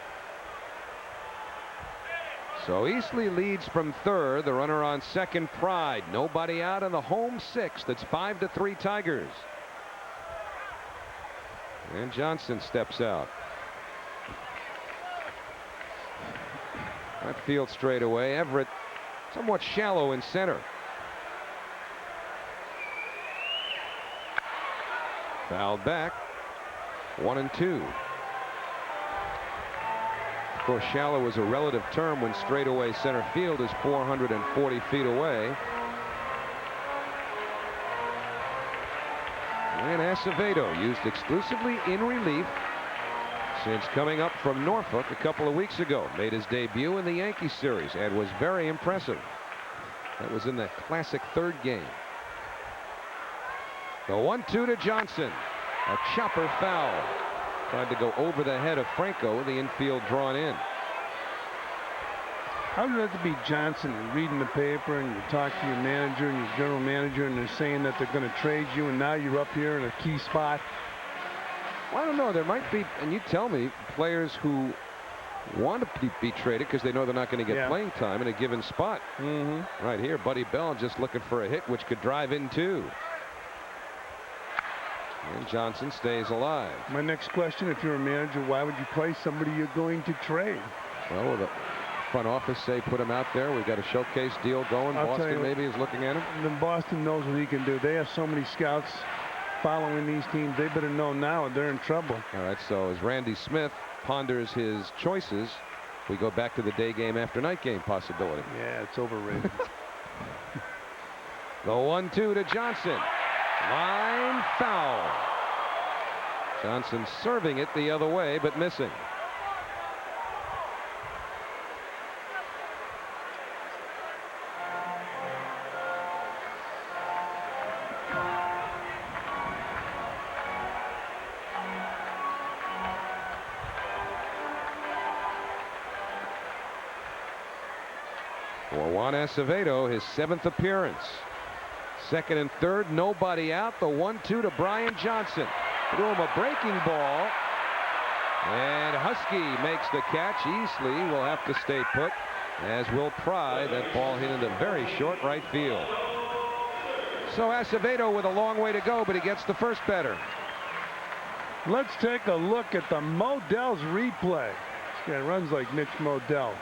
So Easley leads from third. The runner on second, Pride. Nobody out in the home sixth. It's 5-3 Tigers. And Johnson steps out. That field straight away. Everett somewhat shallow in center. Fouled back. 1-2. Of course, shallow is a relative term when straightaway center field is 440 feet away. And Acevedo, used exclusively in relief since coming up from Norfolk a couple of weeks ago. Made his debut in the Yankee series and was very impressive. That was in the classic third game. The 1-2 to Johnson. A chopper foul. Tried to go over the head of Franco. The infield drawn in. How does it be Johnson reading the paper and you talk to your manager and your general manager and they're saying that they're going to trade you and now you're up here in a key spot? Well, I don't know. There might be, and you tell me, players who want to be traded because they know they're not going to get playing time in a given spot. Right here, Buddy Bell just looking for a hit which could drive in two. And Johnson stays alive. My next question, if you're a manager, why would you play somebody you're going to trade? Well, the front office say put him out there. We've got a showcase deal going. Boston maybe is looking at him. Then Boston knows what he can do. They have so many scouts following these teams. They better know now they're in trouble. All right, so as Randy Smith ponders his choices, we go back to the day game after night game possibility. Yeah, it's overrated. The 1-2 to Johnson. Line foul. Johnson serving it the other way, but missing. For Juan Acevedo, his 7th appearance. Second and third, nobody out. The 1-2 to Brian Johnson. Threw him a breaking ball. And Husky makes the catch. Easley will have to stay put, as will Pride. That ball hit into very short right field. So Acevedo with a long way to go, but he gets the first batter. Let's take a look at the Modell's replay. This guy runs like Mitch Modell.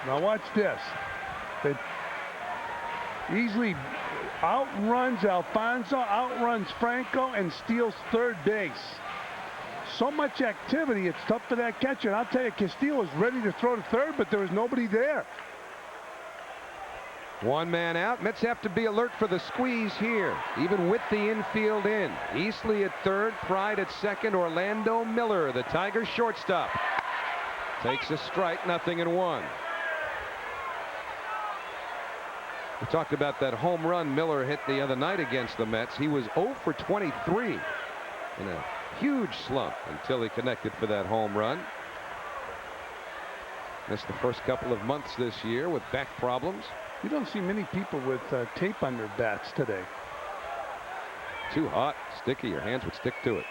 Now watch this. They easily outruns Alfonso, outruns Franco, and steals third base. So much activity, it's tough for that catcher. And I'll tell you, Castillo was ready to throw to third, but there was nobody there. One man out. Mets have to be alert for the squeeze here, even with the infield in. Easley at third, Pride at second, Orlando Miller, the Tigers shortstop, takes a strike, 0-1. We talked about that home run Miller hit the other night against the Mets. He was 0 for 23 in a huge slump until he connected for that home run. Missed the first couple of months this year with back problems. You don't see many people with tape on their bats today. Too hot, sticky. Your hands would stick to it.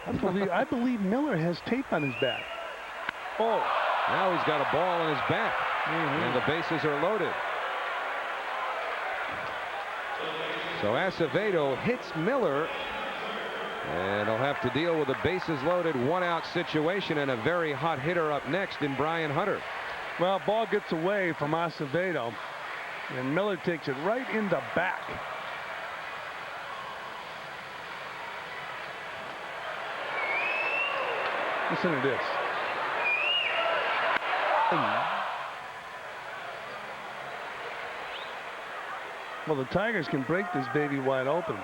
I believe Miller has tape on his bat. Oh, now he's got a ball in his bat, and the bases are loaded. So Acevedo hits Miller, and he'll have to deal with a bases loaded, 1-out situation, and a very hot hitter up next in Brian Hunter. Well, ball gets away from Acevedo, and Miller takes it right in the back. Listen to this. Well, the Tigers can break this baby wide open.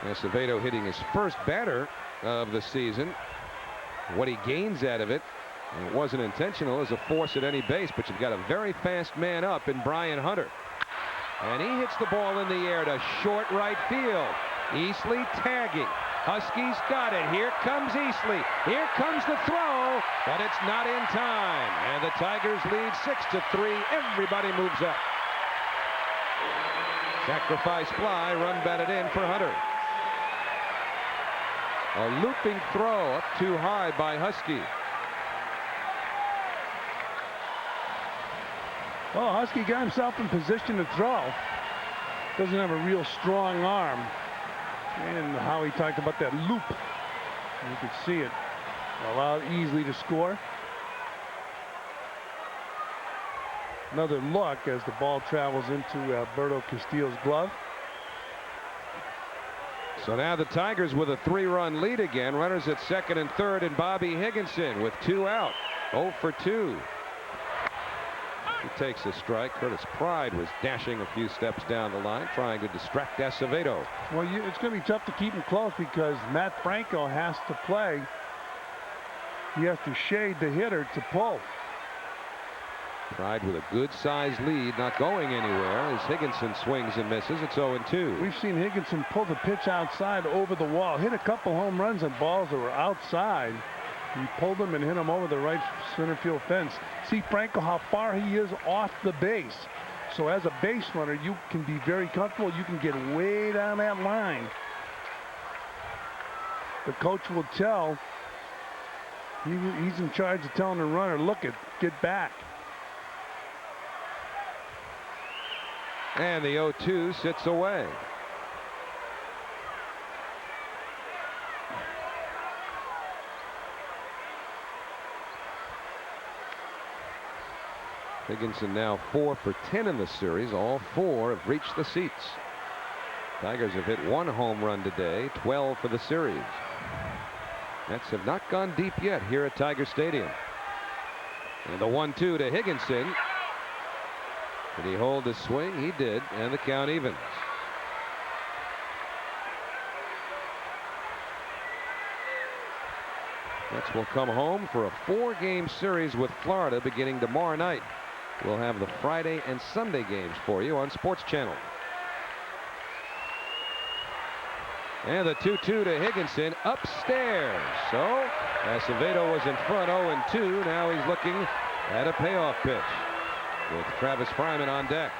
Acevedo hitting his first batter of the season. What he gains out of it, and it wasn't intentional, is a force at any base, but you've got a very fast man up in Brian Hunter. And he hits the ball in the air to short right field. Easley tagging. Huskies got it. Here comes Easley. Here comes the throw, but it's not in time. And the Tigers lead 6-3. Everybody moves up. Sacrifice fly, run batted in for Hunter. A looping throw up too high by Husky. Well, Husky got himself in position to throw. Doesn't have a real strong arm. And Howie talked about that loop. You could see it. Allowed easily to score. Another look as the ball travels into Alberto Castillo's glove. So now the Tigers with a 3-run lead again. Runners at second and third, and Bobby Higginson with 2 out. 0 for 2. He takes a strike. Curtis Pride was dashing a few steps down the line, trying to distract Acevedo. Well, it's going to be tough to keep him close because Matt Franco has to play. He has to shade the hitter to pull. Pride with a good-sized lead, not going anywhere as Higginson swings and misses. It's 0-2. We've seen Higginson pull the pitch outside over the wall, hit a couple home runs on balls that were outside. He pulled them and hit them over the right center field fence. See Franco how far he is off the base. So as a base runner, you can be very comfortable. You can get way down that line. The coach will tell. He's in charge of telling the runner, look, get back. And the 0-2 sits away. Higginson now 4 for 10 in the series. All 4 have reached the seats. Tigers have hit 1 home run today, 12 for the series. Mets have not gone deep yet here at Tiger Stadium. And the 1-2 to Higginson. Did he hold the swing? He did, and the count evens. Mets will come home for a 4-game series with Florida beginning tomorrow night. We'll have the Friday and Sunday games for you on Sports Channel. And the 2-2 to Higginson upstairs. So Acevedo was in front 0-2. Now he's looking at a payoff pitch with Travis Fryman on deck.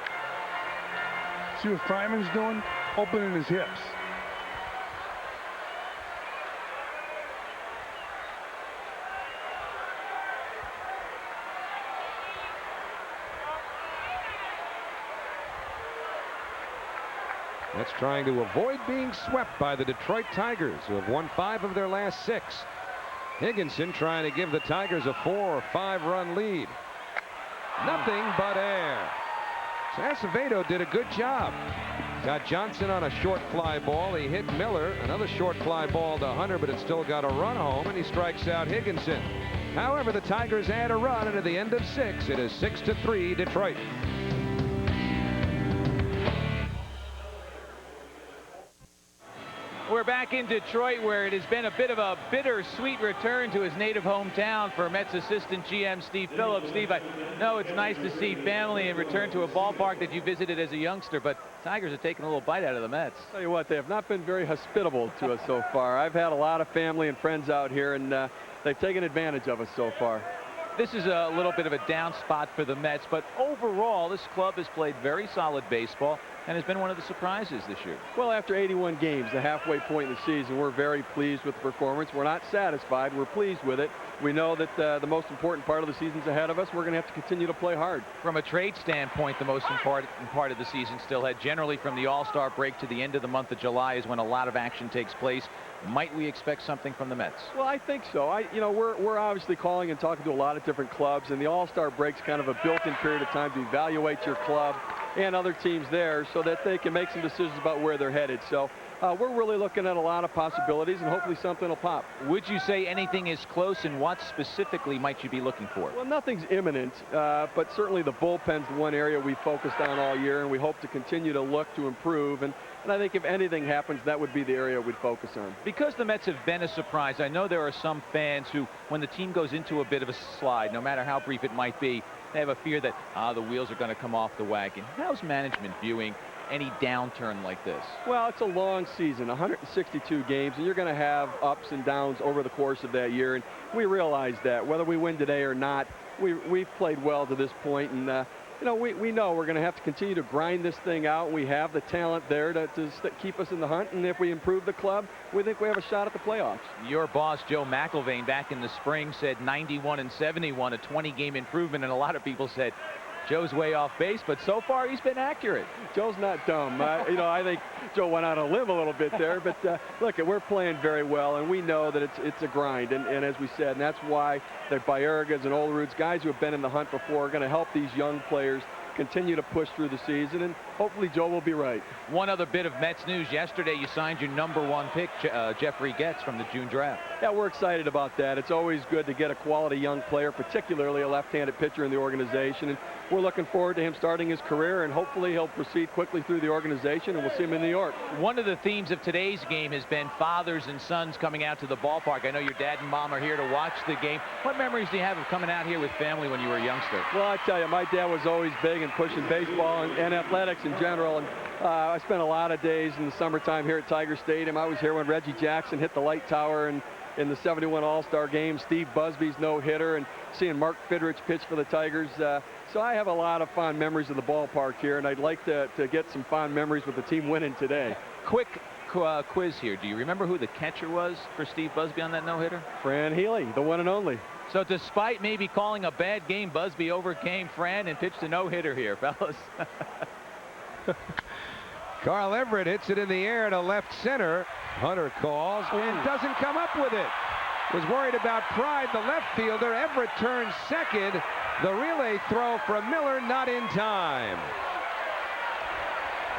See what Fryman's doing? Opening his hips. That's trying to avoid being swept by the Detroit Tigers, who have won 5 of their last 6. Higginson trying to give the Tigers a 4 or 5 run lead. Nothing but air. So Acevedo did a good job. Got Johnson on a short fly ball. He hit Miller, another short fly ball to Hunter, but it still got a run home, and he strikes out Higginson. However, the Tigers add a run, and at the end of 6, it is 6-3 Detroit. We're back in Detroit, where it has been a bit of a bittersweet return to his native hometown for Mets assistant GM Steve Phillips. Steve, I know it's nice to see family and return to a ballpark that you visited as a youngster, but Tigers are taking a little bite out of the Mets. Tell you what, they have not been very hospitable to us so far. I've had a lot of family and friends out here, and they've taken advantage of us so far. This is a little bit of a down spot for the Mets, but overall, this club has played very solid baseball and has been one of the surprises this year. Well, after 81 games, the halfway point in the season, we're very pleased with the performance. We're not satisfied. We're pleased with it. We know that the most important part of the season's ahead of us. We're going to have to continue to play hard. From a trade standpoint, the most important part of the season still ahead. Generally, from the All-Star break to the end of the month of July is when a lot of action takes place. Might we expect something from the Mets? Well, I think so. We're obviously calling and talking to a lot of different clubs, and the All-Star break's kind of a built-in period of time to evaluate your club and other teams there so that they can make some decisions about where they're headed. So we're really looking at a lot of possibilities, and hopefully something will pop. Would you say anything is close, and what specifically might you be looking for? Well, nothing's imminent, but certainly the bullpen's the one area we focused on all year, and we hope to continue to look to improve. And I think if anything happens, that would be the area we'd focus on. Because the Mets have been a surprise, I know there are some fans who, when the team goes into a bit of a slide, no matter how brief it might be, they have a fear that the wheels are going to come off the wagon. How's management viewing any downturn like this? Well, it's a long season, 162 games, and you're going to have ups and downs over the course of that year, and we realize that. Whether we win today or not, we've played well to this point, and we know we're going to have to continue to grind this thing out. We have the talent there to keep us in the hunt, and if we improve the club, we think we have a shot at the playoffs. Your boss, Joe McIlvaine, back in the spring said 91 and 71, a 20-game improvement, and a lot of people said, Joe's way off base, but so far he's been accurate. Joe's not dumb. You know, I think Joe went out on a limb a little bit there, but look, we're playing very well, and we know that it's a grind, and as we said, and that's why the Baergas and Olerud's, guys who have been in the hunt before, are going to help these young players continue to push through the season, and hopefully Joe will be right. One other bit of Mets news. Yesterday you signed your #1 pick, Jeffrey Getz, from the June draft. Yeah, we're excited about that. It's always good to get a quality young player, particularly a left-handed pitcher in the organization, and we're looking forward to him starting his career, and hopefully he'll proceed quickly through the organization, and we'll see him in New York. One of the themes of today's game has been fathers and sons coming out to the ballpark. I know your dad and mom are here to watch the game. What memories do you have of coming out here with family when you were a youngster? Well, I tell you, my dad was always big in pushing baseball and athletics in general, and I spent a lot of days in the summertime here at Tiger Stadium. I was here when Reggie Jackson hit the light tower and in the '71 All-Star game, Steve Busby's no-hitter, and seeing Mark Fidrich pitch for the Tigers. So I have a lot of fond memories of the ballpark here, and I'd like to get some fond memories with the team winning today. Quick quiz here. Do you remember who the catcher was for Steve Busby on that no-hitter? Fran Healy, the one and only. So despite maybe calling a bad game, Busby overcame Fran and pitched a no-hitter here, fellas. Carl Everett hits it in the air to left center. Hunter calls and doesn't come up with it. Was worried about Pride, the left fielder. Everett turns second. The relay throw from Miller, not in time.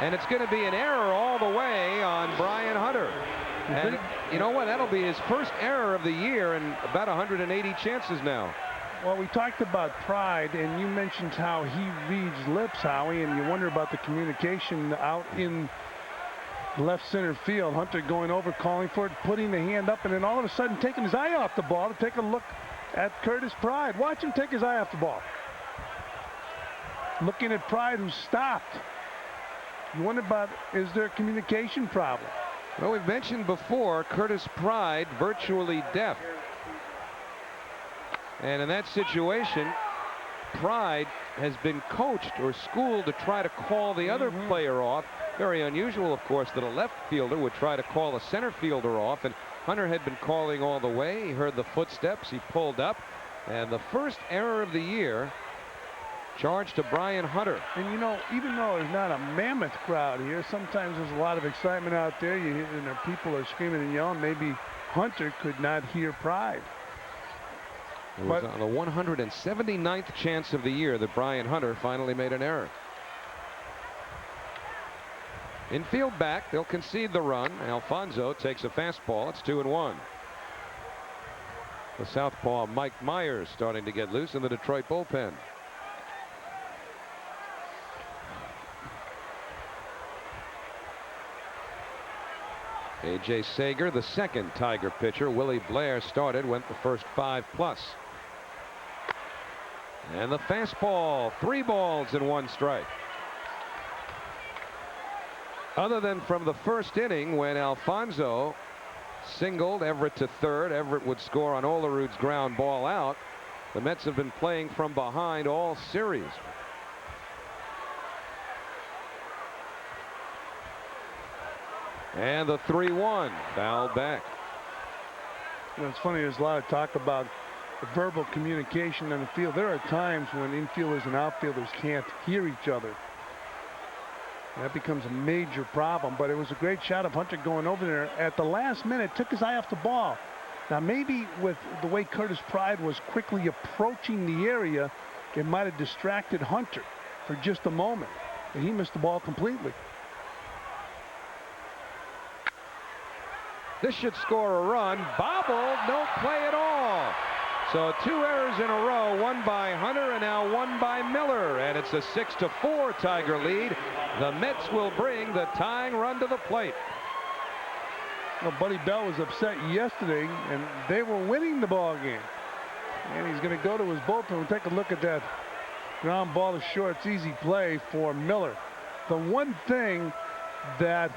And it's going to be an error all the way on Brian Hunter. And you know what? That'll be his first error of the year in about 180 chances now. Well, we talked about Pride, and you mentioned how he reads lips, Howie, and you wonder about the communication out in left center field. Hunter going over, calling for it, putting the hand up, and then all of a sudden taking his eye off the ball to take a look at Curtis Pride. Watch him take his eye off the ball. Looking at Pride, who stopped. You wonder about, is there a communication problem? Well, we've mentioned before, Curtis Pride, virtually deaf. And in that situation, Pride has been coached or schooled to try to call the other player off. Very unusual, of course, that a left fielder would try to call a center fielder off. And Hunter had been calling all the way. He heard the footsteps. He pulled up. And the first error of the year charged to Brian Hunter. And you know, even though there's not a mammoth crowd here, sometimes there's a lot of excitement out there. You hear, and people are screaming and yelling. Maybe Hunter could not hear Pride. It was on the 179th chance of the year that Brian Hunter finally made an error. Infield back, they'll concede the run. Alfonso takes a fastball. It's 2-1. The southpaw Mike Myers starting to get loose in the Detroit bullpen. A.J. Sager, the second Tiger pitcher. Willie Blair started, went the first 5+. And the fastball, 3 balls and 1 strike. Other than from the first inning when Alfonso singled Everett to third, Everett would score on Olerud's ground ball out. The Mets have been playing from behind all series. And the 3-1 fouled back. You know, it's funny, there's a lot of talk about the verbal communication on the field. There are times when infielders and outfielders can't hear each other. That becomes a major problem, but it was a great shot of Hunter going over there at the last minute, took his eye off the ball. Now maybe with the way Curtis Pride was quickly approaching the area, it might have distracted Hunter for just a moment, and he missed the ball completely. This should score a run. Bobbled, no play at all. So 2 errors in a row, one by Hunter and now one by Miller. And it's a 6-4 Tiger lead. The Mets will bring the tying run to the plate. Well, Buddy Bell was upset yesterday, and they were winning the ball game. And he's going to go to his bullpen. We'll take a look at that ground ball to short. It's easy play for Miller. The one thing that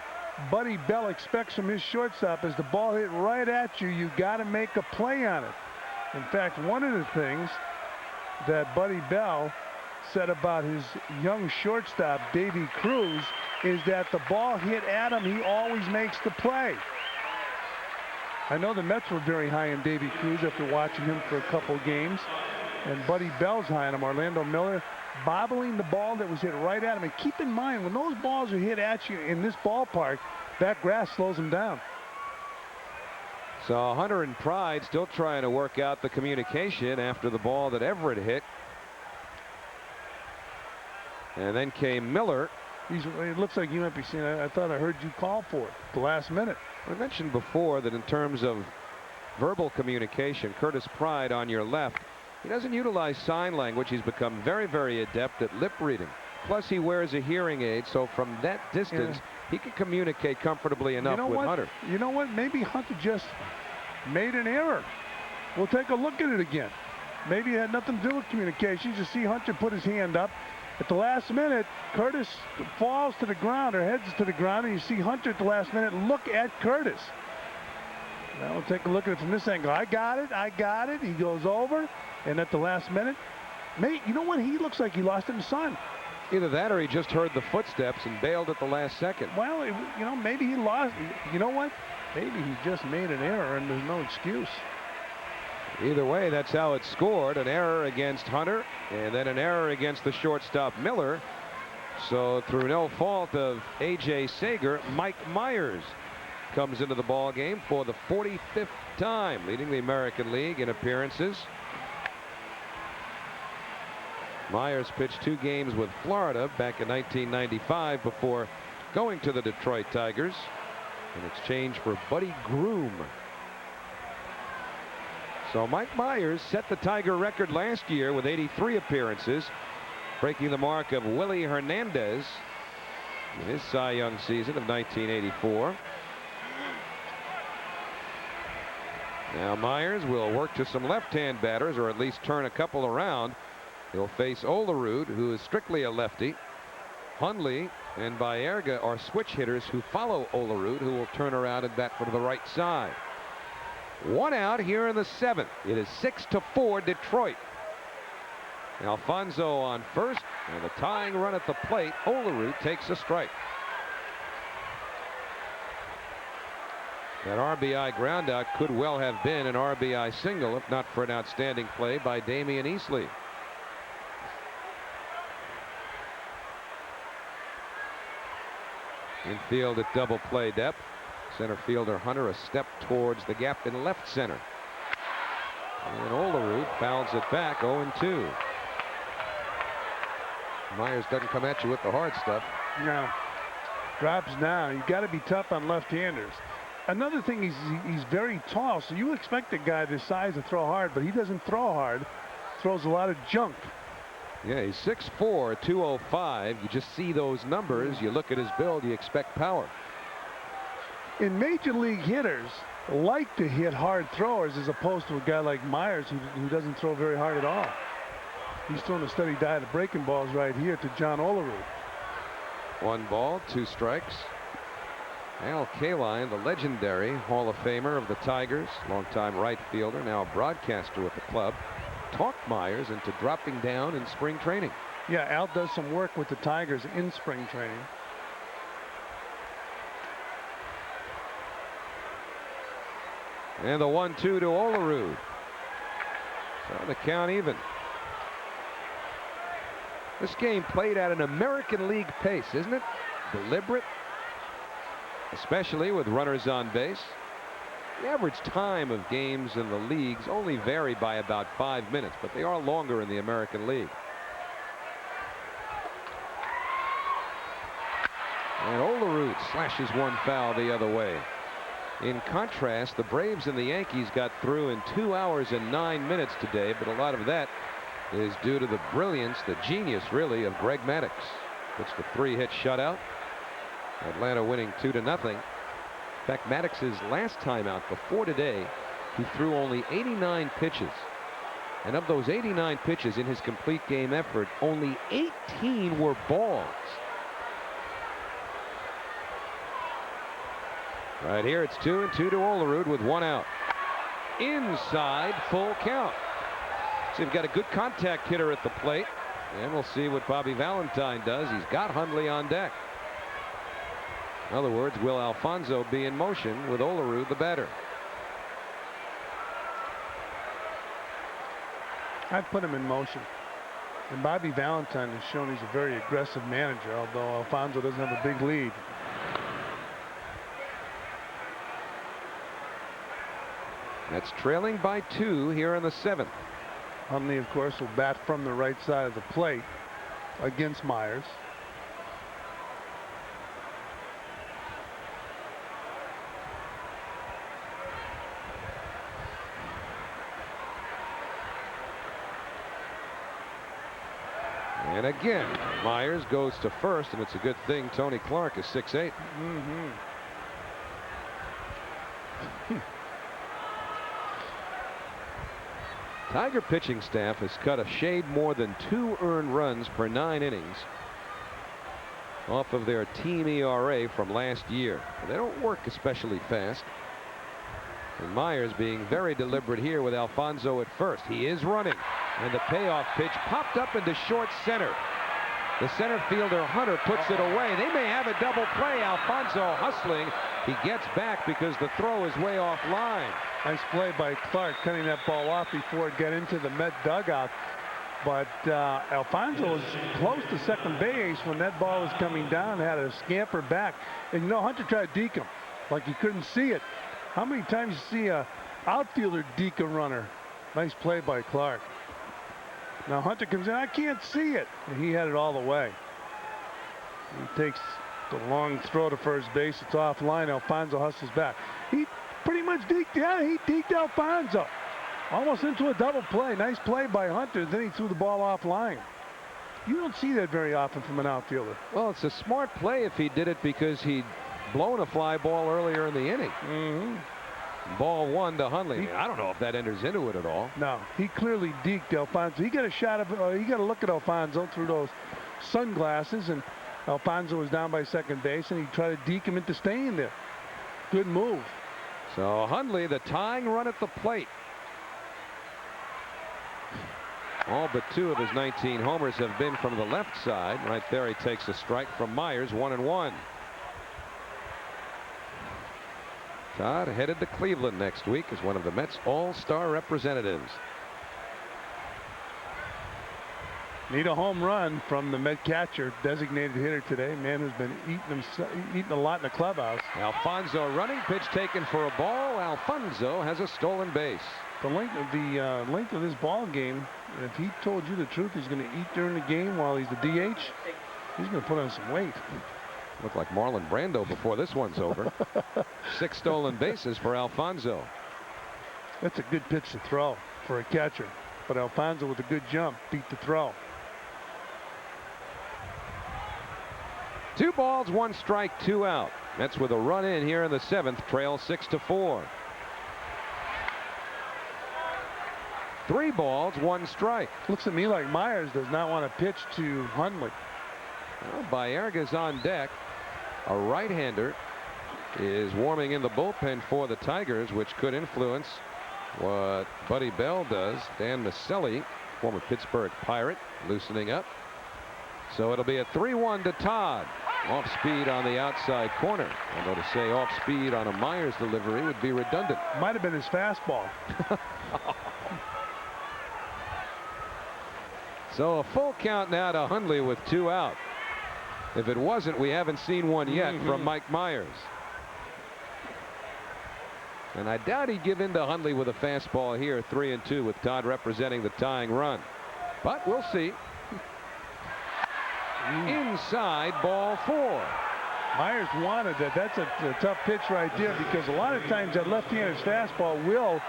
Buddy Bell expects from his shortstop is the ball hit right at you. You got to make a play on it. In fact, one of the things that Buddy Bell said about his young shortstop, Davy Cruz, is that the ball hit at him, he always makes the play. I know the Mets were very high on Davy Cruz after watching him for a couple games, and Buddy Bell's high on him. Orlando Miller, bobbling the ball that was hit right at him. And keep in mind, when those balls are hit at you in this ballpark, that grass slows them down. So Hunter and Pride still trying to work out the communication after the ball that Everett hit. And then came Miller. It looks like you might be saying, I thought I heard you call for it at the last minute. I mentioned before that in terms of verbal communication, Curtis Pride on your left, he doesn't utilize sign language. He's become very, very adept at lip reading. Plus, he wears a hearing aid, so from that distance, he can communicate comfortably enough with Hunter. You know what? Maybe Hunter just made an error. We'll take a look at it again. Maybe it had nothing to do with communication. You see Hunter put his hand up. At the last minute, Curtis falls to the ground or heads to the ground, and you see Hunter at the last minute look at Curtis. Now we'll take a look at it from this angle. I got it. He goes over, and at the last minute, you know what? He looks like he lost it in the sun. Either that or he just heard the footsteps and bailed at the last second. Well, you know, maybe he lost. You know what? Maybe he just made an error, and there's no excuse. Either way, that's how it scored. An error against Hunter, and then an error against the shortstop Miller. So through no fault of A.J. Sager, Mike Myers comes into the ball game for the 45th time, leading the American League in appearances. Myers pitched 2 games with Florida back in 1995 before going to the Detroit Tigers in exchange for Buddy Groom. So Mike Myers set the Tiger record last year with 83 appearances, breaking the mark of Willie Hernandez in his Cy Young season of 1984. Now Myers will work to some left-hand batters, or at least turn a couple around. He'll face Olerud, who is strictly a lefty. Hundley and Baerga are switch hitters who follow Olerud, who will turn around and bat from the right side. 1 out here in the 7th. It is 6-4 Detroit. Alfonso on first, and the tying run at the plate. Olerud takes a strike. That RBI groundout could well have been an RBI single if not for an outstanding play by Damian Easley. Infield at double play depth. Center fielder Hunter a step towards the gap in left center. And Olerud fouls it back, 0-2. Myers doesn't come at you with the hard stuff. No. Drops down. You got to be tough on left-handers. Another thing, he's very tall, so you expect a guy this size to throw hard, but he doesn't throw hard. Throws a lot of junk. Yeah, he's 6'4", 205. You just see those numbers. You look at his build, you expect power. In major league hitters like to hit hard throwers as opposed to a guy like Myers who doesn't throw very hard at all. He's throwing a steady diet of breaking balls right here to John Olerud. 1 ball, 2 strikes. Al Kaline, the legendary Hall of Famer of the Tigers, longtime right fielder, now a broadcaster with the club, talked Myers into dropping down in spring training. Yeah, Al does some work with the Tigers in spring training. And the 1-2 to Olerud. So the count even. This game played at an American League pace, isn't it? Deliberate, especially with runners on base. The average time of games in the leagues only vary by about 5 minutes, but they are longer in the American League. And Olerud slashes one foul the other way. In contrast, the Braves and the Yankees got through in 2 hours and 9 minutes today, but a lot of that is due to the brilliance, the genius really, of Greg Maddux. Pitched a 3-hit shutout. Atlanta winning 2-0. In fact, Maddox's last time out before today, he threw only 89 pitches. And of those 89 pitches in his complete game effort, only 18 were balls. Right here, it's 2-2 to Olerud with 1 out. Inside, full count. So you've got a good contact hitter at the plate. And we'll see what Bobby Valentine does. He's got Hundley on deck. In other words, will Alfonso be in motion with Olerud the batter? I'd put him in motion. And Bobby Valentine has shown he's a very aggressive manager, although Alfonso doesn't have a big lead. That's trailing by 2 here in the 7th. Hundley, of course, will bat from the right side of the plate against Myers. And again, Myers goes to first, and it's a good thing Tony Clark is 6'8". Tiger pitching staff has cut a shade more than 2 earned runs per 9 innings off of their team ERA from last year. They don't work especially fast. And Myers being very deliberate here with Alfonso at first. He is running, and the payoff pitch popped up into short center. The center fielder Hunter puts it away. They may have a double play. Alfonso hustling. He gets back because the throw is way off line. Nice play by Clark, cutting that ball off before it got into the Met dugout. But Alfonso was close to second base when that ball was coming down, had a scamper back. And you know, Hunter tried to deke him like he couldn't see it. How many times you see a outfielder deke a runner? Nice play by Clark. Now Hunter comes in, I can't see it. And he had it all the way. He takes the long throw to first base. It's offline. Alfonso hustles back. He pretty much deked, yeah, he deked Alfonso. Almost into a double play. Nice play by Hunter. Then he threw the ball offline. You don't see that very often from an outfielder. Well, it's a smart play if he did it because he'd blown a fly ball earlier in the inning. Ball 1 to Hundley. I don't know if that enters into it at all. No, he clearly deked Alfonso. He got a shot of, he got a look at Alfonso through those sunglasses, and Alfonso was down by second base, and he tried to deke him into staying there. Good move. So Hundley, the tying run at the plate. All but 2 of his 19 homers have been from the left side. Right there, he takes a strike from Myers, 1-1. Todd headed to Cleveland next week as one of the Mets all-star representatives. Need a home run from the Met catcher, designated hitter today. Man who's been eating a lot in the clubhouse. Alfonso running, pitch taken for a ball. Alfonso has a stolen base. The length of this ball game, if he told you the truth, he's going to eat during the game while he's the DH, he's going to put on some weight. Look like Marlon Brando before this one's over. 6 stolen bases for Alfonso. That's a good pitch to throw for a catcher. But Alfonso with a good jump beat the throw. 2 balls, 1 strike, 2 out. Mets with a run in here in the 7th, trail 6-4. 3 balls, 1 strike. Looks to me like Myers does not want to pitch to Hundley. Well, Baerga's on deck. A right-hander is warming in the bullpen for the Tigers, which could influence what Buddy Bell does. Dan Maselli, former Pittsburgh Pirate, loosening up. So it'll be a 3-1 to Todd. Off speed on the outside corner. Although to say off speed on a Myers delivery would be redundant. Might have been his fastball. So a full count now to Hundley with 2 out. If it wasn't, we haven't seen one yet from Mike Myers. And I doubt he'd give in to Hundley with a fastball here, 3-2, with Todd representing the tying run. But we'll see. Inside, ball 4. Myers wanted that. That's a tough pitch right there, because a lot of times that left-handed fastball will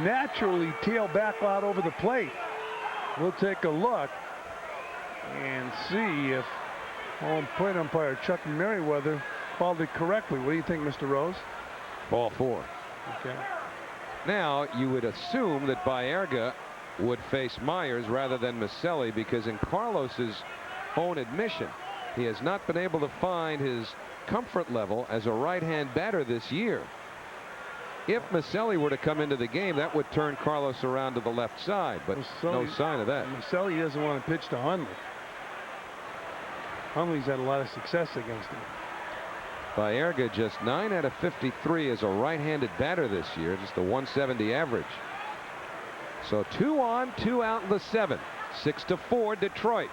naturally tail back out over the plate. We'll take a look and see if home plate umpire Chuck Merriweather called it correctly. What do you think, Mr. Rose? Ball 4. Okay. Now you would assume that Baerga would face Myers rather than Maselli, because in Carlos's own admission, he has not been able to find his comfort level as a right-hand batter this year. If Maselli were to come into the game, that would turn Carlos around to the left side, but no sign of that. Maselli doesn't want to pitch to Hundley. Hundley's had a lot of success against him. Baerga just 9 out of 53 as a right-handed batter this year, just a 170 average. So 2 on, 2 out in the 7th. 6-4 Detroit.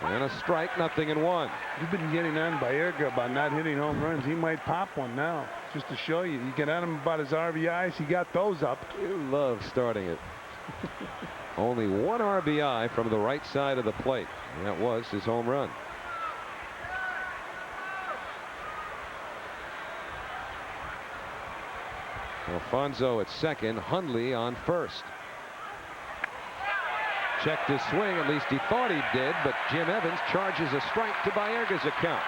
And a strike, 0-1. You've been getting on Baerga about not hitting home runs. He might pop one now, just to show you. You get at him about his RBIs. He got those up. You love starting it. Only 1 RBI from the right side of the plate. And that was his home run. Alfonso at second, Hundley on first. Checked his swing, at least he thought he did, but Jim Evans charges a strike to Baerga's account.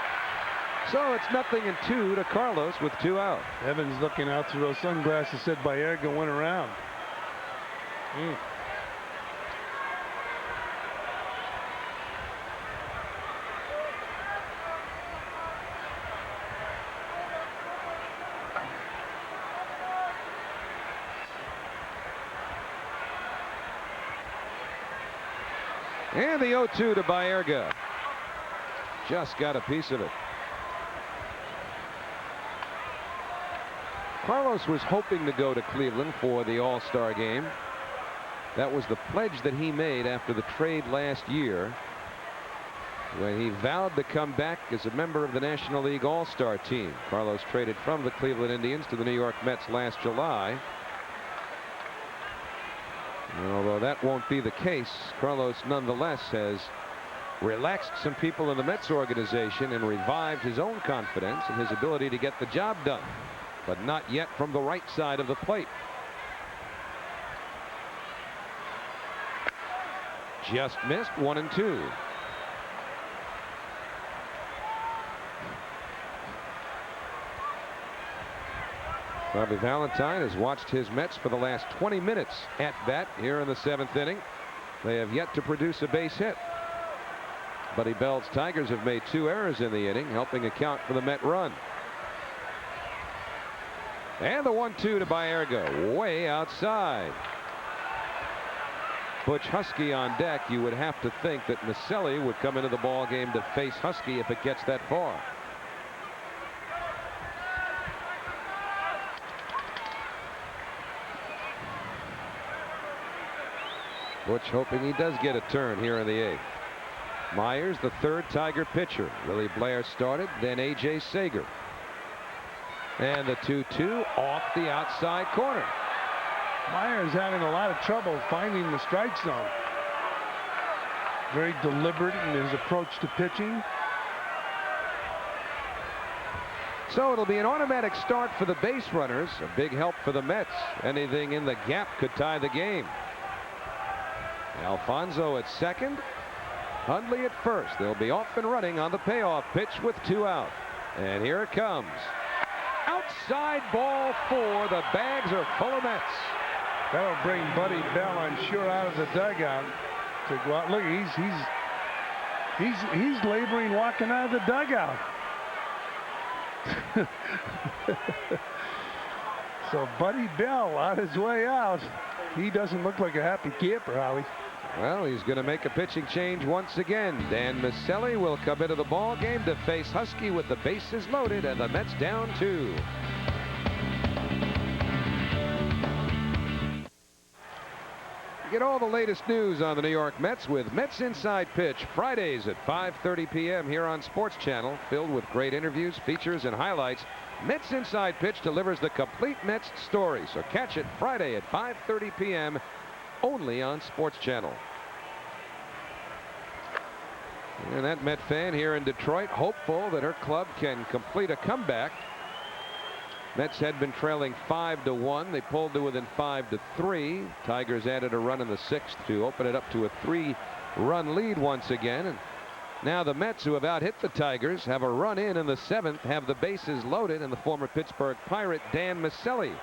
So it's 0-2 to Carlos with 2 out. Evans looking out through those sunglasses, said Baerga went around. And the 0-2 to Baerga. Just got a piece of it. Carlos was hoping to go to Cleveland for the All-Star game. That was the pledge that he made after the trade last year, when he vowed to come back as a member of the National League All-Star team. Carlos traded from the Cleveland Indians to the New York Mets last July. And although that won't be the case, Carlos nonetheless has relaxed some people in the Mets organization and revived his own confidence and his ability to get the job done, but not yet from the right side of the plate. Just missed. 1-2. Bobby Valentine has watched his Mets for the last 20 minutes at bat here in the 7th inning. They have yet to produce a base hit. Buddy Bell's Tigers have made 2 errors in the inning, helping account for the Met run. And the 1-2 to Baerga, way outside. Butch Husky on deck. You would have to think that Miceli would come into the ball game to face Husky if it gets that far. Butch hoping he does get a turn here in the 8th. Myers, the 3rd Tiger pitcher. Willie Blair started, then A.J. Sager. And the 2-2 off the outside corner. Myers having a lot of trouble finding the strike zone. Very deliberate in his approach to pitching. So it'll be an automatic start for the base runners. A big help for the Mets. Anything in the gap could tie the game. Alfonso at second, Hundley at first. They'll be off and running on the payoff pitch with 2 out. And here it comes. Outside ball 4. The bags are full of Mets. That'll bring Buddy Bell, I'm sure, out of the dugout to go out. Look, he's laboring walking out of the dugout. So Buddy Bell on his way out. He doesn't look like a happy camper, Howie. Well, he's going to make a pitching change once again. Dan Miceli will come into the ball game to face Husky with the bases loaded and the Mets down 2. Get all the latest news on the New York Mets with Mets Inside Pitch, Fridays at 5:30 p.m. here on Sports Channel, filled with great interviews, features, and highlights. Mets Inside Pitch delivers the complete Mets story, so catch it Friday at 5:30 p.m. only on Sports Channel. And that Met fan here in Detroit, hopeful that her club can complete a comeback. Mets had been trailing 5-1. They pulled to within 5-3. Tigers added a run in the 6th to open it up to a 3-run lead once again. And now the Mets, who have out-hit the Tigers, have a run in the 7th, have the bases loaded, and the former Pittsburgh Pirate Dan Miceli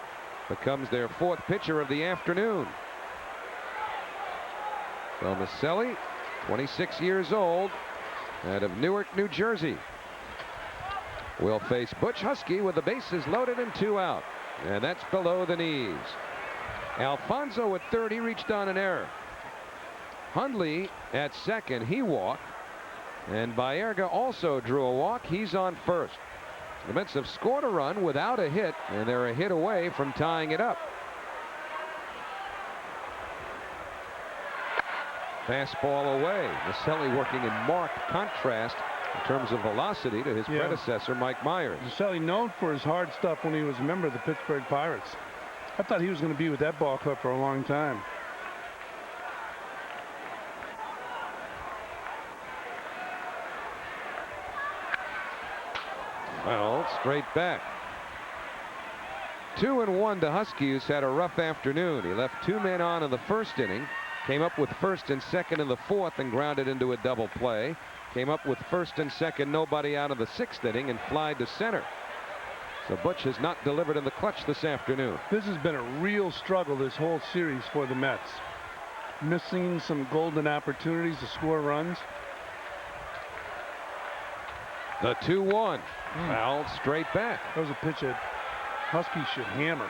becomes their 4th pitcher of the afternoon. So Miceli, 26 years old, out of Newark, New Jersey, will face Butch Husky with the bases loaded and 2 out. And that's below the knees. Alfonso at third, he reached on an error. Hundley at second, he walked. And Baerga also drew a walk. He's on first. The Mets have scored a run without a hit, and they're a hit away from tying it up. Fastball away. Maselli working in marked contrast in terms of velocity to his predecessor, Mike Myers. Maselli known for his hard stuff when he was a member of the Pittsburgh Pirates. I thought he was going to be with that ball club for a long time. Well, straight back. 2-1 to Husky, who's had a rough afternoon. He left 2 men on in the first inning, came up with first and second in the fourth and grounded into a double play. Came up with first and second, nobody out of the 6th inning, and flied to center. So Butch has not delivered in the clutch this afternoon. This has been a real struggle this whole series for the Mets. Missing some golden opportunities to score runs. The 2-1. Fouled straight back. That was a pitch that Husky should hammer.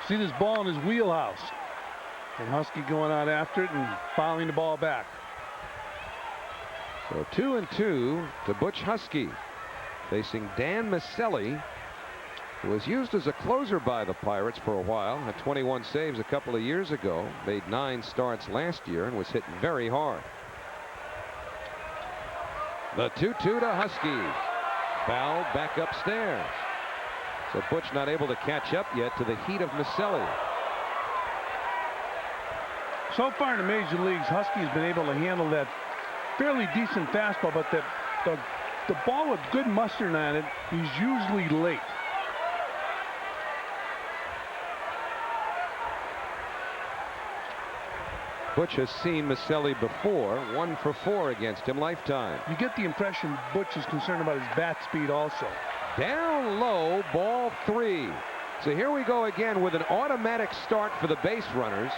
See this ball in his wheelhouse. And Husky going out after it and fouling the ball back. So 2-2 to Butch Husky, facing Dan Maselli, who was used as a closer by the Pirates for a while. Had 21 saves a couple of years ago, made 9 starts last year, and was hit very hard. The 2-2 to Husky. Fouled back upstairs. So Butch not able to catch up yet to the heat of Maselli. So far in the major leagues, Husky has been able to handle that fairly decent fastball, but the ball with good mustard on it, he's usually late. Butch has seen Maselli before, 1 for 4 against him lifetime. You get the impression Butch is concerned about his bat speed also. Down low, ball 3. So here we go again with an automatic start for the base runners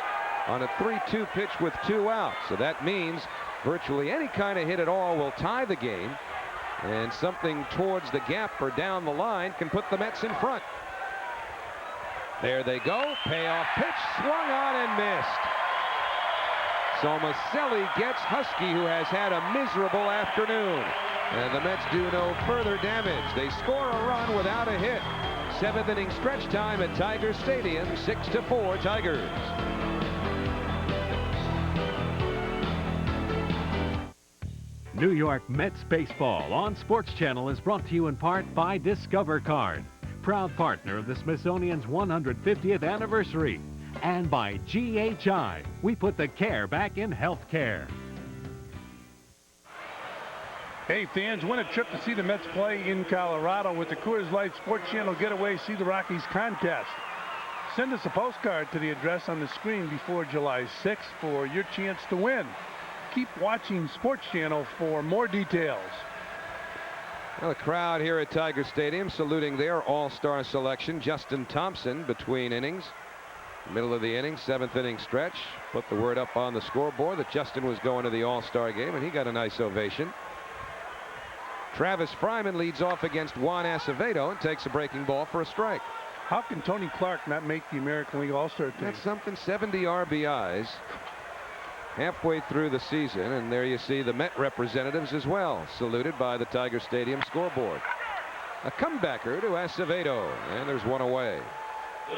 on a 3-2 pitch with 2 outs. So that means virtually any kind of hit at all will tie the game, and something towards the gap or down the line can put the Mets in front. There they go. Payoff pitch, swung on and missed. So Maselli gets Husky, who has had a miserable afternoon. And the Mets do no further damage. They score a run without a hit. 7th inning stretch time at Tiger Stadium, 6-4 Tigers. New York Mets baseball on Sports Channel is brought to you in part by Discover Card, proud partner of the Smithsonian's 150th anniversary, and by GHI. We put the care back in healthcare. Hey fans, win a trip to see the Mets play in Colorado with the Coors Light Sports Channel Getaway See the Rockies contest. Send us a postcard to the address on the screen before July 6th for your chance to win. Keep watching Sports Channel for more details. Well, the crowd here at Tiger Stadium saluting their all-star selection, Justin Thompson, between innings. Middle of the inning, 7th inning stretch. Put the word up on the scoreboard that Justin was going to the all-star game, and he got a nice ovation. Travis Fryman leads off against Juan Acevedo and takes a breaking ball for a strike. How can Tony Clark not make the American League All-Star team? That's something. 70 RBIs halfway through the season, and there you see the Met representatives as well, saluted by the Tiger Stadium scoreboard. A comebacker to Acevedo, and there's one away.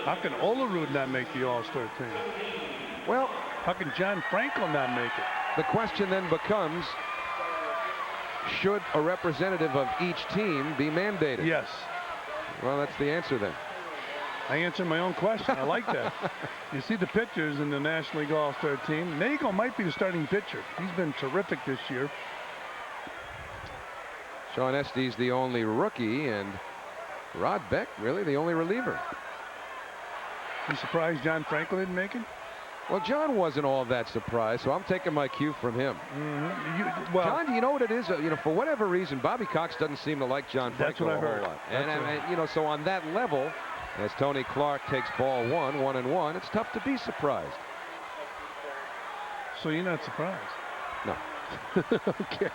How can Olerud not make the All-Star team? Well, how can John Franklin not make it? The question then becomes, should a representative of each team be mandated? Yes. Well, that's the answer then. I answered my own question. I like that. You see the pitchers in the National League All-Star team. Nagle might be the starting pitcher. He's been terrific this year. Sean Estes the only rookie, and Rod Beck really the only reliever. You surprised John Franklin didn't make it? Well, John wasn't all that surprised, so I'm taking my cue from him. Well, John, you know what it is? For whatever reason, Bobby Cox doesn't seem to like John Franklin a whole lot. And so on that level, as Tony Clark takes ball 1-1-1, it's tough to be surprised. So you're not surprised? No. Okay.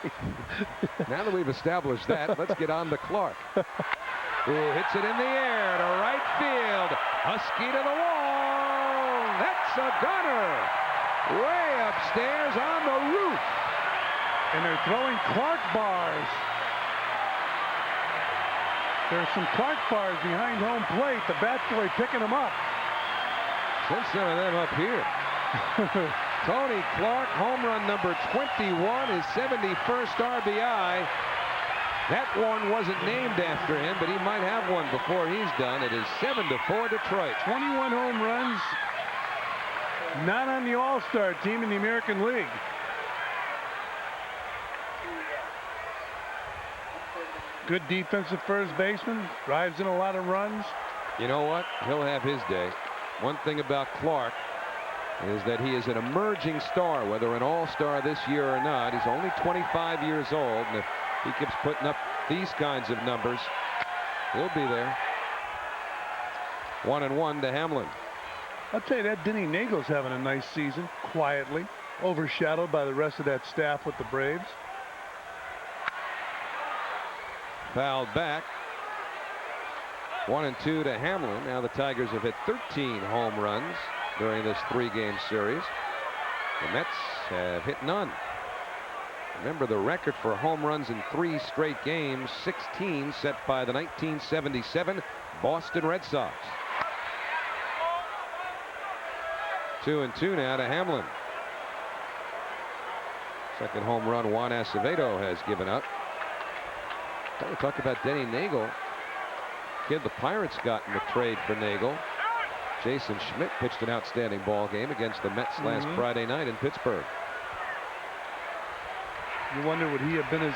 Now that we've established that, let's get on to Clark, who hits it in the air to right field. Husky to the wall. That's a gunner. Way upstairs on the roof. And they're throwing Clark bars. There's some Clark bars behind home plate. The bat boy picking them up. Put some of them up here. Tony Clark, home run number 21, his 71st RBI. That one wasn't named after him, but he might have one before he's done. It is 7-4 Detroit. 21 home runs. Not on the All-Star team in the American League. Good defensive first baseman. Drives in a lot of runs. You know what? He'll have his day. One thing about Clark is that he is an emerging star, whether an all-star this year or not. He's only 25 years old, and if he keeps putting up these kinds of numbers, he'll be there. 1-1 to Hamlin. I'll tell you that Denny Nagel's having a nice season, quietly, overshadowed by the rest of that staff with the Braves. Fouled back. 1-2 to Hamlin. Now the Tigers have hit 13 home runs during this 3-game series. The Mets have hit none. Remember, the record for home runs in 3 straight games, 16, set by the 1977 Boston Red Sox. 2-2 now to Hamlin. Second home run Juan Acevedo has given up. We talk about Denny Nagel. Kid the Pirates got in the trade for Nagel. Jason Schmidt pitched an outstanding ball game against the Mets last Friday night in Pittsburgh. You wonder would he have been as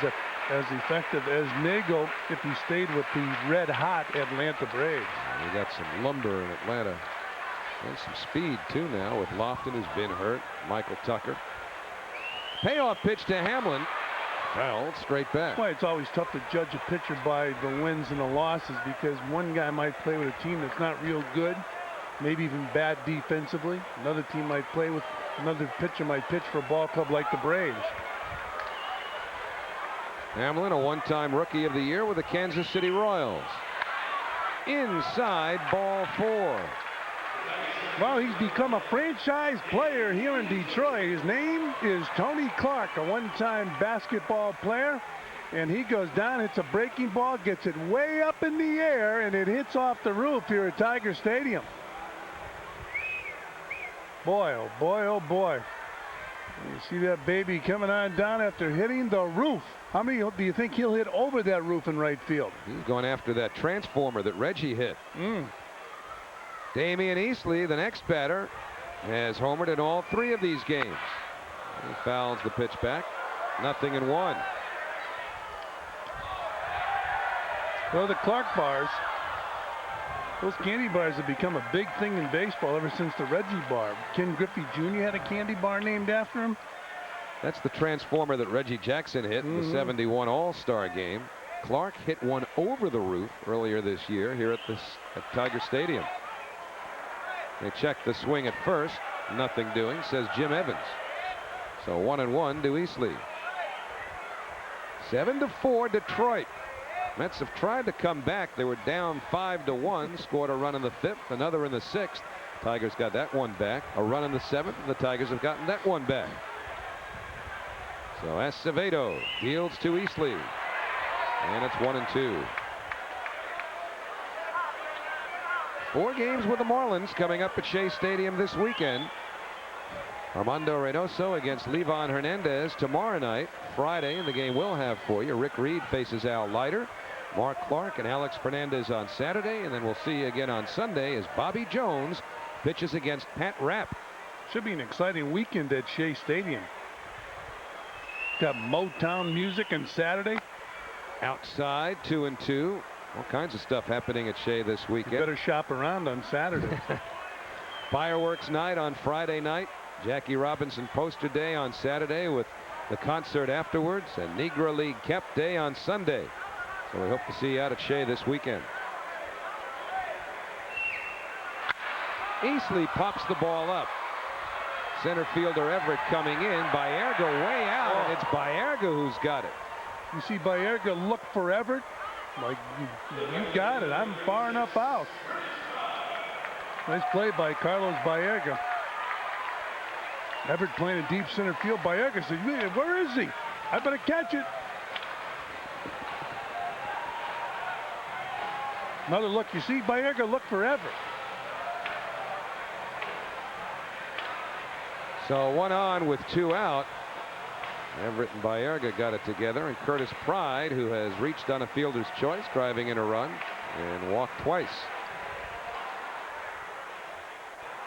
effective as Nagel if he stayed with the red-hot Atlanta Braves. We got some lumber in Atlanta and some speed too now with Lofton, who's been hurt. Michael Tucker. Payoff pitch to Hamlin. Fouled straight back. That's why it's always tough to judge a pitcher by the wins and the losses, because one guy might play with a team that's not real good, maybe even bad defensively. Another team might play with, another pitcher might pitch for a ball club like the Braves. Hamlin, a one-time Rookie of the Year with the Kansas City Royals. Inside, ball 4. Well, he's become a franchise player here in Detroit. His name is Tony Clark, a one-time basketball player. And he goes down, hits a breaking ball, gets it way up in the air, and it hits off the roof here at Tiger Stadium. Boy, oh boy, oh boy. You see that baby coming on down after hitting the roof. How many do you think he'll hit over that roof in right field? He's going after that transformer that Reggie hit. Damian Easley, the next batter, has homered in all 3 of these games. He fouls the pitch back. 0-1. Well, the Clark bars, those candy bars have become a big thing in baseball ever since the Reggie bar. Ken Griffey Jr. had a candy bar named after him. That's the transformer that Reggie Jackson hit in the 71 All-Star game. Clark hit one over the roof earlier this year here at Tiger Stadium. They check the swing at first. Nothing doing, says Jim Evans. So 1-1 to Easley. 7-4 Detroit. Mets have tried to come back. They were down 5-1. Scored a run in the 5th, another in the 6th. Tigers got that one back. A run in the 7th, and the Tigers have gotten that one back. So Acevedo fields to Easley. And it's 1-2. 4 games with the Marlins coming up at Shea Stadium this weekend. Armando Reynoso against Levon Hernandez tomorrow night. Friday, and the game we'll have for you. Rick Reed faces Al Leiter. Mark Clark and Alex Fernandez on Saturday. And then we'll see you again on Sunday as Bobby Jones pitches against Pat Rapp. Should be an exciting weekend at Shea Stadium. Got Motown music on Saturday. Outside, 2-2. All kinds of stuff happening at Shea this weekend. You better shop around on Saturday. Fireworks night on Friday night. Jackie Robinson poster day on Saturday with the concert afterwards, and Negro League Cap Day on Sunday. So we hope to see you out at Shea this weekend. Easley pops the ball up. Center fielder Everett coming in. Baerga way out, and it's Baerga who's got it. You see Baerga look for Everett. Like, you got it. I'm far enough out. Nice play by Carlos Baerga. Everett playing in deep center field. Baerga says, where is he? I better catch it. Another look. You see Baerga look for Everett. So 1 on with 2 out. Everett and Baerga got it together, and Curtis Pride, who has reached on a fielder's choice, driving in a run and walked twice.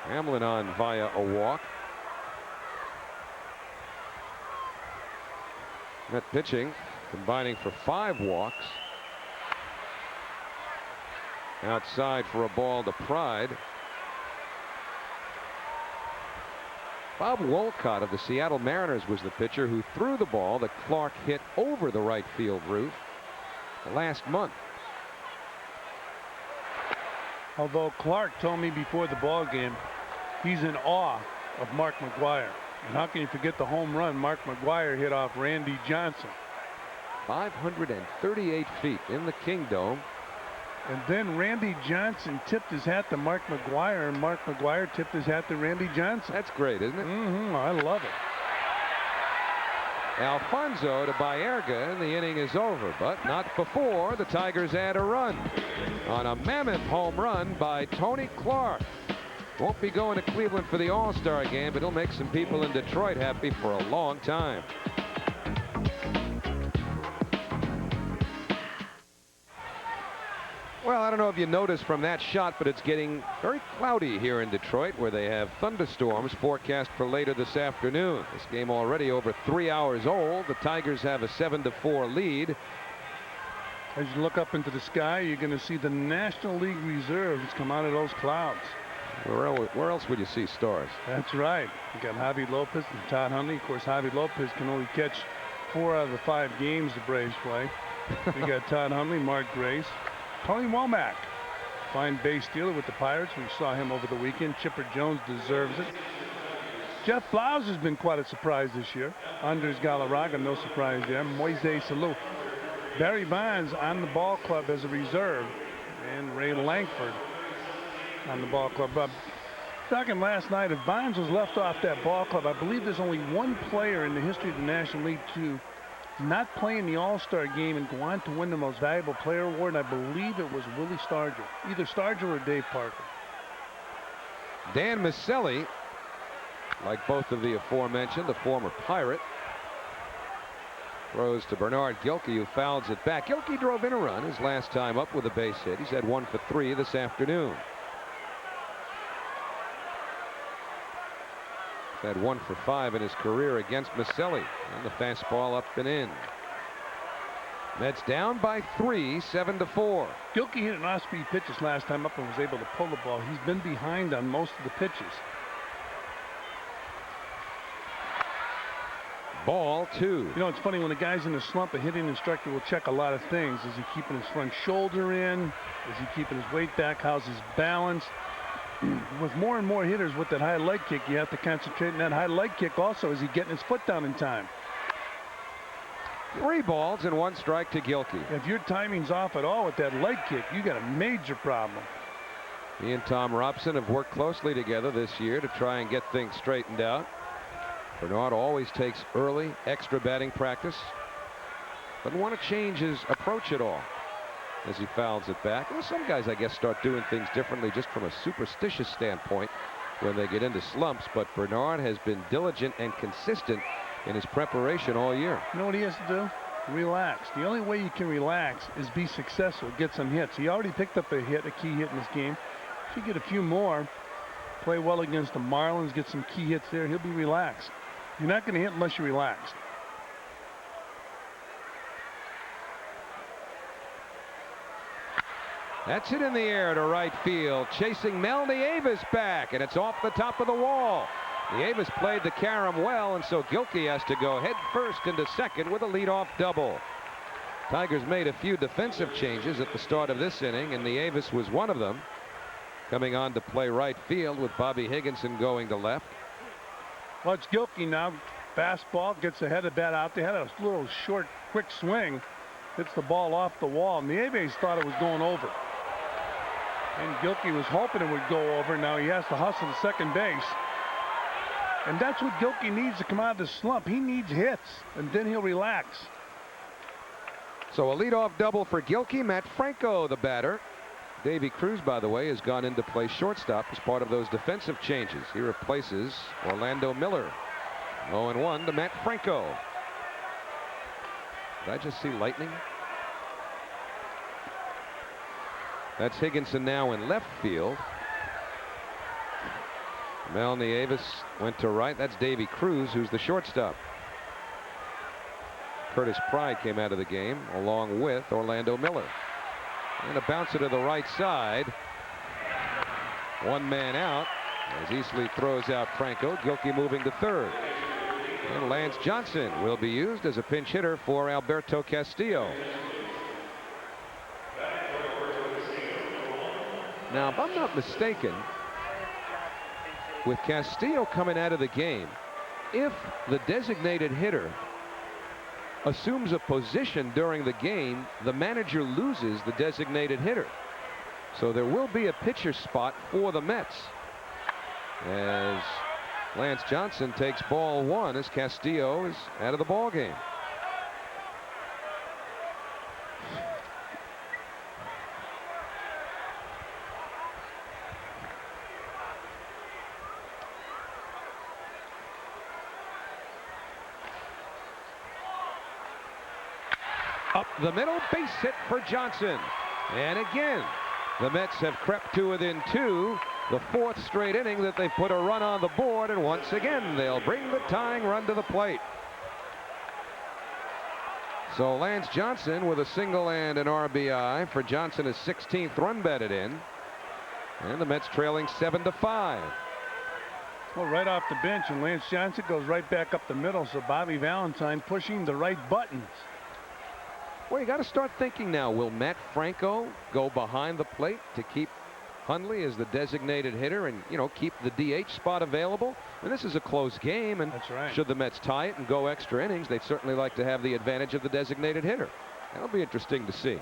Hamlin on via a walk. Met pitching, combining for 5 walks. Outside for a ball to Pride. Bob Wolcott of the Seattle Mariners was the pitcher who threw the ball that Clark hit over the right field roof last month. Although Clark told me before the ball game he's in awe of Mark McGwire. And how can you forget the home run Mark McGwire hit off Randy Johnson? 538 feet in the Kingdome. And then Randy Johnson tipped his hat to Mark McGwire, and Mark McGwire tipped his hat to Randy Johnson. That's great, isn't it? I love it. Alfonso to Baerga, and the inning is over, but not before the Tigers add a run on a mammoth home run by Tony Clark. Won't be going to Cleveland for the All-Star game, but he'll make some people in Detroit happy for a long time. Well, I don't know if you noticed from that shot, but it's getting very cloudy here in Detroit, where they have thunderstorms forecast for later this afternoon. This game already over 3 hours old. The Tigers have a 7-4 lead. As you look up into the sky, you're going to see the National League reserves come out of those clouds. Where else would you see stars? That's right. You got Javi Lopez and Todd Hundley. Of course, Javi Lopez can only catch 4 out of the 5 games the Braves play. You got Todd Hundley, Mark Grace, Tony Womack, fine base stealer with the Pirates. We saw him over the weekend. Chipper Jones deserves it. Jeff Flowers has been quite a surprise this year. Andres Galarraga, no surprise there. Moises Salou. Barry Bonds on the ball club as a reserve, and Ray Langford on the ball club. Talking last night, if Bonds was left off that ball club, I believe there's only one player in the history of the National League to not play in the All-Star game and go on to win the Most Valuable Player award, and I believe it was Willie Stargell. Either Stargell or Dave Parker. Dan Miceli, like both of the aforementioned, the former Pirate, throws to Bernard Gilkey, who fouls it back. Gilkey drove in a run his last time up with a base hit. He's had 1 for 3 this afternoon. He's had 1 for 5 in his career against Miceli. And the fastball up and in. Mets down by 3, 7-4. Gilkey hit an off-speed pitches last time up and was able to pull the ball. He's been behind on most of the pitches. Ball 2. You know, it's funny, when a guy's in a slump, a hitting instructor will check a lot of things. Is he keeping his front shoulder in? Is he keeping his weight back? How's his balance? With more and more hitters with that high leg kick, you have to concentrate on that high leg kick also. Is he getting his foot down in time? 3 balls and 1 strike to Gilkey. If your timing's off at all with that leg kick, you got a major problem. He and Tom Robson have worked closely together this year to try and get things straightened out. Bernard always takes early extra batting practice. Doesn't want to change his approach at all as he fouls it back. Well, some guys, I guess, start doing things differently just from a superstitious standpoint when they get into slumps, but Bernard has been diligent and consistent in his preparation all year. You know what he has to do? Relax. The only way you can relax is be successful, get some hits. He already picked up a key hit in this game. If you get a few more, play well against the Marlins, get some key hits there, he'll be relaxed. You're not going to hit unless you're relaxed. That's it in the air to right field, chasing Mel Nieves back, and it's off the top of the wall. Nieves played the carom well, and so Gilkey has to go head first into second with a leadoff double. Tigers made a few defensive changes at the start of this inning, and Nieves was one of them, coming on to play right field with Bobby Higginson going to left. Well, it's Gilkey now. Fastball, gets ahead of that out there. Had a little short, quick swing. Hits the ball off the wall. Nieves thought it was going over. And Gilkey was hoping it would go over. Now he has to hustle to second base. And that's what Gilkey needs to come out of the slump. He needs hits, and then he'll relax. So a leadoff double for Gilkey. Matt Franco, the batter. Davy Cruz, by the way, has gone into play shortstop as part of those defensive changes. He replaces Orlando Miller. 0-1 to Matt Franco. Did I just see lightning? That's Higginson now in left field. Mel Nieves went to right. That's Davy Cruz, who's the shortstop. Curtis Pride came out of the game along with Orlando Miller. And a bouncer to the right side. One man out as Easley throws out Franco. Gilkey moving to third. And Lance Johnson will be used as a pinch hitter for Alberto Castillo. Now, if I'm not mistaken, with Castillo coming out of the game, if the designated hitter assumes a position during the game, the manager loses the designated hitter. So there will be a pitcher spot for the Mets as Lance Johnson takes ball one as Castillo is out of the ball game. Up the middle, base hit for Johnson. And again, the Mets have crept to within two. The fourth straight inning that they've put a run on the board, and once again they'll bring the tying run to the plate. So Lance Johnson with a single and an RBI for Johnson, his 16th run batted in, and the Mets trailing 7-5. Well, right off the bench, and Lance Johnson goes right back up the middle, so Bobby Valentine pushing the right buttons. Well, you got to start thinking now. Will Matt Franco go behind the plate to keep Hundley as the designated hitter and, you know, keep the DH spot available? And this is a close game, and that's right. Should the Mets tie it and go extra innings, they'd certainly like to have the advantage of the designated hitter. That'll be interesting to see.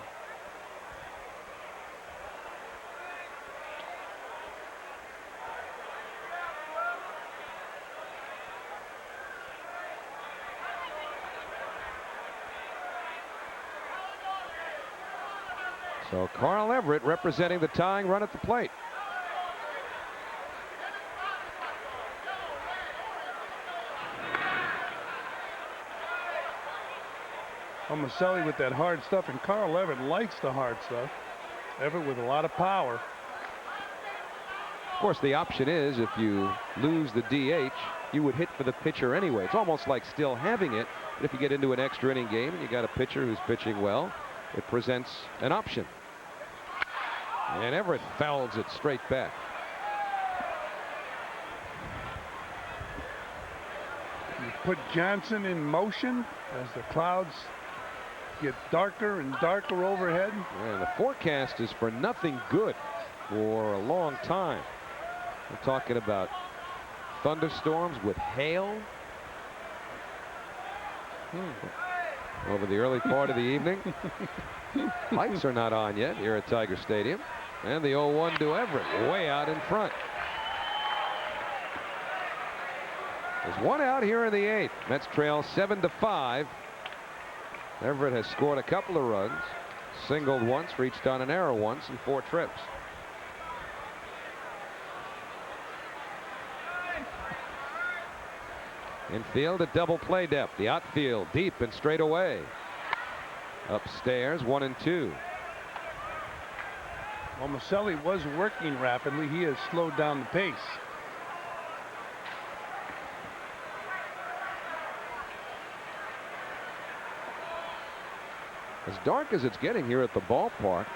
So Carl Everett representing the tying run at the plate. Maselli with that hard stuff, and Carl Everett likes the hard stuff. Everett with a lot of power. Of course, the option is if you lose the DH, you would hit for the pitcher anyway. It's almost like still having it. But if you get into an extra inning game and you got a pitcher who's pitching well, it presents an option. And Everett fouls it straight back. You put Johnson in motion as the clouds get darker and darker overhead. And the forecast is for nothing good for a long time. We're talking about thunderstorms with hail over the early part of the evening. Lights are not on yet here at Tiger Stadium. And the 0-1 to Everett, way out in front. There's one out here in the 8th. Mets trail 7-5. Everett has scored a couple of runs, singled once, reached on an error once in 4 trips. Infield at double play depth. The outfield deep and straight away. Upstairs 1-2. Well, Maselli was working rapidly. He has slowed down the pace. As dark as it's getting here at the ballpark,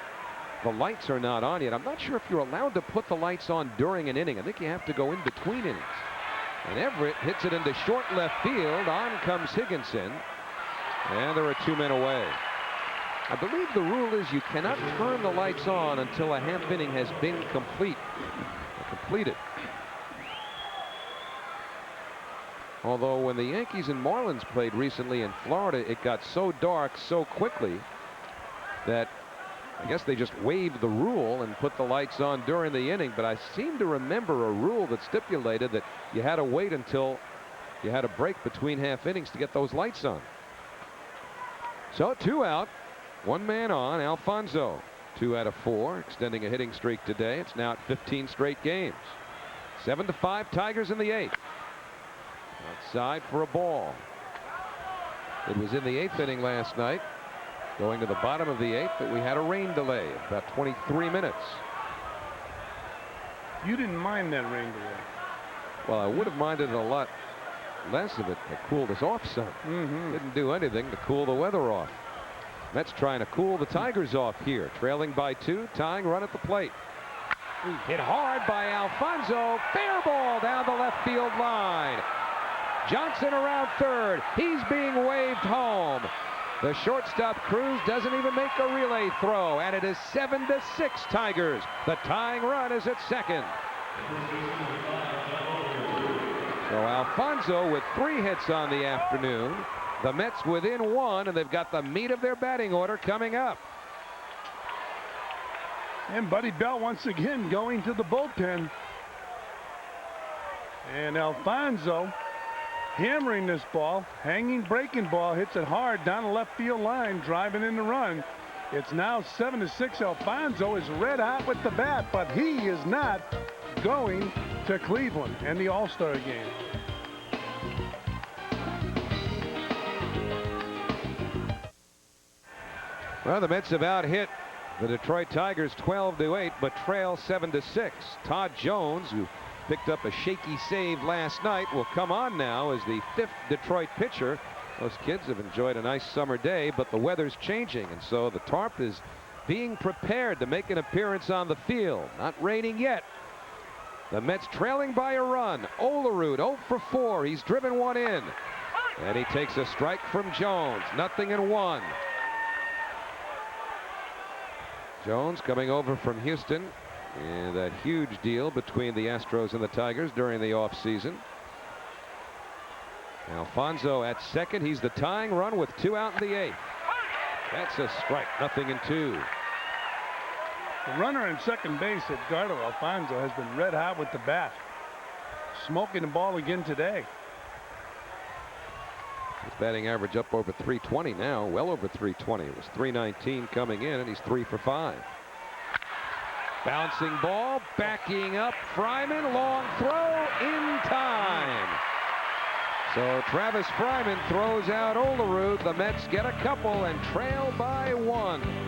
the lights are not on yet. I'm not sure if you're allowed to put the lights on during an inning. I think you have to go in between innings. And Everett hits it into short left field. On comes Higginson. And there are 2 men away. I believe the rule is you cannot turn the lights on until a half inning has been completed. Although when the Yankees and Marlins played recently in Florida, it got so dark so quickly that I guess they just waived the rule and put the lights on during the inning. But I seem to remember a rule that stipulated that you had to wait until you had a break between half innings to get those lights on. So 2 out, 1 man on. Alfonso 2 out of 4, extending a hitting streak today. It's now at 15 straight games. 7-5 Tigers in the 8th. Outside for a ball. It was in the 8th inning last night, going to the bottom of the 8th, that we had a rain delay of about 23 minutes. You didn't mind that rain delay. Well, I would have minded a lot less of it. It cooled us off some. Didn't do anything to cool the weather off. Mets trying to cool the Tigers off here, trailing by 2, tying run at the plate. Hit hard by Alfonso. Fair ball down the left field line. Johnson around third. He's being waved home. The shortstop Cruz doesn't even make a relay throw, and it is 7-6 Tigers. The tying run is at second. So Alfonso with 3 hits on the afternoon. The Mets within 1, and they've got the meat of their batting order coming up. And Buddy Bell once again going to the bullpen. And Alfonso hammering this ball, hanging breaking ball, hits it hard down the left field line, driving in the run. It's now 7-6. Alfonso is red hot with the bat, but he is not going to Cleveland and the All-Star game. Well, the Mets have out-hit the Detroit Tigers 12-8, but trail 7-6. Todd Jones, who picked up a shaky save last night, will come on now as the 5th Detroit pitcher. Those kids have enjoyed a nice summer day, but the weather's changing, and so the tarp is being prepared to make an appearance on the field. Not raining yet. The Mets trailing by a run. Olerud 0 for 4. He's driven 1 in, and he takes a strike from Jones. 0-1. Jones coming over from Houston in that huge deal between the Astros and the Tigers during the offseason. Alfonso at second. He's the tying run with 2 out in the 8th. That's a strike. 0-2. The runner in second base, Edgardo Alfonso, has been red hot with the bat. Smoking the ball again today. His batting average up over 320 now, well over 320. It was 319 coming in, and he's 3 for 5. Bouncing ball, backing up. Fryman, long throw in time. So Travis Fryman throws out Olerud. The Mets get a couple and trail by 1.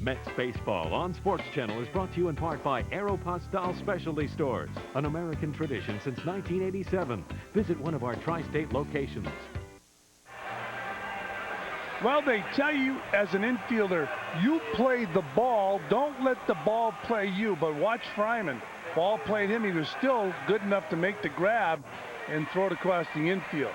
Mets Baseball on Sports Channel is brought to you in part by Aeropostale Specialty Stores, an American tradition since 1987. Visit one of our tri-state locations. Well, they tell you as an infielder, you play the ball, don't let the ball play you. But watch Fryman. Ball played him. He was still good enough to make the grab and throw it across the infield.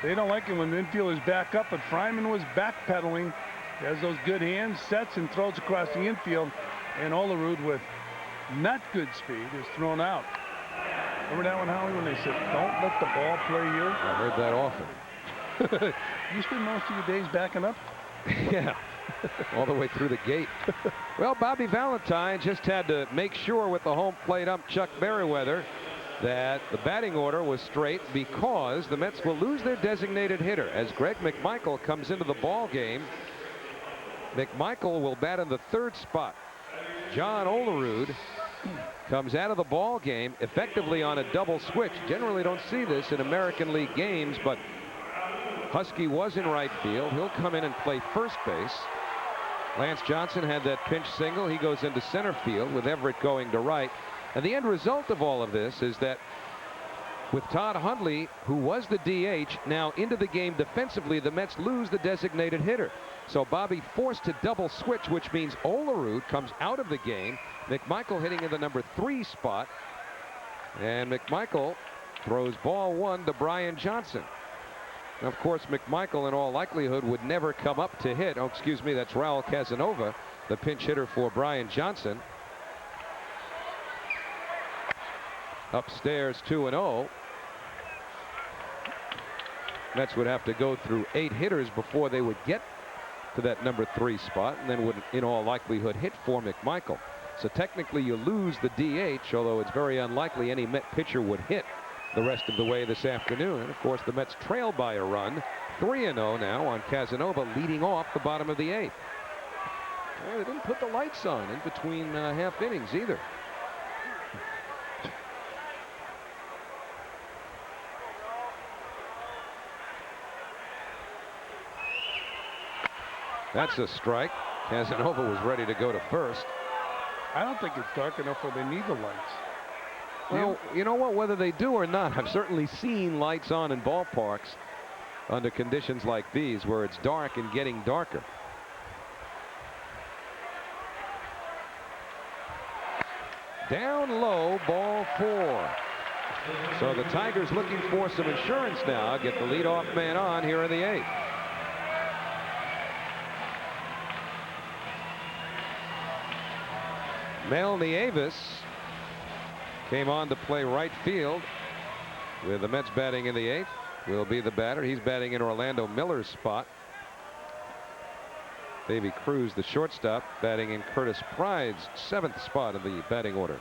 They don't like it when the infielders back up, but Fryman was backpedaling. He has those good hands, sets and throws across the infield, and Olerud with not good speed is thrown out. Remember that one, Howie, when they said, don't let the ball play you? I heard that often. You spend most of your days backing up? Yeah, all the way through the gate. Well, Bobby Valentine just had to make sure with the home plate ump Chuck Merriweather that the batting order was straight, because the Mets will lose their designated hitter as Greg McMichael comes into the ball game. McMichael will bat in the 3rd spot. John Olerud comes out of the ball game effectively on a double switch. Generally don't see this in American League games, but Husky was in right field. He'll come in and play first base. Lance Johnson had that pinch single. He goes into center field with Everett going to right. And the end result of all of this is that with Todd Hundley, who was the DH, now into the game defensively, the Mets lose the designated hitter. So Bobby forced to double switch, which means Olerud comes out of the game. McMichael hitting in the number 3 spot. And McMichael throws ball 1 to Brian Johnson. Now, of course, McMichael in all likelihood would never come up to hit. Oh, excuse me, that's Raul Casanova, the pinch hitter for Brian Johnson. Upstairs 2-0. Mets would have to go through 8 hitters before they would get to that number 3 spot, and then would in all likelihood hit for McMichael. So technically you lose the DH, although it's very unlikely any Met pitcher would hit the rest of the way this afternoon. And of course the Mets trail by a run 3-0 now on Casanova, leading off the bottom of the 8th. Well, they didn't put the lights on in between half innings either. That's a strike. Casanova was ready to go to first. I don't think it's dark enough where they need the lights. Well, you know what, whether they do or not, I've certainly seen lights on in ballparks under conditions like these where it's dark and getting darker. Down low, ball 4. So the Tigers looking for some insurance now, get the leadoff man on here in the 8th. Mel Nieves came on to play right field with the Mets batting in the 8th. Will be the batter. He's batting in Orlando Miller's spot. Davy Cruz, the shortstop, batting in Curtis Pride's 7th spot in the batting order.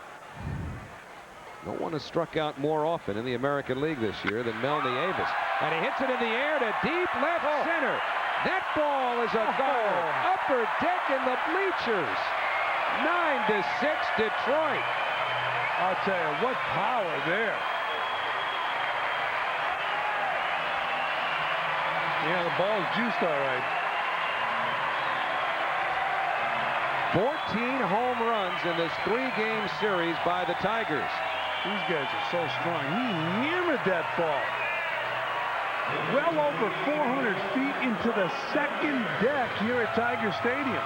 No one has struck out more often in the American League this year than Mel Nieves. And he hits it in the air to deep left center. That ball is a goal. Upper deck in the bleachers. 9-6 Detroit. I'll tell you, what power there. Yeah, the ball's juiced all right. 14 home runs in this 3-game series by the Tigers. These guys are so strong. He hammered that ball well over 400 feet into the second deck here at Tiger Stadium.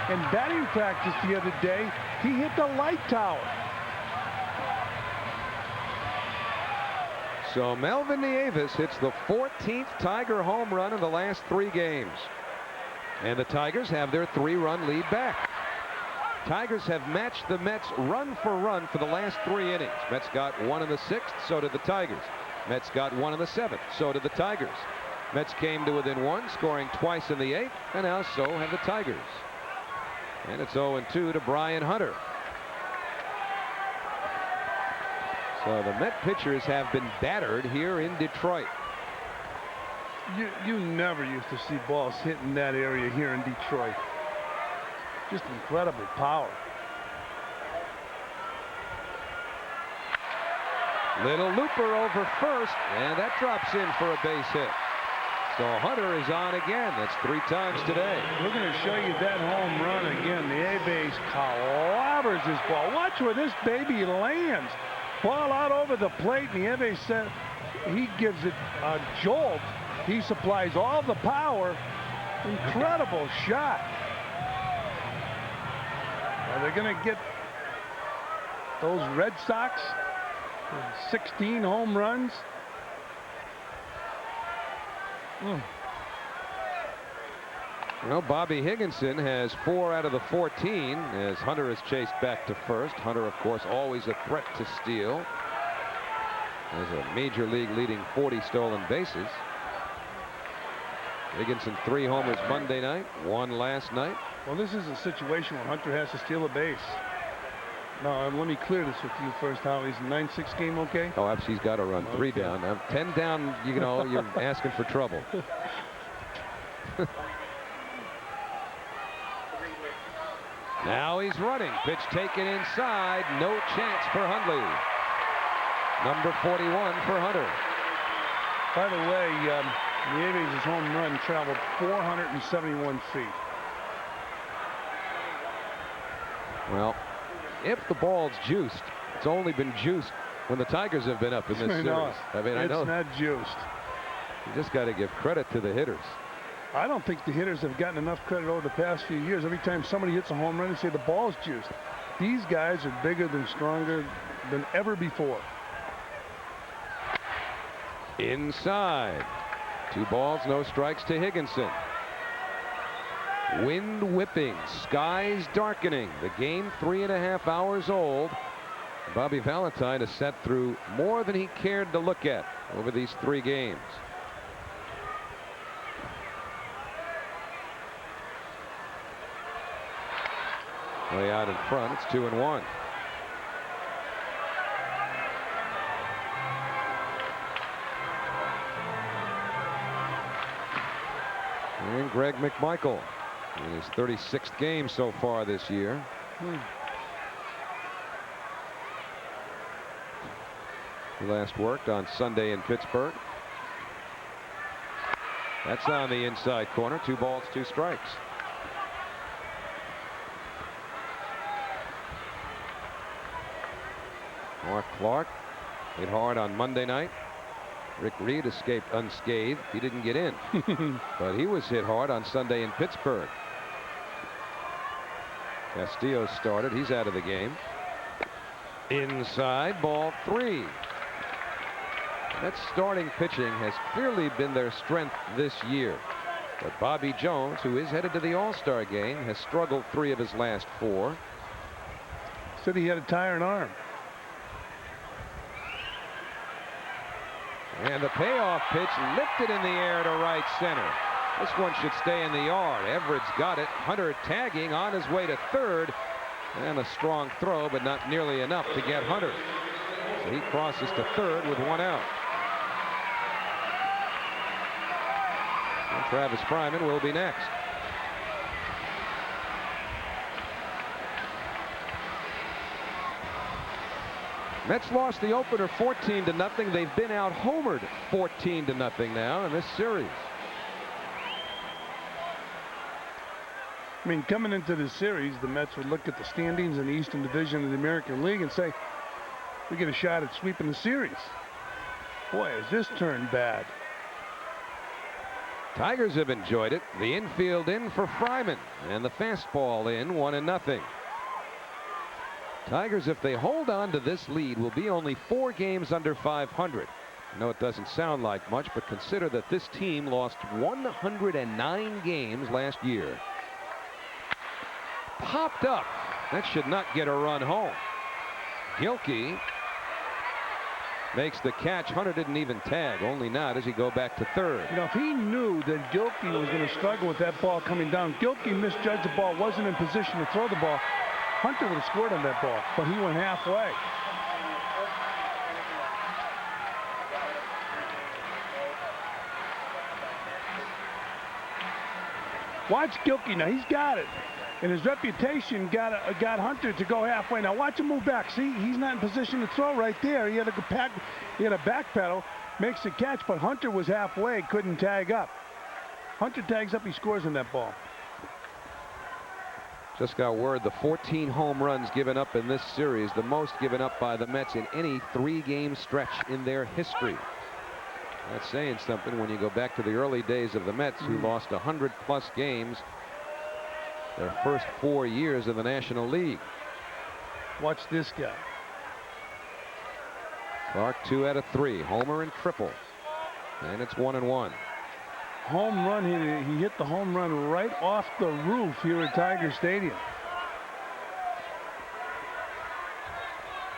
In batting practice the other day, he hit the light tower. So Melvin Nieves hits the 14th Tiger home run in the last 3 games. And the Tigers have their 3-run lead back. Tigers have matched the Mets run for the last 3 innings. Mets got 1 in the 6th, so did the Tigers. Mets got 1 in the 7th, so did the Tigers. Mets came to within 1, scoring twice in the 8th, and now so have the Tigers. And it's 0-2 to Brian Hunter. So the Met pitchers have been battered here in Detroit. You never used to see balls hitting that area here in Detroit. Just incredible power. Little looper over first, and that drops in for a base hit. So Hunter is on again. That's 3 times today. We're going to show you that home run again. The A-base clobbers this ball. Watch where this baby lands. Ball out over the plate, and the A-base said he gives it a jolt. He supplies all the power. Incredible shot. Are they going to get those Red Sox 16 home runs? Well, Bobby Higginson has 4 out of the 14 as Hunter is chased back to first. Hunter, of course, always a threat to steal. Has a major league leading 40 stolen bases. Higginson 3 homers Monday night, 1 last night. Well, this is a situation where Hunter has to steal a base. Now, let me clear this with you first, Howie. Is the 9-6 game okay? Oh, absolutely, he's got to run 3 down. Now, 10 down, you know, you're asking for trouble. Now he's running. Pitch taken inside. No chance for Hundley. Number 41 for Hunter. By the way, Nieves' home run traveled 471 feet. Well, if the ball's juiced, it's only been juiced when the Tigers have been up in this series. I mean, I know it's not juiced. You just got to give credit to the hitters. I don't think the hitters have gotten enough credit over the past few years. Every time somebody hits a home run, they say the ball's juiced. These guys are bigger than stronger than ever before. Inside. 2 balls, no strikes to Higginson. Wind whipping, skies darkening. The game 3.5 hours old. Bobby Valentine has sat through more than he cared to look at over these 3 games. Way out in front, it's 2-1. and Greg McMichael in his 36th game so far this year. He last worked on Sunday in Pittsburgh. That's on the inside corner. 2 balls, 2 strikes. Mark Clark hit hard on Monday night. Rick Reed escaped unscathed. He didn't get in, but he was hit hard on Sunday in Pittsburgh. Castillo started. He's out of the game. Inside, ball 3. That starting pitching has clearly been their strength this year. But Bobby Jones, who is headed to the All-Star game, has struggled 3 of his last 4. Said he had a tired arm. And the payoff pitch lifted in the air to right center. This one should stay in the yard. Everett's got it. Hunter tagging on his way to third. And a strong throw, but not nearly enough to get Hunter. So he crosses to third with 1 out. And Travis Fryman will be next. Mets lost the opener 14-0. They've been out homered 14-0 now in this series. I mean, coming into this series, the Mets would look at the standings in the Eastern Division of the American League and say, we get a shot at sweeping the series. Boy, has this turned bad. Tigers have enjoyed it. The infield in for Fryman, and the fastball in, 1-0. Tigers, if they hold on to this lead, will be only 4 games under 500. I know it doesn't sound like much, but consider that this team lost 109 games last year. Popped up. That should not get a run home. Gilkey makes the catch. Hunter didn't even tag. Only now does he go back to third. You know, if he knew that Gilkey was going to struggle with that ball coming down, Gilkey misjudged the ball, wasn't in position to throw the ball. Hunter would have scored on that ball, but he went halfway. Watch Gilkey now. He's got it. And his reputation got Hunter to go halfway. Now watch him move back. See, he's not in position to throw right there. He had a back pedal, makes the catch, but Hunter was halfway, couldn't tag up. Hunter tags up, he scores on that ball. Just got word the 14 home runs given up in this series, the most given up by the Mets in any 3-game stretch in their history. That's saying something when you go back to the early days of the Mets, who lost 100+ games their first 4 years in the National League. Watch this guy. Clark 2 out of 3, homer and triple, and it's 1-1. Home run. He hit the home run right off the roof here at Tiger Stadium.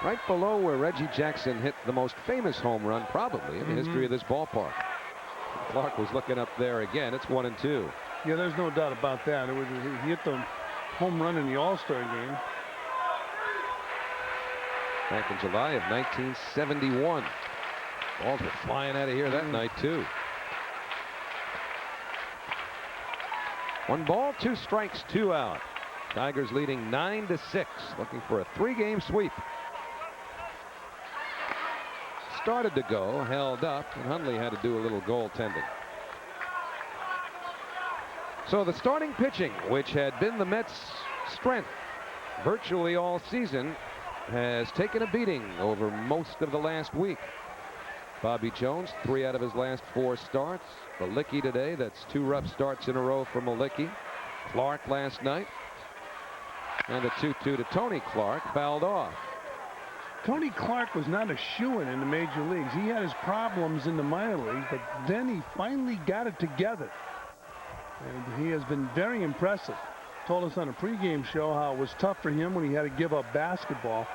Right below where Reggie Jackson hit the most famous home run probably in the history of this ballpark. Clark was looking up there again. It's 1-2. Yeah, there's no doubt about that. He hit the home run in the All-Star game. Back in July of 1971. Balls were flying out of here that night too. 1 ball, 2 strikes, 2 out. Tigers leading 9-6, looking for a 3-game sweep. Started to go, held up, and Hundley had to do a little goaltending. So the starting pitching, which had been the Mets' strength virtually all season, has taken a beating over most of the last week. Bobby Jones, 3 out of his last 4 starts. Malicki today, that's 2 rough starts in a row for Malicki. Clark last night. And the 2-2 to Tony Clark, fouled off. Tony Clark was not a shoo-in in the major leagues. He had his problems in the minor leagues, but then he finally got it together. And he has been very impressive. Told us on a pregame show how it was tough for him when he had to give up basketball.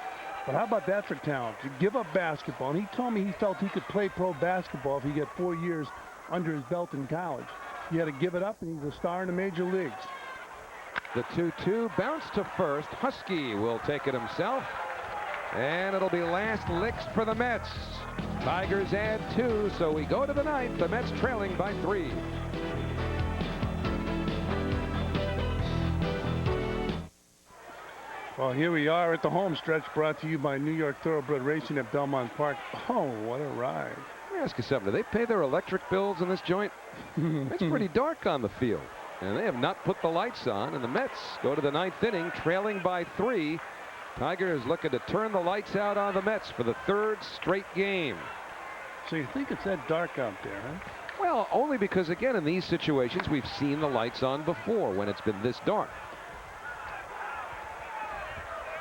But how about that for talent? To give up basketball. And he told me he felt he could play pro basketball if he got 4 years under his belt in college. He had to give it up, and he's a star in the major leagues. The 2-2 bounce to first. Husky will take it himself. And it'll be last licks for the Mets. Tigers add 2, so we go to the ninth. The Mets trailing by 3. Well, here we are at the home stretch, brought to you by New York Thoroughbred Racing at Belmont Park. Oh, what a ride. Let me ask you something. Do they pay their electric bills in this joint? It's pretty dark on the field. And they have not put the lights on. And the Mets go to the 9th inning, trailing by 3. Tigers looking to turn the lights out on the Mets for the 3rd straight game. So you think it's that dark out there, huh? Well, only because, again, in these situations, we've seen the lights on before when it's been this dark.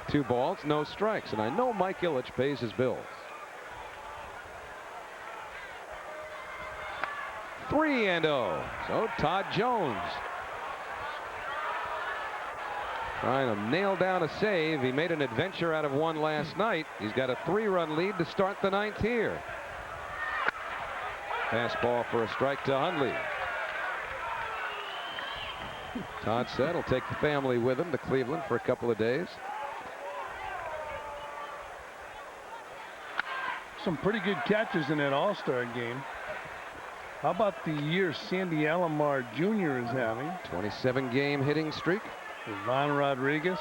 2 balls, no strikes. And I know Mike Ilitch pays his bills. 3-0. So Todd Jones trying to nail down a save. He made an adventure out of one last night. He's got a 3-run lead to start the 9th here. Fastball for a strike to Hundley. Todd said he'll take the family with him to Cleveland for a couple of days. Some pretty good catches in that All-Star game. How about the year Sandy Alomar Jr. is having? 27-game hitting streak. Ivan Rodriguez.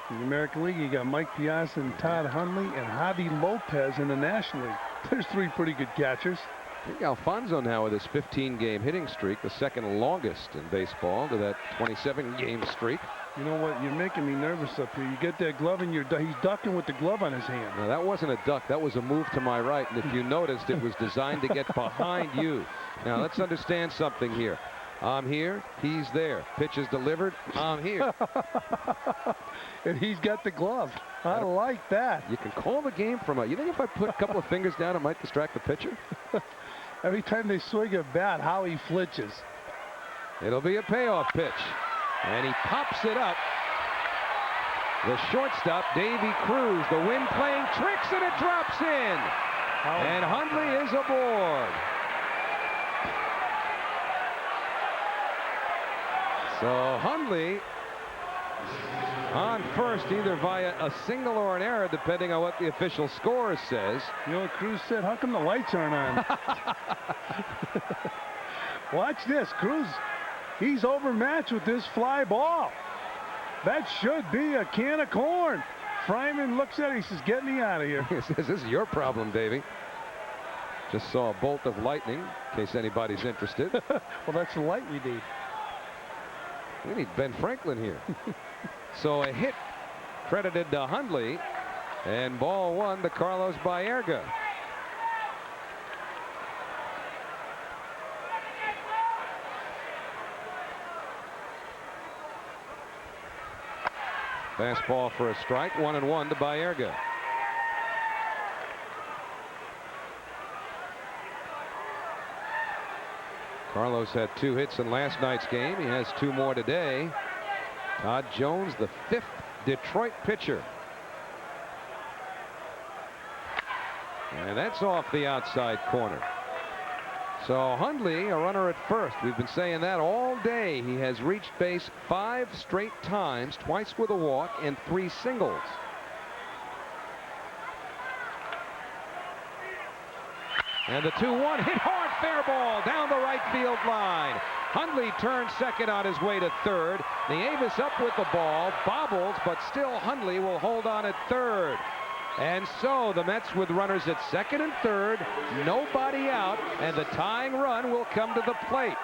In the American League, you got Mike Piazza and Todd Hundley and Javi Lopez in the National League. There's 3 pretty good catchers. I think Alfonso now with his 15-game hitting streak, the 2nd longest in baseball to that 27-game streak. You know what? You're making me nervous up here. You get that glove in your he's ducking with the glove on his hand. Now, that wasn't a duck. That was a move to my right. And if you noticed, it was designed to get behind you. Now, let's understand something here. I'm here. He's there. Pitch is delivered. I'm here. And he's got the glove. I like that. You can call the game from a... You think if I put a couple of fingers down, it might distract the pitcher? Every time they swing a bat, Howie flinches. It'll be a payoff pitch. And he pops it up. The shortstop, Davy Cruz. The wind playing tricks, and it drops in. And Hundley is aboard. So Hundley on first, either via a single or an error, depending on what the official score says. You know what Cruz said? How come the lights aren't on? Watch this. Cruz, he's overmatched with this fly ball. That should be a can of corn. Fryman looks at it. He says, get me out of here. He says, this is your problem, Davey. Just saw a bolt of lightning, in case anybody's interested. Well, that's the light we need. We need Ben Franklin here. So a hit credited to Hundley, and ball 1 to Carlos Baerga. Fastball for a strike, 1-1 to Baerga. Carlos had 2 hits in last night's game. He has 2 more today. Todd Jones, the 5th Detroit pitcher. And that's off the outside corner. So Hundley, a runner at first. We've been saying that all day. He has reached base 5 straight times, twice with a walk and 3 singles. And the 2-1 hit hard, fair ball down the right field line. Hundley turns second on his way to third. Nieves up with the ball, bobbles, but still Hundley will hold on at third. And so the Mets with runners at second and third, nobody out, and the tying run will come to the plate.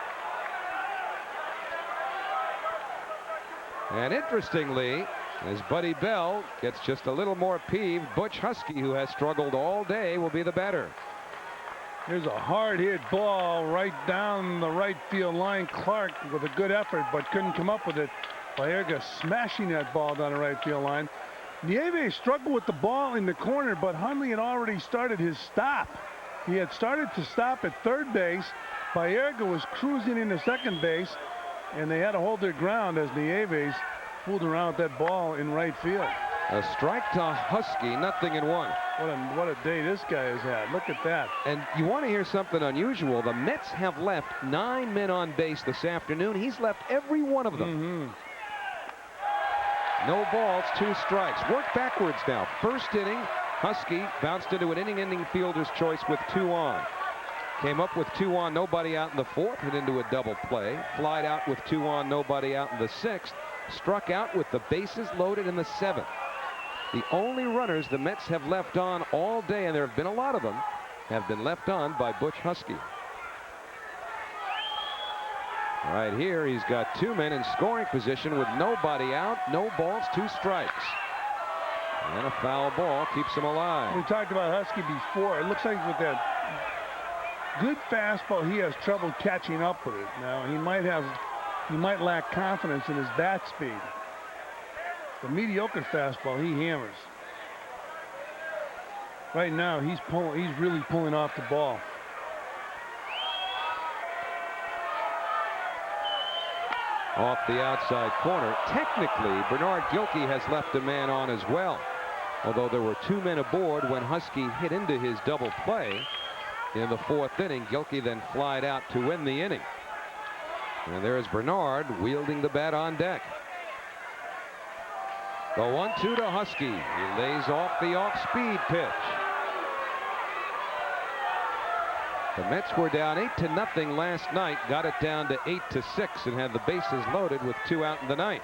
And interestingly, as Buddy Bell gets just a little more peeved, Butch Husky, who has struggled all day, will be the batter. Here's a hard hit ball right down the right field line. Clark with a good effort, but couldn't come up with it. Baerga smashing that ball down the right field line. Nieves struggled with the ball in the corner, but Hundley had already started his stop. He had started to stop at third base. Baerga was cruising into second base, and they had to hold their ground as Nieves fooled around with that ball in right field. A strike to Husky, 0-1. What a day this guy has had. Look at that. And you want to hear something unusual. The Mets have left 9 men on base this afternoon. He's left every one of them. No balls, 2 strikes. Work backwards now. First inning, Husky bounced into an inning-ending fielder's choice with 2 on. Came up with 2 on, nobody out in the 4th, hit into a double play. Flied out with 2 on, nobody out in the 6th. Struck out with the bases loaded in the 7th. The only runners the Mets have left on all day, and there have been a lot of them, have been left on by Butch Huskey. Right here, he's got 2 men in scoring position with nobody out, no balls, 2 strikes. And a foul ball keeps him alive. We talked about Husky before. It looks like with that good fastball, he has trouble catching up with it. Now, he might lack confidence in his bat speed. The mediocre fastball, he hammers. Right now, he's really pulling off the ball. Off the outside corner. Technically, Bernard Gilkey has left a man on as well. Although there were 2 men aboard when Husky hit into his double play in the 4th inning. Gilkey then flied out to win the inning. And there is Bernard wielding the bat on deck. The 1-2 to Husky. He lays off the off-speed pitch. The Mets were down 8-0 last night, got it down to 8-6, and had the bases loaded with 2 out in the ninth.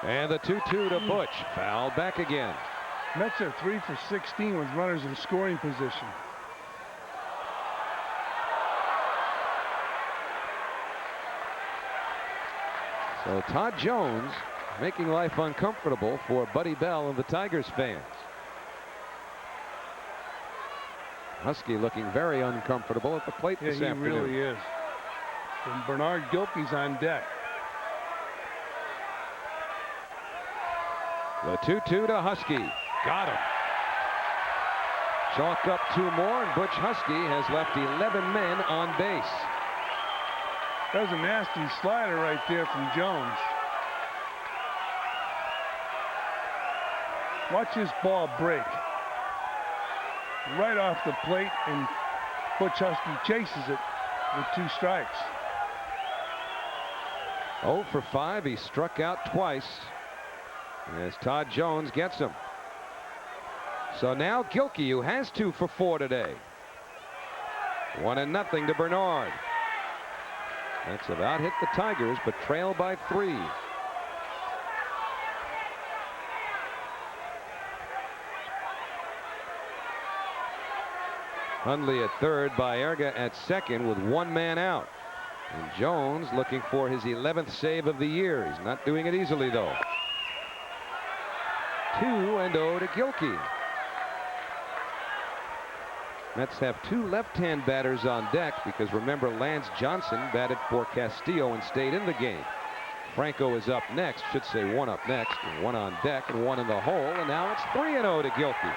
And the 2-2 to Butch. Foul back again. Mets are 3 for 16 with runners in scoring position. So Todd Jones making life uncomfortable for Buddy Bell and the Tigers fans. Husky looking very uncomfortable at the plate this afternoon. He really is. And Bernard Gilkey's on deck. The 2-2 to Husky. Got him. Chalk up 2 more, and Butch Husky has left 11 men on base. That was a nasty slider right there from Jones. Watch this ball break. Right off the plate, and Butch Husky chases it with 2 strikes. 0 for 5. He struck out twice as Todd Jones gets him. So now Gilkey, who has 2 for 4 today. 1-0 to Bernard. That's about hit the Tigers, but trail by 3. Hundley at third, Baerga at second with 1 man out. And Jones looking for his 11th save of the year. He's not doing it easily, though. 2-0 to Gilkey. Mets have 2 left-hand batters on deck because remember Lance Johnson batted for Castillo and stayed in the game. Franco is up next, should say 1 up next, and 1 on deck and 1 in the hole, and now it's 3-0 to Gilkey.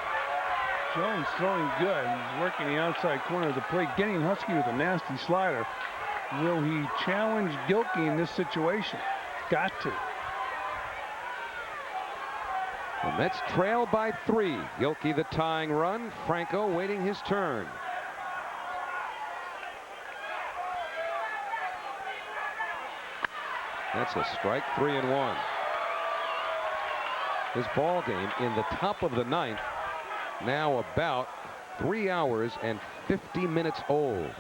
Jones throwing good. He's working the outside corner of the plate, getting Husky with a nasty slider. Will he challenge Gilkey in this situation? Got to. The Mets trail by 3. Gilkey the tying run. Franco waiting his turn. That's a strike. 3-1. This ball game in the top of the 9th. Now about 3 hours and 50 minutes old.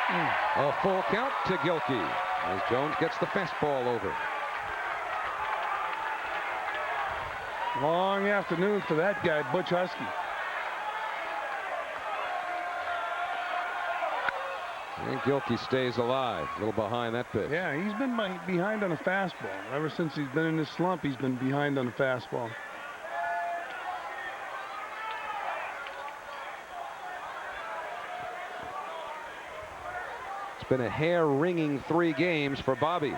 A full count to Gilkey as Jones gets the fastball over. Long afternoon for that guy, Butch Husky. And Gilkey stays alive, a little behind that pitch. Yeah, he's been behind on a fastball. Ever since he's been in this slump, he's been behind on the fastball. It's been a hair-wringing 3 games for Bobby.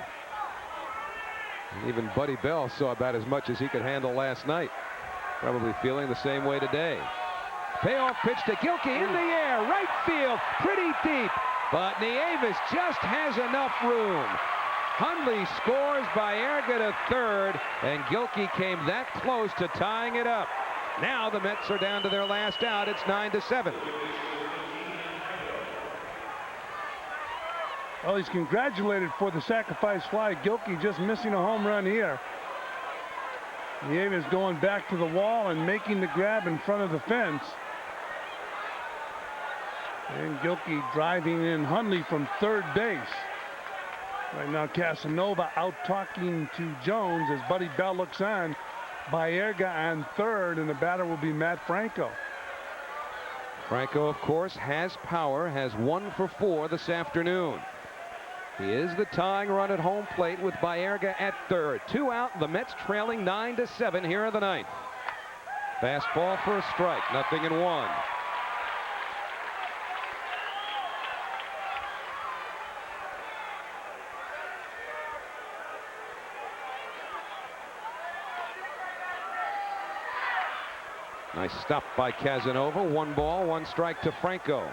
And even Buddy Bell saw about as much as he could handle last night. Probably feeling the same way today. Payoff pitch to Gilkey in the air, right field, pretty deep. But Nieves just has enough room. Hundley scores Baerga to third, and Gilkey came that close to tying it up. Now the Mets are down to their last out. It's 9-7. Well, he's congratulated for the sacrifice fly. Gilkey just missing a home run here. Nieves going back to the wall and making the grab in front of the fence. And Gilkey driving in Hundley from third base. Right now Casanova out talking to Jones as Buddy Bell looks on. Baerga on third, and the batter will be Matt Franco. Franco, of course, has power, has 1 for 4 this afternoon. He is the tying run at home plate with Baerga at third. 2 out, the Mets trailing 9-7 here in the ninth. Fastball for a strike, 0-1. Nice stop by Casanova. 1 ball, 1 strike to Franco.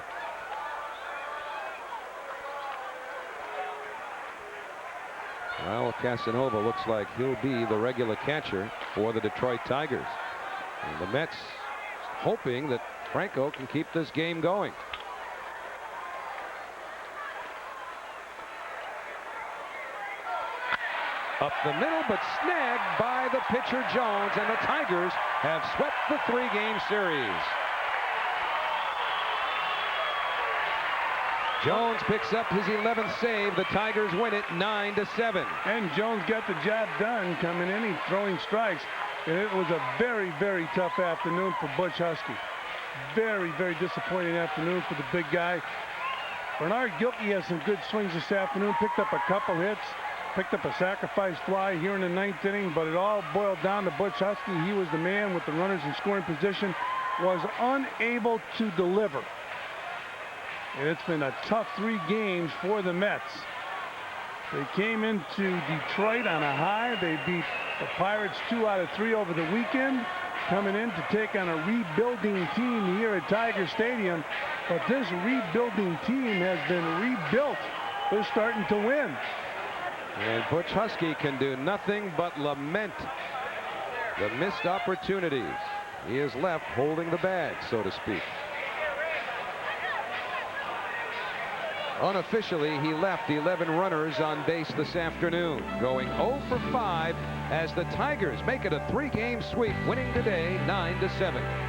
Well, Casanova looks like he'll be the regular catcher for the Detroit Tigers. And the Mets hoping that Franco can keep this game going. Up the middle, but snagged by the pitcher Jones, and the Tigers have swept the 3-game series. Jones picks up his 11th save. The Tigers win it 9-7. And Jones got the job done coming in. He's throwing strikes. And it was a very, very tough afternoon for Butch Huskey. Very, very disappointing afternoon for the big guy. Bernard Gilkey has some good swings this afternoon. Picked up a couple hits. Picked up a sacrifice fly here in the 9th inning, but it all boiled down to Butch Huskey. He was the man with the runners in scoring position, was unable to deliver. And it's been a tough 3 games for the Mets. They came into Detroit on a high. They beat the Pirates 2 out of 3 over the weekend, coming in to take on a rebuilding team here at Tiger Stadium. But this rebuilding team has been rebuilt. They're starting to win. And Butch Huskey can do nothing but lament the missed opportunities. He is left holding the bag, so to speak. Unofficially, he left 11 runners on base this afternoon, going 0 for 5 as the Tigers make it a 3-game sweep, winning today 9-7.